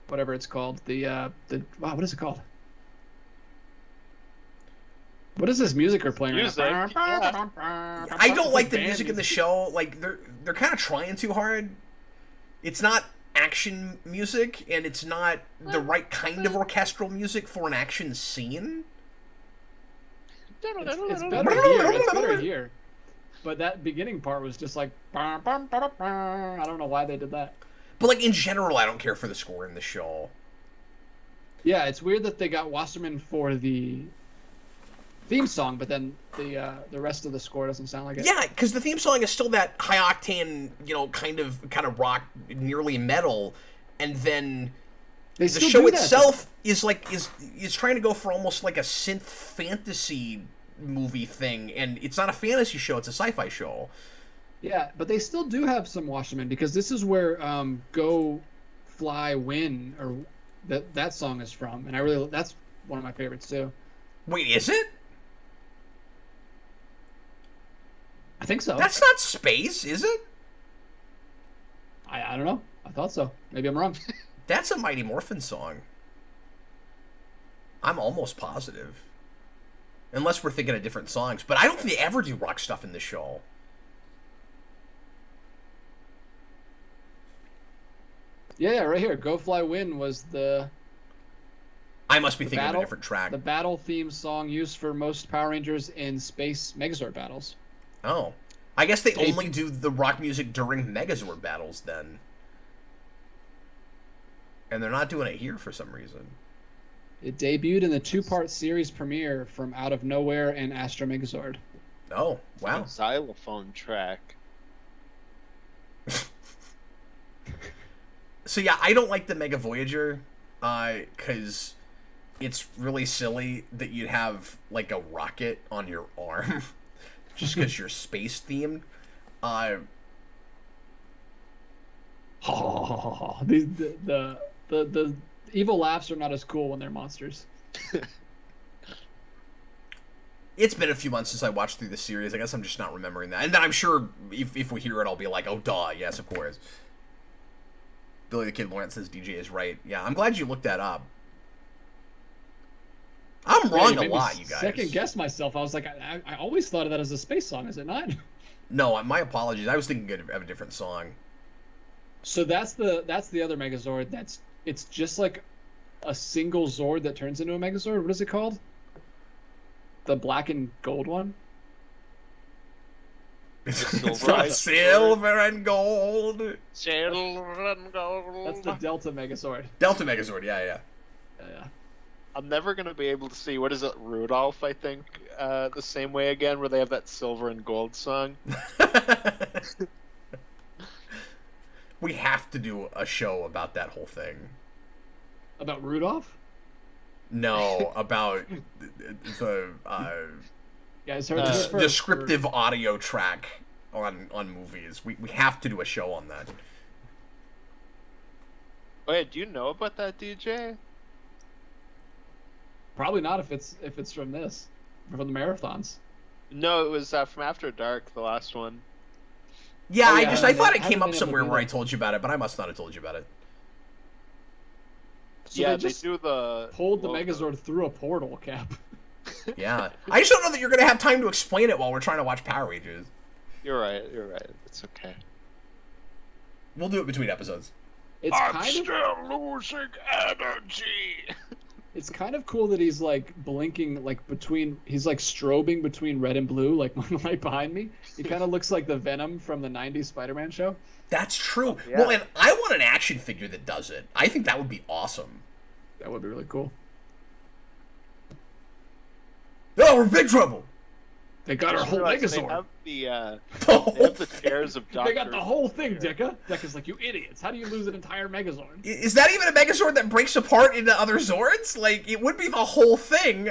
Whatever it's called, wow, what is it called? What is this music we're playing Music, right now? yeah. I don't like the Band music in the show. Like they're kind of trying too hard. It's not action music, and it's not the right kind of orchestral music for an action scene. It's better here. It's better here. But that beginning part was just like, I don't know why they did that. But like in general, I don't care for the score in the show. Yeah, it's weird that they got Wasserman for the theme song, but then the rest of the score doesn't sound like it. Yeah, because the theme song is still that high octane, kind of rock, nearly metal, and then They the still show do that, itself is trying to go for almost like a synth fantasy movie thing, and it's not a fantasy show; it's a sci-fi show. Yeah, but they still do have some Wasserman because this is where "Go Fly Win" or that song is from, and that's one of my favorites too. Wait, is it? I think so. That's not space, is it? I don't know. I thought so. Maybe I'm wrong. That's a Mighty Morphin song. I'm almost positive. Unless we're thinking of different songs. But I don't think they ever do rock stuff in the show. Yeah, right here. "Go Fly Win" was the I must be thinking of a different track. the battle theme song used for most Power Rangers in Space Megazord battles. Oh. I guess they only do the rock music during Megazord battles then. And they're not doing it here for some reason. It debuted in the 2-part series premiere from Out of Nowhere and Astro Megazord. Oh, wow. Xylophone track. So yeah, I don't like the Mega Voyager, because it's really silly that you'd have like a rocket on your arm, just because you're space themed. The evil laughs are not as cool when they're monsters. It's been a few months since I watched through the series. I guess I'm just not remembering that. And then I'm sure if we hear it, I'll be like, oh, duh, yes, of course. Billy the Kid Lawrence says DJ is right. Yeah, I'm glad you looked that up. I'm wrong a lot, you guys. Second guess myself. I was like, I always thought of that as a space song. Is it not? No, my apologies. I was thinking of a different song. So that's the other Megazord. It's just like a single Zord that turns into a Megazord. What is it called? The black and gold one? Silver, silver and gold. Silver and gold. That's the Delta Megazord. Delta Megazord, yeah. Yeah. I'm never gonna be able to see, what is it, Rudolph, I think, the same way again, where they have that silver and gold song. We have to do a show about that whole thing. About Rudolph? No, about the Guys, heard this first. descriptive audio track on movies. We have to do a show on that. Wait, do you know about that, DJ? Probably not if it's from this, from the marathons. No, it was from After Dark, the last one. Yeah, Oh, I yeah, just I I thought haven't it came been up able to somewhere do where I that. told you about it, but I must not have told you about it. So yeah, they they just do the pulled the logo. Megazord through a portal, Cap. Yeah, I just don't know that you're gonna have time to explain it while we're trying to watch Power Rangers. You're right. You're right. It's okay. We'll do it between episodes. It's kind of losing energy. it's kind of cool that he's like blinking like between he's like strobing between red and blue like right behind me. He kind of looks like the Venom from the 90s Spider-Man show. That's true. Yeah. Well, and I want an action figure that does it. I think that would be awesome. That would be really cool. Oh, we're in big trouble. They got our whole They Megazord. have the Oh, they have the chairs of Doctor. They got the whole thing, Dicka. Dicka's like, you idiots. How do you lose an entire Megazord? is that even a Megazord that breaks apart into other Zords? Like, it would be the whole thing.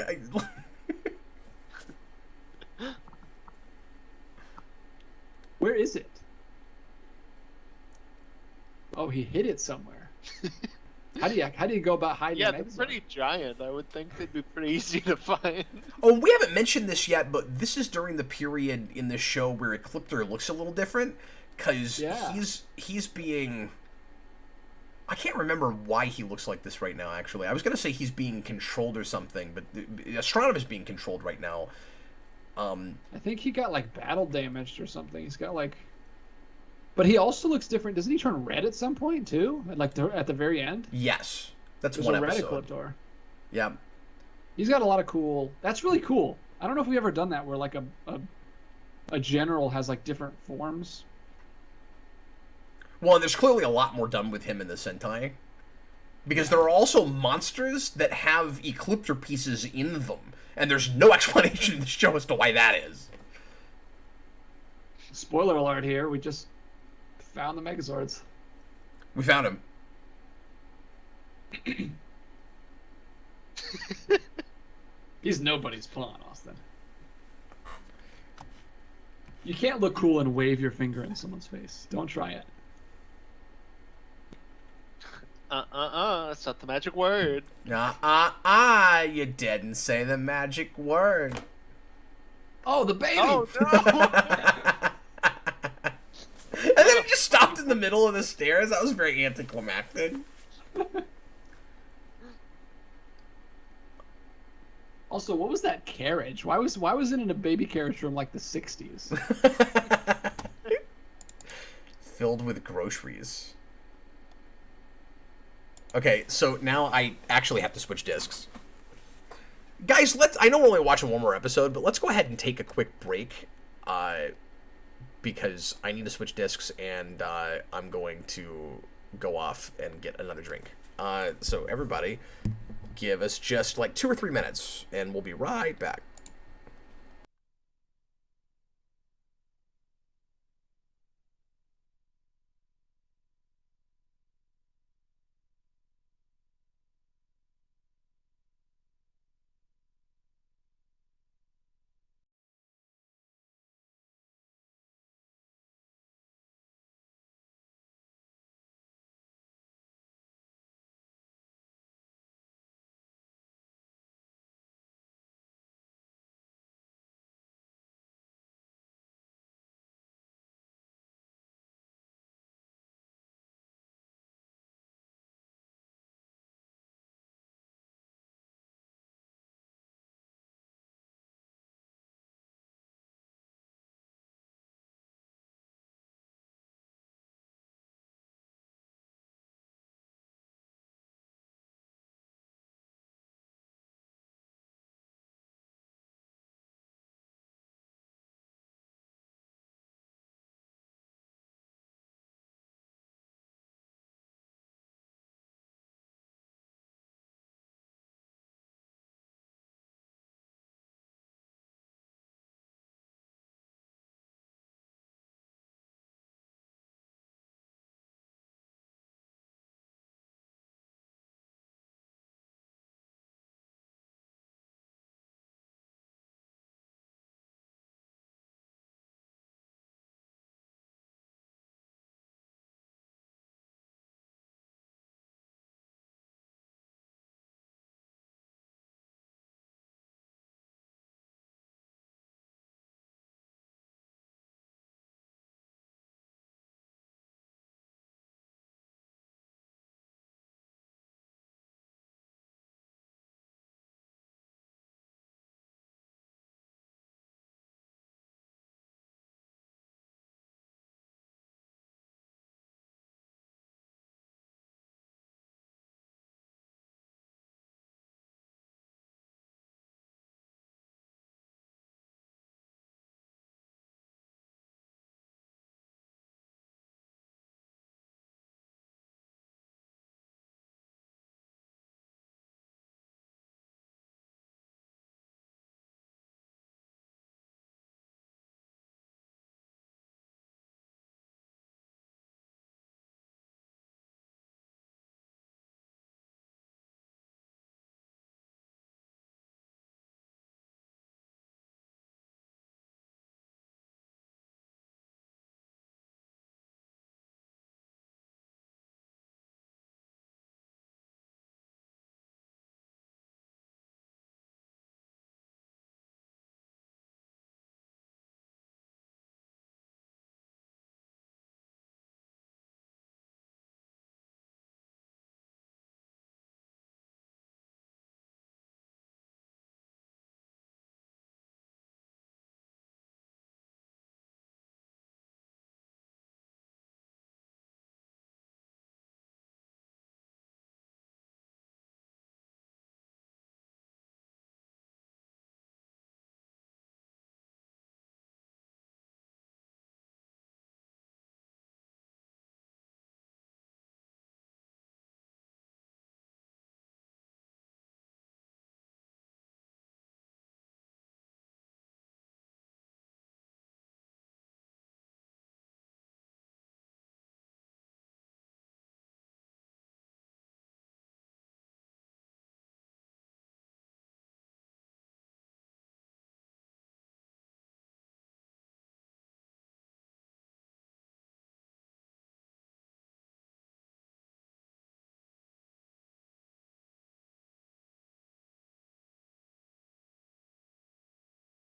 Where is it? Oh, he hid it somewhere. How do you go about hiding Yeah, a they're Megazord? pretty giant. I would think they'd be pretty easy to find. Oh, we haven't mentioned this yet, but this is during the period in the show where Ecliptor looks a little different, because Yeah. he's being... I can't remember why he looks like this right now, actually. I was going to say he's being controlled or something, but Astronom is being controlled right now. I think he got like battle damaged or something. He's got like, but he also looks different. Doesn't he turn red at some point too? At the very end, Yes. That's there's one a red episode. Ecliptor. Yeah. He's got a lot of cool. That's really cool. I don't know if we've ever done that where like a general has like different forms. Well, and there's clearly a lot more done with him in the Sentai. Because there are also monsters that have Ecliptor pieces in them. And there's no explanation in the show as to why that is. Spoiler alert here. We just found the Megazords. We found him. He's nobody's pawn, Austin. You can't look cool and wave your finger in someone's face. Don't try it. That's not the magic word. You didn't say the magic word. Oh, the baby! Oh no! And then it just stopped in the middle of the stairs. That was very anticlimactic. Also, what was that carriage? Why was it in a baby carriage from like the 60s? Filled with groceries. Okay, so now I actually have to switch discs. Guys, I know we're only watching one more episode, but let's go ahead and take a quick break. Because I need to switch discs, and I'm going to go off and get another drink. So everybody, give us just like 2 or 3 minutes, and we'll be right back.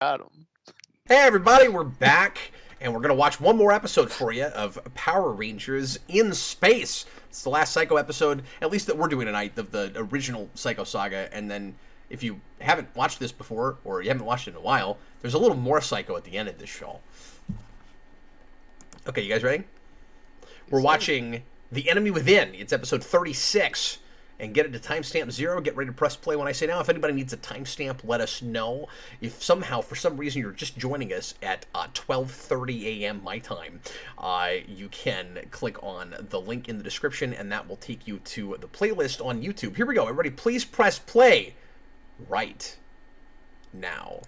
Got him. Hey everybody, we're back, and we're going to watch one more episode for you of Power Rangers in Space. It's the last Psycho episode, at least that we're doing tonight, of the original Psycho Saga, and then if you haven't watched this before, or you haven't watched it in a while, there's a little more Psycho at the end of this show. Okay, you guys ready? We're watching The Enemy Within. It's episode 36. And get it to timestamp 0. Get ready to press play when I say now. If anybody needs a timestamp, let us know. If somehow, for some reason, you're just joining us at 12:30 a.m. my time, you can click on the link in the description, and that will take you to the playlist on YouTube. Here we go. Everybody, please press play right now.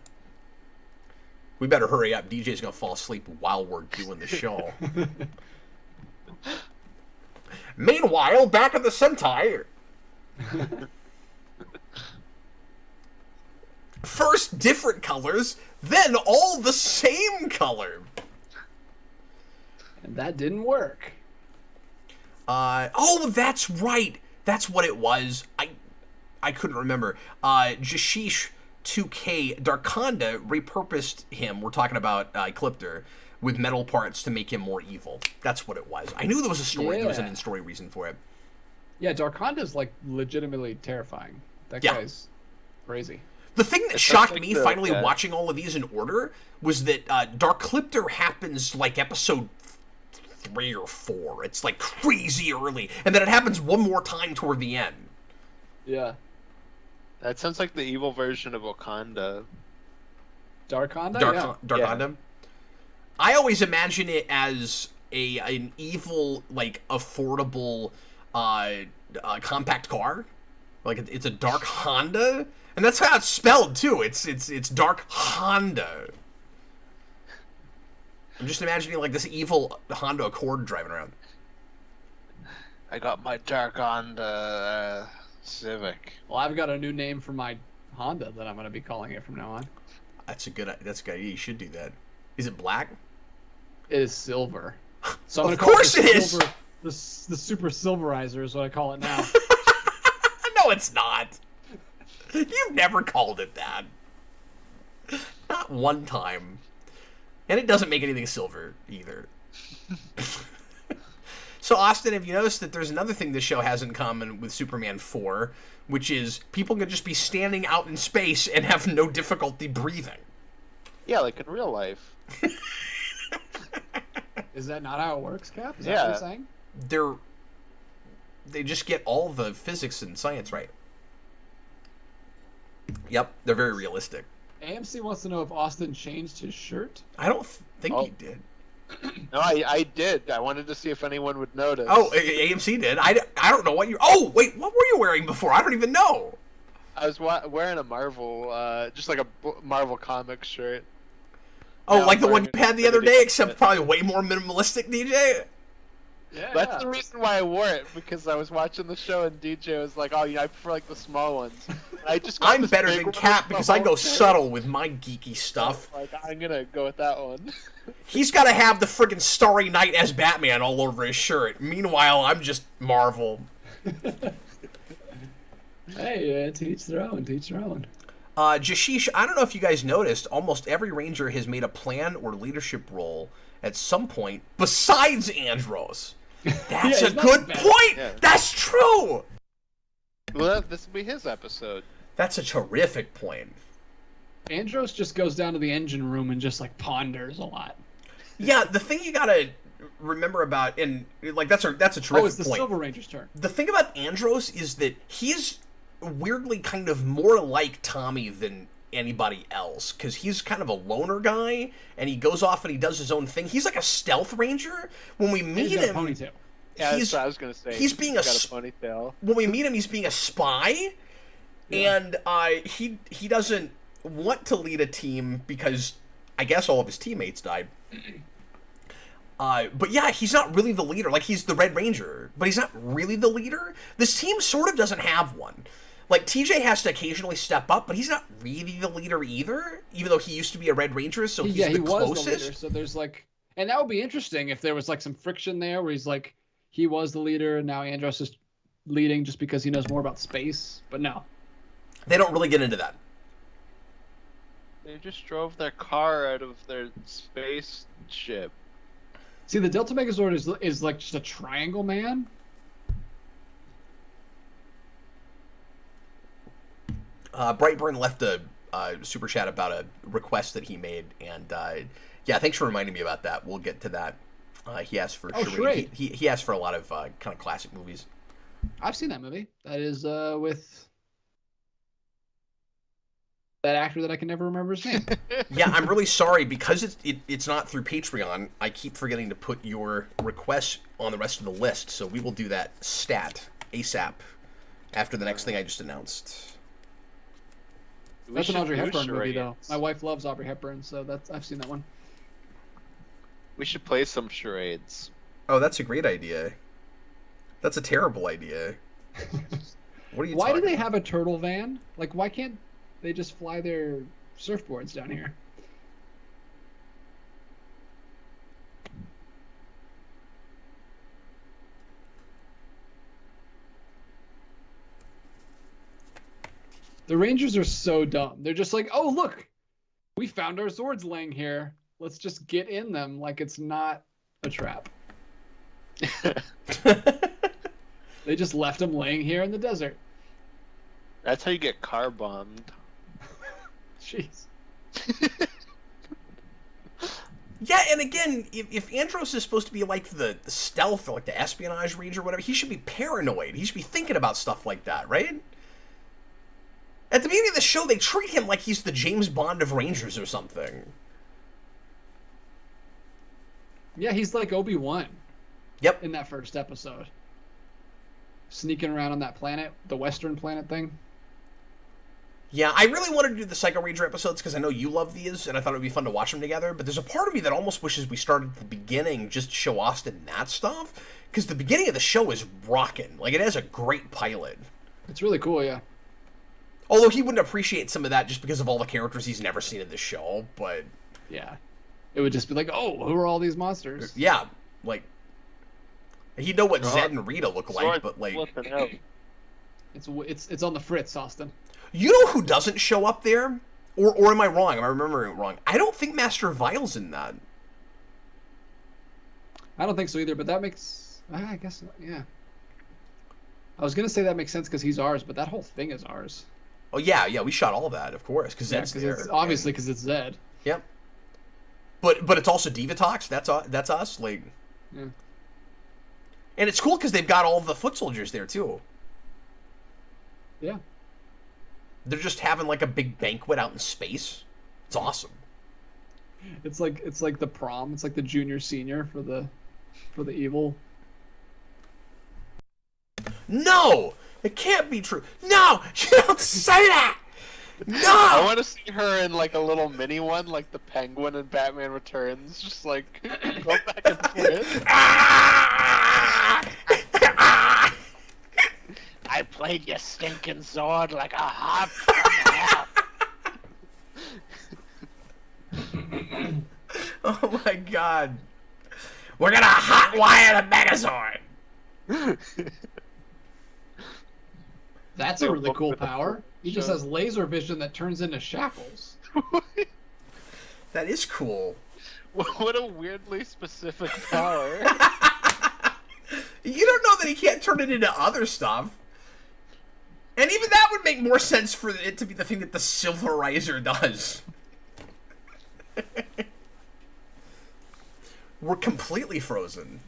We better hurry up. DJ's going to fall asleep while we're doing the show. Meanwhile, back at the Sentai... First different colors, then all the same color. And that didn't work. Oh, that's right. That's what it was. I couldn't remember. Jashish 2K Darkonda repurposed him. We're talking about Ecliptor with metal parts to make him more evil. That's what it was. I knew there was a story. There was an in-story reason for it. Yeah, Darkonda's like legitimately terrifying. That guy's crazy. The thing that shocked me finally watching all of these in order was that Darklyptor happens like episode 3 or 4. It's like crazy early, and then it happens one more time toward the end. Yeah. That sounds like the evil version of Wakanda. Darkonda? Darkonda. Yeah. I always imagine it as an evil, like, affordable compact car. Like, it's a dark Honda, and that's how it's spelled too. It's dark Honda. I'm just imagining like this evil Honda Accord driving around. I got my dark Honda Civic. Well, I've got a new name for my Honda that I'm going to be calling it from now on. That's a good idea. You should do that. Is it black? It is silver. So I'm Of course it is! The Super Silverizer is what I call it now. No, it's not. You've never called it that. Not one time. And it doesn't make anything silver, either. So, Austin, have you noticed that there's another thing this show has in common with Superman 4, which is people can just be standing out in space and have no difficulty breathing? Yeah, like in real life. Is that not how it works, Cap? Is that what you're saying? They just get all the physics and science right. Yep, they're very realistic. AMC wants to know if Austin changed his shirt. I don't think he did. No, I did. I wanted to see if anyone would notice. Oh, AMC did. I don't know what you... Oh, wait, what were you wearing before? I don't even know. I was wearing a Marvel, just like a Marvel Comics shirt. Oh, Now like I'm the one wearing you had the other day, except probably way more minimalistic, DJ? Yeah. That's the reason why I wore it, because I was watching the show and DJ was like, "Oh, yeah, I prefer like the small ones." I just got I'm this better big than one Cap with the because I whole go thing. subtle with my geeky stuff. Like, I'm gonna go with that one. He's got to have the friggin' Starry Night as Batman all over his shirt. Meanwhile, I'm just Marvel. Hey, to each their own, to each their own. Jashish, I don't know if you guys noticed, almost every Ranger has made a plan or leadership role at some point, besides Andros. That's a good point! Yeah. That's true! Well, this will be his episode. That's a terrific point. Andros just goes down to the engine room and just like ponders a lot. Yeah, the thing you gotta remember about, and like that's a terrific Oh, it's the point. Silver Ranger's turn. The thing about Andros is that he's weirdly kind of more like Tommy than anybody else, because he's kind of a loner guy, and he goes off and he does his own thing. He's like a stealth ranger. When we meet He's got a him, ponytail. Yeah, he's that's what I was gonna say. he's being got a a ponytail. when we meet him, he's being a spy, and he doesn't want to lead a team because I guess all of his teammates died. But yeah, he's not really the leader. Like, he's the Red Ranger, but he's not really the leader. This team sort of doesn't have one. Like, TJ has to occasionally step up, but he's not really the leader either, even though he used to be a Red Ranger, so he's the closest. Was the leader, so there's like... And that would be interesting if there was like some friction there where he's like, he was the leader and now Andros is leading just because he knows more about space. But no. They don't really get into that. They just drove their car out of their spaceship. See, the Delta Megazord is like just a triangle man. Brightburn left a super chat about a request that he made, and yeah, thanks for reminding me about that. We'll get to that. He asked for Charade. He asked for a lot of kind of classic movies. I've seen that movie. That is with that actor that I can never remember his name. Yeah, I'm really sorry because it's not through Patreon. I keep forgetting to put your requests on the rest of the list, so we will do that ASAP after the next thing I just announced. That's an Audrey Hepburn movie, though. My wife loves Audrey Hepburn, so I've seen that one. We should play some charades. Oh, that's a great idea. That's a terrible idea. What are you? Why do they have a turtle van? Like, why can't they just fly their surfboards down here? The Rangers are so dumb. They're just like, oh, look, we found our Zords laying here. Let's just get in them like it's not a trap. They just left them laying here in the desert. That's how you get car bombed. Jeez. Yeah, and again, if Andros is supposed to be like the stealth or like the espionage ranger or whatever, he should be paranoid. He should be thinking about stuff like that, right? At the beginning of the show, they treat him like he's the James Bond of Rangers or something. Yeah, he's like Obi-Wan. Yep. In that first episode. Sneaking around on that planet, the Western planet thing. Yeah, I really wanted to do the Psycho Ranger episodes because I know you love these, and I thought it would be fun to watch them together, but there's a part of me that almost wishes we started at the beginning just to show Austin that stuff, because the beginning of the show is rocking. Like, it has a great pilot. It's really cool, yeah. Although he wouldn't appreciate some of that just because of all the characters he's never seen in the show, but... Yeah. It would just be like, oh, who are all these monsters? Yeah, like... He'd know what Zed and Rita look like, but like... It's on the fritz, Austin. You know who doesn't show up there? Or am I wrong? Am I remembering it wrong? I don't think Master Vile's in that. I don't think so either, but that makes... I guess, yeah. I was going to say that makes sense because he's ours, but that whole thing is ours. Oh, yeah, we shot all that, of course, because Zed's there. It's, obviously, because it's Zed. Yep. But it's also Divatox. That's us. Like... Yeah. And it's cool because they've got all the foot soldiers there, too. Yeah. They're just having, like, a big banquet out in space. It's awesome. It's like the prom. It's like the junior senior for the evil. No! It can't be true. No! You don't say that! No! I want to see her in, like, a little mini one, like the Penguin in Batman Returns. Just, like, go back and forth. I played your stinking sword like a harp from hell. Oh my god. We're gonna hotwire the Megazord! That's a really cool power. He just has laser vision that turns into shackles. That is cool. What a weirdly specific power. You don't know that he can't turn it into other stuff. And even that would make more sense for it to be the thing that the Silverizer does. We're completely frozen.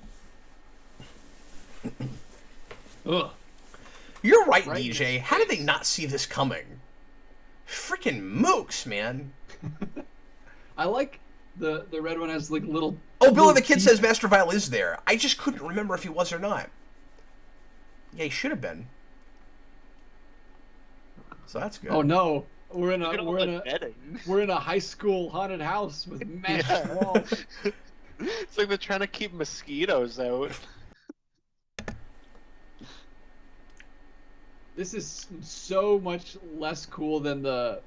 Ugh. You're right, DJ. How did they not see this coming? Freaking mooks, man. I like the red one has like little... Oh, Billy the Kid says Master Vile is there. I just couldn't remember if he was or not. Yeah, he should have been. So that's good. Oh no, we're in a high school haunted house with matched walls. It's like they're trying to keep mosquitoes out. This is so much less cool than the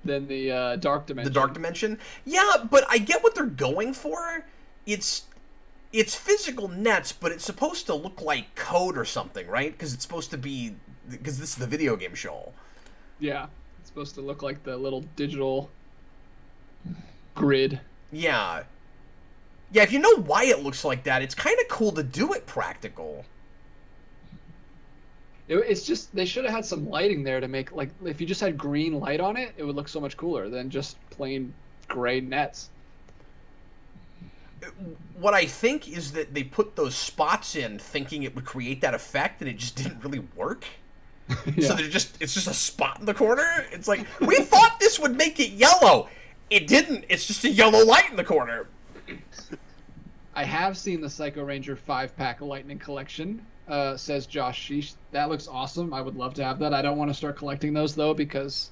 Dark Dimension. The Dark Dimension? Yeah, but I get what they're going for. It's physical nets, but it's supposed to look like code or something, right? Because it's supposed to be... Because this is the video game show. Yeah. It's supposed to look like the little digital grid. Yeah. Yeah, if you know why it looks like that, it's kind of cool to do it practical. It's just they should have had some lighting there to make, like, if you just had green light on it, it would look so much cooler than just plain gray nets. What I think is that they put those spots in thinking it would create that effect, and it just didn't really work. Yeah. So it's just a spot in the corner. It's like, we thought this would make it yellow. It didn't. It's just a yellow light in the corner. I have seen the Psycho Ranger 5-pack Lightning Collection, says Josh Sheesh. That looks awesome. I would love to have that. I don't want to start collecting those, though, because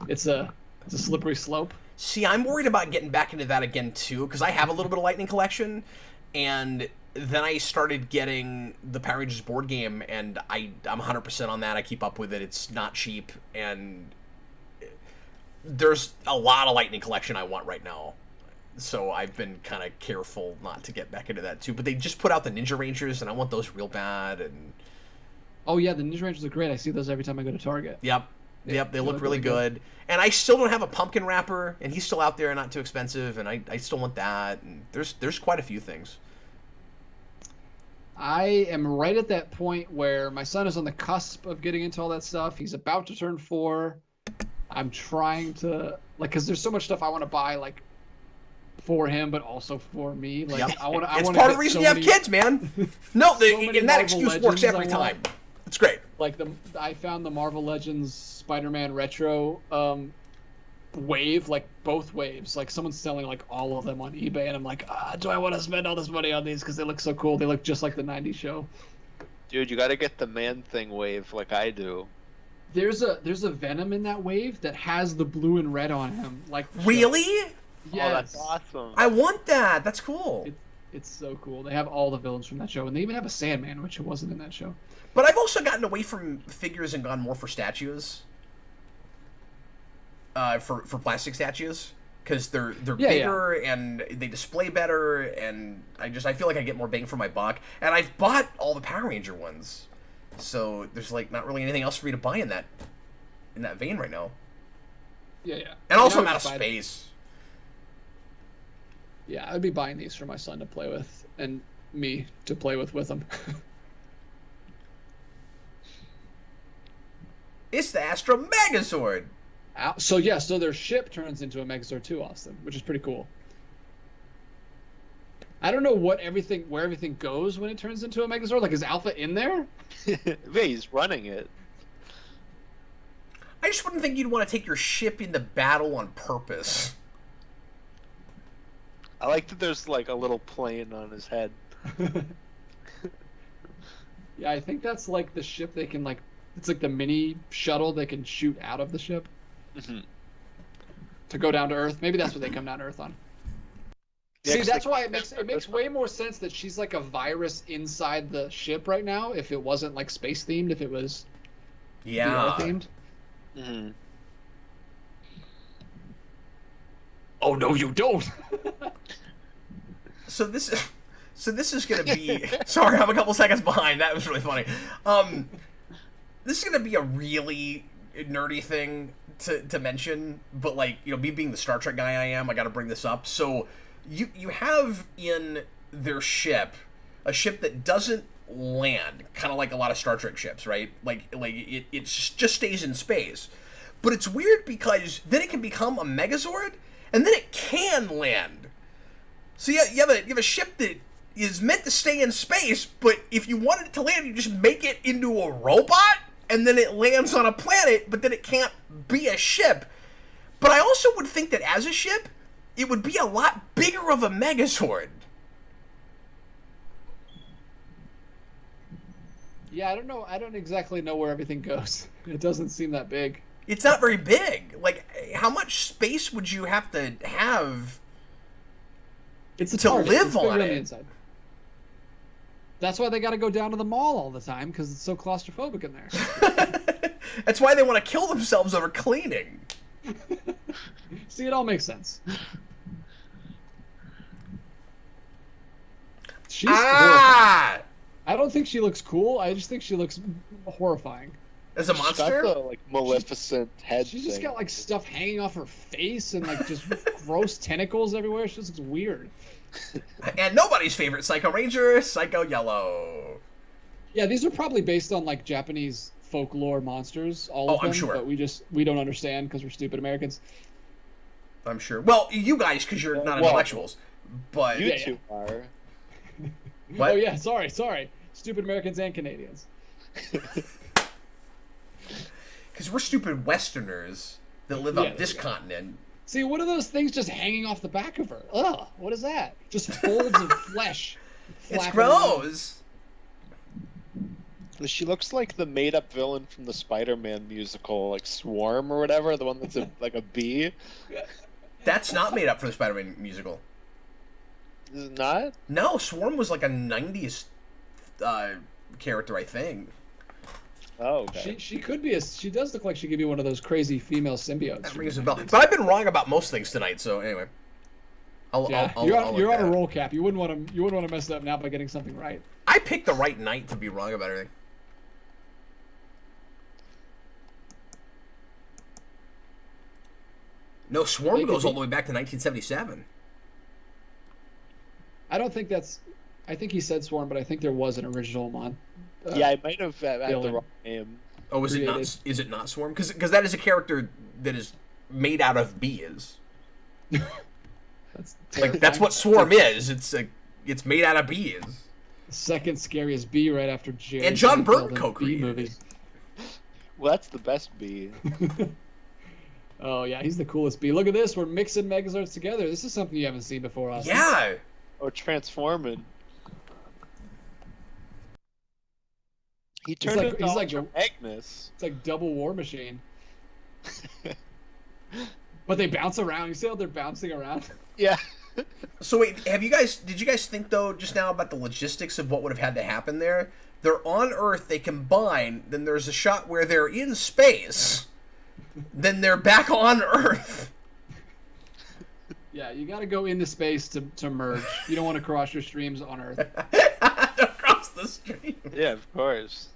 it's a slippery slope. See, I'm worried about getting back into that again, too, because I have a little bit of Lightning Collection, and then I started getting the Power Rangers board game, and I'm 100% on that. I keep up with it. It's not cheap, and there's a lot of Lightning Collection I want right now. So I've been kind of careful not to get back into that, too. But they just put out the Ninja Rangers, and I want those real bad. And Oh, yeah, the Ninja Rangers are great. I see those every time I go to Target. Yep. Yep, they look really good. And I still don't have a pumpkin wrapper, and he's still out there, not too expensive, and I still want that. And there's quite a few things. I am right at that point where my son is on the cusp of getting into all that stuff. He's about to turn 4. I'm trying to, like, because there's so much stuff I want to buy, like, for him, but also for me. Like, Yep. I want to. It's part of the reason you have kids, man. No, many and that Marvel excuse works Legends every I want. time. It's great. Like I found the Marvel Legends Spider-Man retro wave, like both waves. Like someone's selling like all of them on eBay, and I'm like, do I want to spend all this money on these because they look so cool? They look just like the '90s show. Dude, you got to get the Man Thing wave like I do. There's a Venom in that wave that has the blue and red on him. Like Really? Yes. Oh, that's awesome. I want that. That's cool. It's so cool. They have all the villains from that show, and they even have a Sandman, which wasn't in that show. But I've also gotten away from figures and gone more for statues. For plastic statues, because they're bigger and they display better, and I feel like I get more bang for my buck. And I've bought all the Power Ranger ones, so there's like not really anything else for me to buy in that vein right now. Yeah. And also I I'm would out of buy space. Yeah, I'd be buying these for my son to play with and me to play with him. It's the Astro Megazord. So their ship turns into a Megazord too, Austin, which is pretty cool. I don't know where everything goes when it turns into a Megazord. Like, is Alpha in there? Yeah, he's running it. I just wouldn't think you'd want to take your ship into battle on purpose. I like that there's like a little plane on his head. Yeah, I think that's like the ship they can, like, it's like the mini shuttle they can shoot out of the ship to go down to Earth. Maybe that's what they come down to Earth on. Yeah, See, that's why it makes way more sense that she's like a virus inside the ship right now. If it wasn't like space themed, if it was VR themed. Mm-hmm. Oh no, you don't. So this is gonna be. Sorry, I'm a couple seconds behind. That was really funny. This is gonna be a really nerdy thing to mention, but like, you know, me being the Star Trek guy I am, I got to bring this up. So you have in their ship a ship that doesn't land, kind of like a lot of Star Trek ships, right? Like it just stays in space. But it's weird because then it can become a Megazord, and then it can land. So you have a ship that is meant to stay in space, but if you wanted it to land, you just make it into a robot, and then it lands on a planet, but then it can't be a ship. But I also would think that as a ship, it would be a lot bigger of a Megazord. Yeah, I don't know. I don't exactly know where everything goes. It doesn't seem that big. It's not very big. Like, how much space would you have to have to live on the it? inside. That's why they got to go down to the mall all the time, because it's so claustrophobic in there. That's why they want to kill themselves over cleaning. See, it all makes sense. She's horrifying. I don't think she looks cool. I just think she looks horrifying. As a She's monster? got the like Maleficent head She just thing. got like stuff hanging off her face and like just gross tentacles everywhere. She just looks weird. And nobody's favorite Psycho Ranger, Psycho Yellow. Yeah, these are probably based on like Japanese folklore monsters, all Oh, of them. I'm sure. But we don't understand because we're stupid Americans. I'm sure. Well, you guys, because you're not Well, intellectuals. But You Yeah, two are. what? Oh yeah, sorry. Stupid Americans and Canadians. Because we're stupid Westerners that live on Yeah, this there you go. continent. See, what are those things just hanging off the back of her? Ugh, what is that? Just folds of flesh. It's flapping around. gross. She looks like the made-up villain from the Spider-Man musical, like Swarm or whatever, the one that's like a bee. That's not made up for the Spider-Man musical. Is it not? No, Swarm was like a 90s character, I think. Oh, okay. She could be she does look like she could be one of those crazy female symbiotes. That rings a bell. But I've been wrong about most things tonight, so anyway. Yeah, I'll you're look on at a it. roll, Cap. You wouldn't want to mess it up now by getting something right. I picked the right night to be wrong about everything. No, Swarm They could goes all be- the way back to 1977. I don't think that's. I think he said Swarm, but I think there was an original one. Yeah, I might have had the villain. wrong name. Oh, is it not? Created. Is it not Swarm? Because that is a character that is made out of bees. That's Like that's what Swarm is. It's made out of bees. second scariest bee right after Jerry. And John Seinfeld Burton in co-created Bee it. movies. Well, that's the best bee. Oh yeah, he's the coolest bee. Look at this. We're mixing Megazords together. This is something you haven't seen before, Austin. Yeah. Or transforming. He turned like- into he's like Ultra Magnus. It's like double War Machine. But they bounce around. You see how they're bouncing around? Yeah. So wait, did you guys think though just now about the logistics of what would have had to happen there? They're on Earth, they combine, then there's a shot where they're in space, then they're back on Earth. Yeah, you got to go into space to merge. You don't want to cross your streams on Earth. Across the stream. Yeah, of course.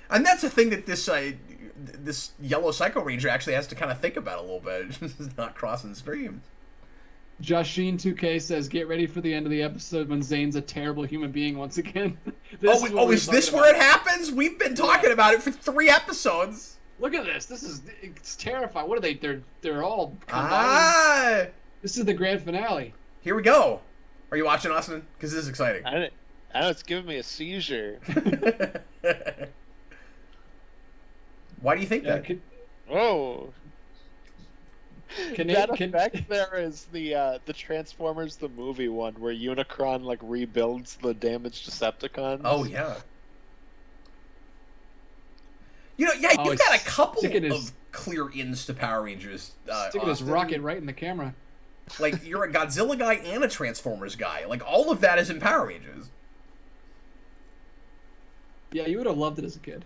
And that's the thing that this yellow Psycho Ranger actually has to kind of think about a little bit. Not crossing streams. Joshine 2K says, "Get ready for the end of the episode when Zane's a terrible human being once again." This is what we Is were this talking where about. it happens? We've been talking about it for 3 episodes. Look at this. It's terrifying. What are they? They're all combined. Ah, This is the grand finale. here we go. Are you watching, Austin? Because this is exciting. I know it's giving me a seizure. Why do you think Yeah, that? Whoa. Can That it, can, effect there is the Transformers the movie one where Unicron like rebuilds the damaged Decepticons. Oh yeah. You know, yeah, Oh, you've got a he's couple sticking his- of clear ins to Power Rangers. sticking his Austin. rocket right in the camera. Like you're a Godzilla guy and a Transformers guy. Like all of that is in Power Rangers. Yeah, you would have loved it as a kid.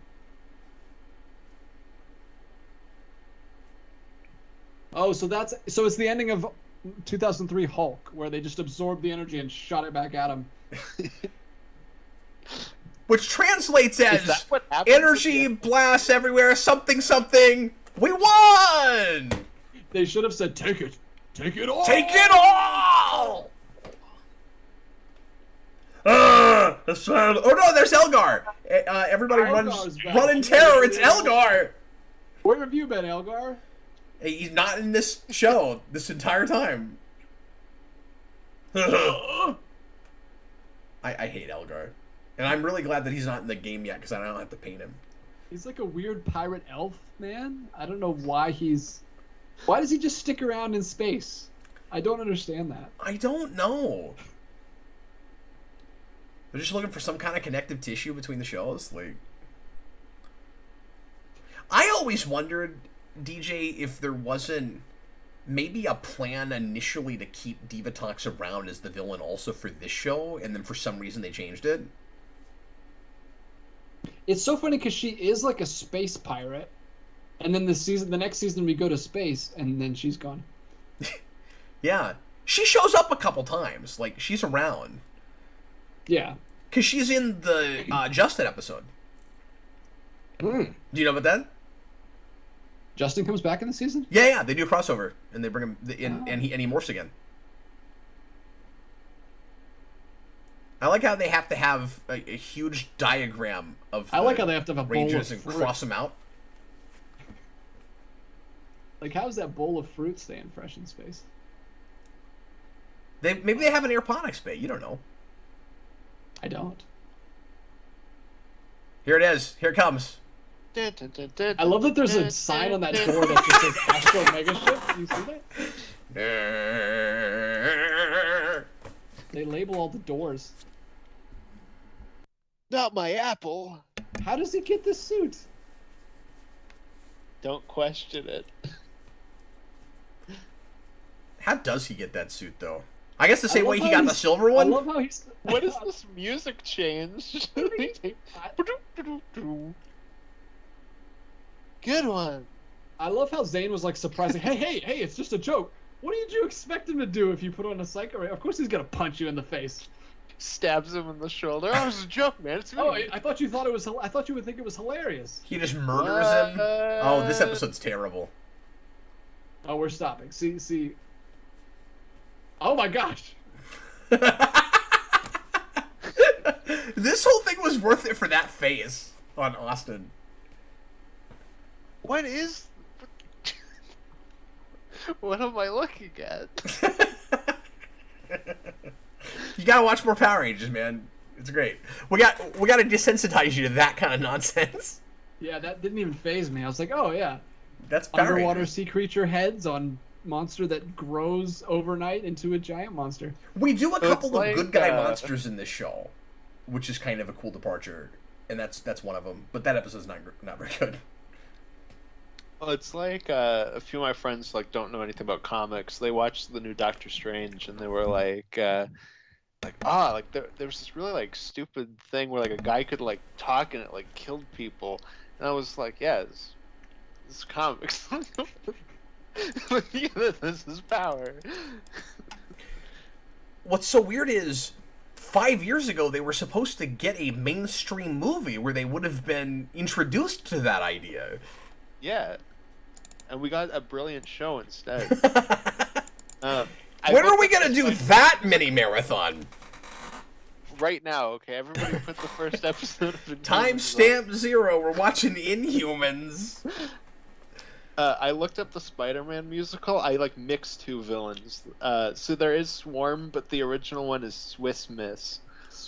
Oh, so it's the ending of 2003 Hulk, where they just absorbed the energy and shot it back at him. Which translates Is as that what happens? energy blasts everywhere, something something. We won! They should have said, "Take it all." Take it all! The sound. Oh no, there's Elgar. Everybody Elgar's back. run in terror. It's Elgar. Where have you been, Elgar? Hey, he's not in this show this entire time. I hate Elgar. And I'm really glad that he's not in the game yet because I don't have to paint him. He's like a weird pirate elf, man. I don't know why Why does he just stick around in space? I don't understand that. I don't know. They're just looking for some kind of connective tissue between the shows. Like, I always wondered, DJ, if there wasn't maybe a plan initially to keep Divatox around as the villain also for this show, and then for some reason they changed it. It's so funny because she is like a space pirate, and then the next season we go to space, and then she's gone. Yeah. She shows up a couple times. Like, she's around. Yeah. Because she's in the Justin episode. Mm. Do you know about that? Justin comes back in the season? Yeah, they do a crossover, and they bring him in, Oh. and he morphs again. I like how they have to have a huge diagram of. I like how they have to have a bowl Rangers of and fruit. cross them out. Like, how's that bowl of fruit staying fresh in space? Maybe they have an aeroponics bay. You don't know. I don't. Here it is. Here it comes. I love that there's a sign on that door that just says Astro Mega Ship. Do you see that? They label all the doors. Not my apple. How does he get this suit? Don't question it. How does he get that suit, though? I guess the same way love he how got the he's- silver I one. love how he's. What is this music change? Good one. I love how Zane was like surprised. Like, hey, it's just a joke. What did you expect him to do if you put on a psycho ray? Of course he's gonna punch you in the face. Stabs him in the shoulder. Oh, it was a joke, man. It's Oh, me. I thought you thought it was. I thought you would think it was hilarious. He just murders him. Oh, this episode's terrible. Oh, we're stopping. See. Oh my gosh. This whole thing was worth it for that face on Austin. What is? What am I looking at? You gotta watch more Power Rangers, man. It's great. We gotta desensitize you to that kind of nonsense. Yeah, that didn't even phase me. I was like, oh yeah, That's Power underwater Rangers. sea creature heads on monster that grows overnight into a giant monster. We do a couple of like, good guy monsters in this show, which is kind of a cool departure, and that's one of them. But that episode's not very good. Well, it's like a few of my friends like don't know anything about comics. They watched the new Doctor Strange and they were like there was this really like stupid thing where like a guy could like talk and it like killed people, and I was like, yeah, this is comics. Yeah, this is power. What's so weird is 5 years ago they were supposed to get a mainstream movie where they would have been introduced to that idea. Yeah, and we got a brilliant show instead. I When are looked we up gonna this, do like, that mini marathon? right now? Okay, everybody put the first episode of Inhumans on. Timestamp 0. We're watching Inhumans. I looked up the Spider-Man musical. I like mixed two villains. So there is Swarm, but the original one is Swiss Miss,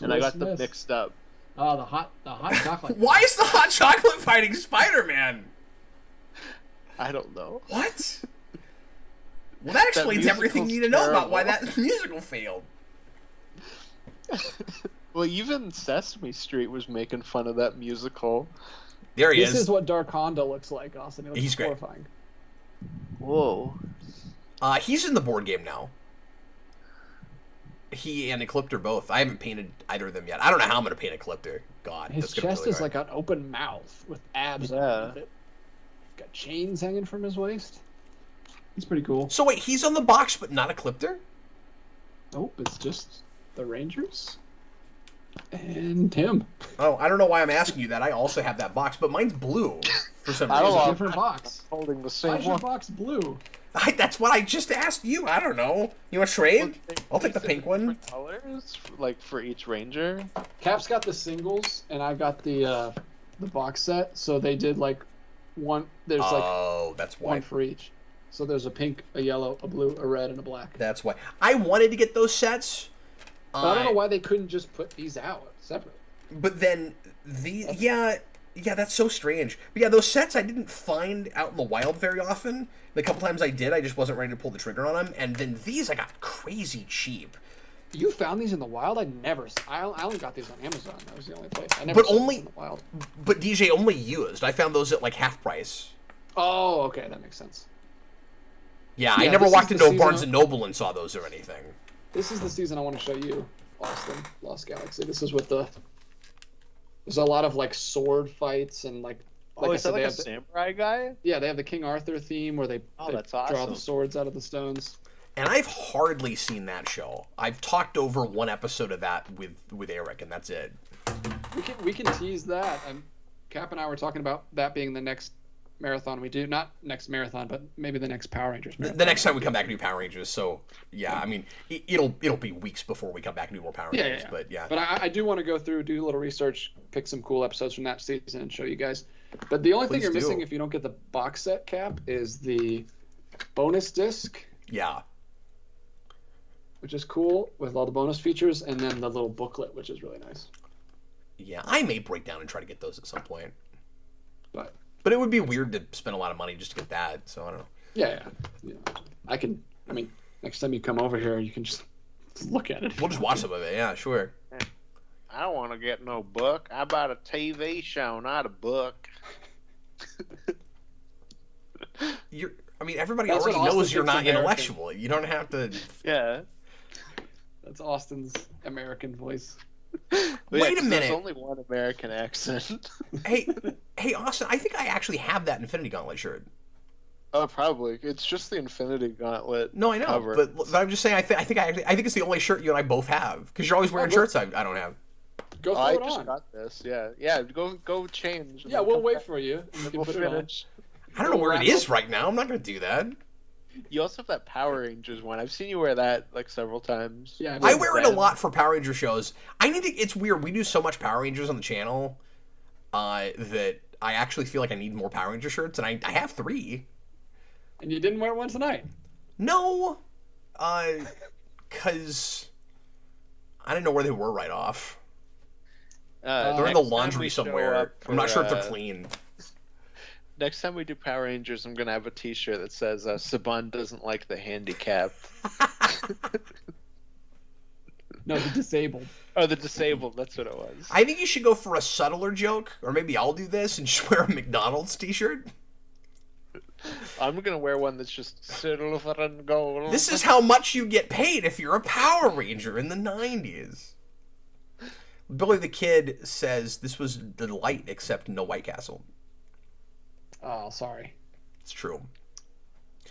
and I got them Miss. mixed up. Oh, the hot chocolate. Why is the hot chocolate fighting Spider-Man? I don't know. What? Well, that explains everything you need to know about why terrible. that musical failed. Well, even Sesame Street was making fun of that musical. There he This is. is what Dark Honda looks like, Austin. It looks He's great. horrifying. Whoa. He's in the board game now. He and Ecliptor both. I haven't painted either of them yet. I don't know how I'm going to paint Ecliptor. God, His that's gonna be chest really is hard. like an open mouth with abs Yeah. underneath it. Got chains hanging from his waist. He's pretty cool. So wait, he's on the box, but not Ecliptor? Nope, it's just the Rangers and him. Oh, I don't know why I'm asking you that. I also have that box, but mine's blue for some I don't reason. know. It's a different box. Holding the Why same is your one. box blue? That's what I just asked you. I don't know. You want to trade? I'll take the pink one. Different colors, like for each ranger. Cap's got the singles, and I got the box set. So they did like one. There's like Oh, that's one why. for each. So there's a pink, a yellow, a blue, a red, and a black. That's why. I wanted to get those sets. But I don't know why they couldn't just put these out separate. But then yeah, that's so strange. But yeah, those sets I didn't find out in the wild very often. The couple times I did, I just wasn't ready to pull the trigger on them. And then these I got crazy cheap. You found these in the wild? I only got these on Amazon. That was the only place. I never But saw these only- in the wild. But DJ only used. I found those at like half price. Oh, okay, that makes sense. Yeah, I Yeah, never this walked is the into a Barnes season and Noble and saw those or anything. This is the season I want to show you, Austin, Lost Galaxy. This is with there's a lot of like sword fights and like Oh, I is said, that like they a have samurai guy? yeah, they have the King Arthur theme where they That's draw awesome. the swords out of the stones. And I've hardly seen that show. I've talked over one episode of that with Eric, and that's it. We can tease that. Cap and I were talking about that being the next marathon we do. Not next marathon, but maybe the next Power Rangers marathon. The next time we come back and do Power Rangers. So yeah, I mean, it'll be weeks before we come back and do more Power Rangers. Yeah. But yeah. But I do want to go through, do a little research, pick some cool episodes from that season, and show you guys. But the only thing Please you're do. missing if you don't get the box set, Cap, is the bonus disc, Yeah. which is cool with all the bonus features, and then the little booklet, which is really nice. Yeah, I may break down and try to get those at some point. But But it would be weird to spend a lot of money just to get that. So I don't know. yeah. I mean, next time you come over here, you can just look at it. We'll just watch some of it. Yeah, sure. I don't want to get no book. I bought a TV show, not a book. Everybody That's already what Austin knows you're thinks not American. intellectual. You don't have to. Yeah. That's Austin's American voice. Wait a 'cause minute. There's only one American accent. Hey, Austin, I think I actually have that Infinity Gauntlet shirt. Oh, probably. It's just the Infinity Gauntlet. No, I know, cover. but I'm just saying. I think it's the only shirt you and I both have because you're always wearing Oh, shirts I don't have. Go throw I it just on. got this. Yeah. Go change. and Yeah, then we'll come wait back for you. And you and can we'll put it on. finish. I don't know where it wrap is up. right now. I'm not going to do that. You also have that Power Rangers one. I've seen you wear that like several times. Yeah, I wear it a Red. lot for Power Ranger shows. It's weird. We do so much Power Rangers on the channel that I actually feel like I need more Power Ranger shirts, and I have 3. And you didn't wear one tonight. No, because I didn't know where they were right off. They're in the Next time laundry we show somewhere. up I'm not for, sure if they're clean. Next time we do Power Rangers, I'm gonna have a T-shirt that says "Saban doesn't like the handicap." No, the disabled. Oh, the disabled. That's what it was. I think you should go for a subtler joke, or maybe I'll do this and just wear a McDonald's T-shirt. I'm gonna wear one that's just silver and gold. This is how much you get paid if you're a Power Ranger in the 90s. Billy the Kid says this was the light except no White Castle. Oh, sorry. It's true.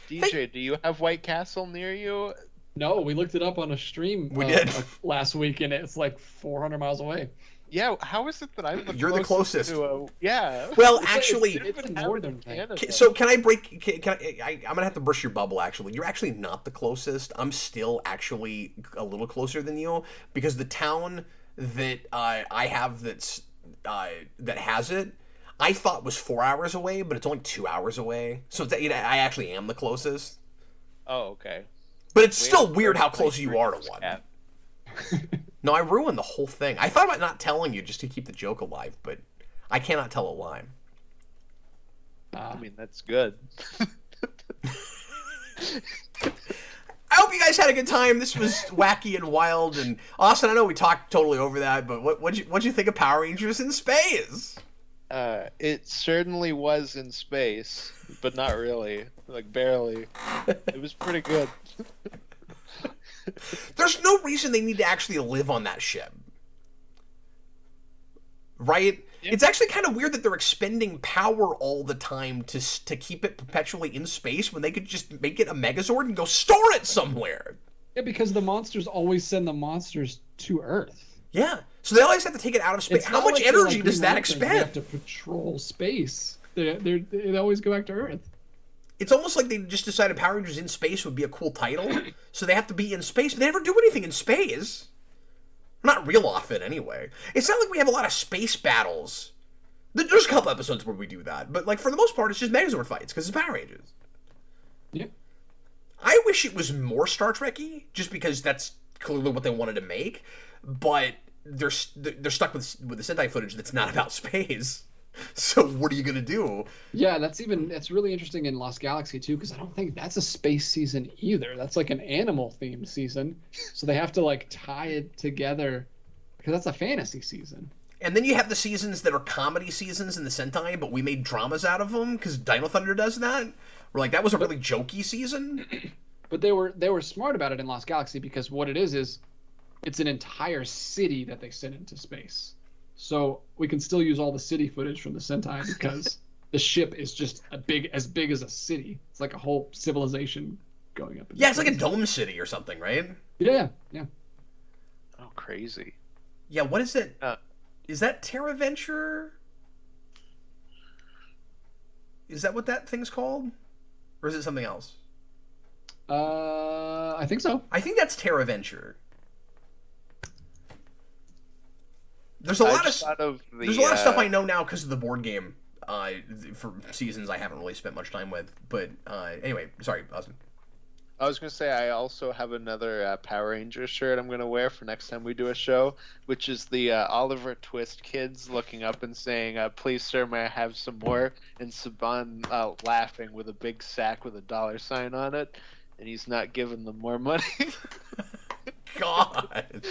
DJ, do you have White Castle near you? No, we looked it up on a stream. We did. Last week, and it's like 400 miles away. Yeah. How is it that I'm the You're the closest. to a... Yeah. Well, It's actually, it's a northern thing. Canada. so can I break? I'm gonna have to burst your bubble. Actually, you're actually not the closest. I'm still actually a little closer than you because the town that I have that has it, I thought was 4 hours away, but it's only 2 hours away. So I actually am the closest. Oh, okay. But it's We still have weird how third close place you are to Rangers one. cap. No, I ruined the whole thing. I thought about not telling you just to keep the joke alive, but I cannot tell a lie. I mean, that's good. I hope you guys had a good time. This was wacky and wild. And Austin, I know we talked totally over that, but what'd you think of Power Rangers in space? It certainly was in space, but not really. Like, barely. It was pretty good. There's no reason they need to actually live on that ship. Right? Yeah. It's actually kind of weird that they're expending power all the time to keep it perpetually in space when they could just make it a Megazord and go store it somewhere. Yeah, because the monsters always send the monsters to Earth. Yeah. So they always have to take it out of space. It's How not much like they're energy like does Green that Lanterns, They have expend? to patrol space. They always go back to Earth. It's almost like they just decided Power Rangers in space would be a cool title, so they have to be in space, but they never do anything in space. Not real often, anyway. It's not like we have a lot of space battles. There's a couple episodes where we do that, but like for the most part, it's just Megazord fights because it's Power Rangers. Yeah. I wish it was more Star Trek-y, just because that's clearly what they wanted to make, but they're stuck with the Sentai footage that's not about space. So what are you gonna do? Yeah, that's really interesting in Lost Galaxy too, because I don't think that's a space season either. That's like an animal themed season, so they have to like tie it together because that's a fantasy season. And then you have the seasons that are comedy seasons in the Sentai, but we made dramas out of them because Dino Thunder does that. We're like, that was a really jokey season. But they were smart about it in Lost Galaxy because what it is it's an entire city that they sent into space. So we can still use all the city footage from the Sentai because the ship is just as big as a city. It's like a whole civilization going up. Yeah, it's like a dome city or something, right? Yeah. Oh, crazy. Yeah, what is it? Uh, Is that Terra Venture? Is that what that thing's called? Or is it something else? I think so. I think that's Terra Venture. There's a lot of stuff I know now because of the board game. For seasons I haven't really spent much time with, but anyway, sorry, Austin. I was gonna say I also have another Power Ranger shirt I'm gonna wear for next time we do a show, which is the Oliver Twist kids looking up and saying, "Please, sir, may I have some more?" And Saban laughing with a big sack with a $sign on it, and he's not giving them more money. God.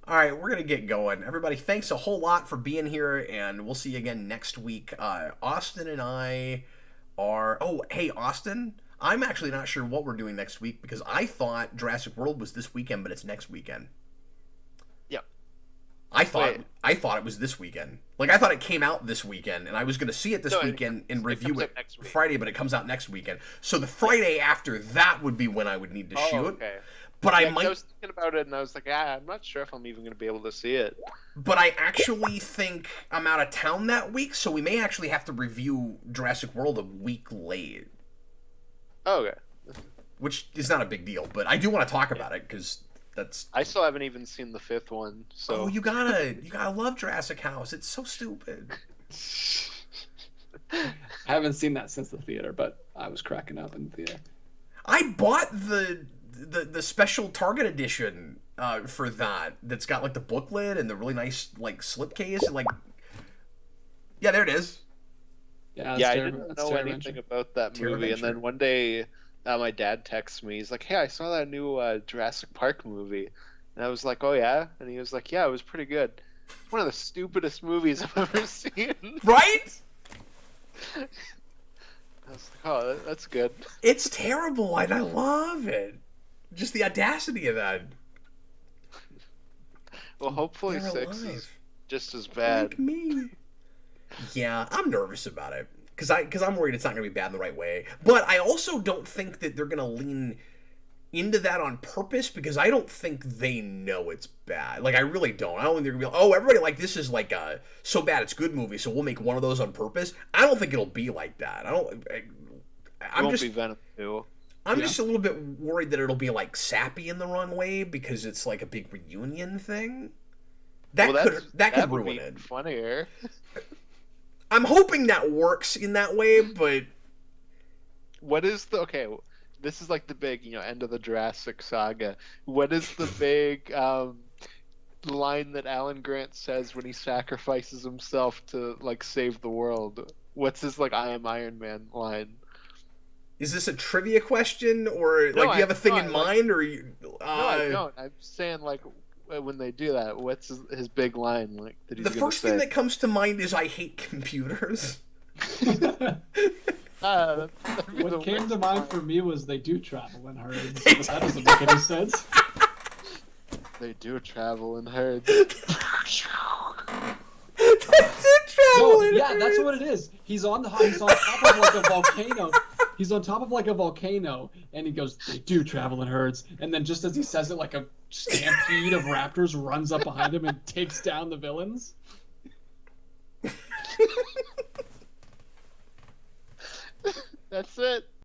All right, we're going to get going. Everybody, thanks a whole lot for being here, and we'll see you again next week. Austin and I are... Oh, hey, Austin, I'm actually not sure what we're doing next week because I thought Jurassic World was this weekend, but it's next weekend. Yep. I thought it was this weekend. Like, I thought it came out this weekend, and I was going to see it this weekend and review it Friday, but it comes out next weekend. So the Friday after that would be when I would need to shoot. Okay. But I was was thinking about it, and I was like, I'm not sure if I'm even going to be able to see it. But I actually think I'm out of town that week, so we may actually have to review Jurassic World a week late. Oh, okay. Which is not a big deal, but I do want to talk about it, because that's... I still haven't even seen the 5th one, so... Oh, you gotta love Jurassic House. It's so stupid. I haven't seen that since the theater, but I was cracking up in the theater. I bought the special Target edition for that's got like the booklet and the really nice like slipcase and like there it is. Yeah, I didn't know anything about that movie, and then one day my dad texts me. He's like, "Hey, I saw that new Jurassic Park movie," and I was like, "Oh yeah," and he was like, "Yeah, it was pretty good. It's one of the stupidest movies I've ever seen." Right? I was like, "Oh, that's good." It's terrible, and I love it. Just the audacity of that. Well, hopefully They're 6 alive. is just as bad. Like me. Yeah, I'm nervous about it because I'm worried it's not going to be bad the right way. But I also don't think that they're going to lean into that on purpose because I don't think they know it's bad. Like, I really don't. I don't think they're going to be like, oh, everybody like this is like a so bad it's good movie, so we'll make one of those on purpose. I don't think it'll be like that. It won't be Venom 2. I'm just a little bit worried that it'll be like sappy in the wrong way because it's like a big reunion thing. That could ruin it. Funnier. I'm hoping that works in that way, but what is this is like the big, end of the Jurassic saga. What is the big line that Alan Grant says when he sacrifices himself to like save the world? What's his like I am Iron Man line? Is this a trivia question, or do you have a thing in mind, or you? No, I don't. I'm saying like when they do that, what's his big line like that he's The first thing that comes to mind is I hate computers. What came to mind for me was they do travel in herds. But that doesn't make any sense. They do travel in herds. That's what it is. He's on top of like a volcano. He's on top of like a volcano, and he goes, "They do travel in herds." And then just as he says it, like a stampede of raptors runs up behind him and takes down the villains. That's it.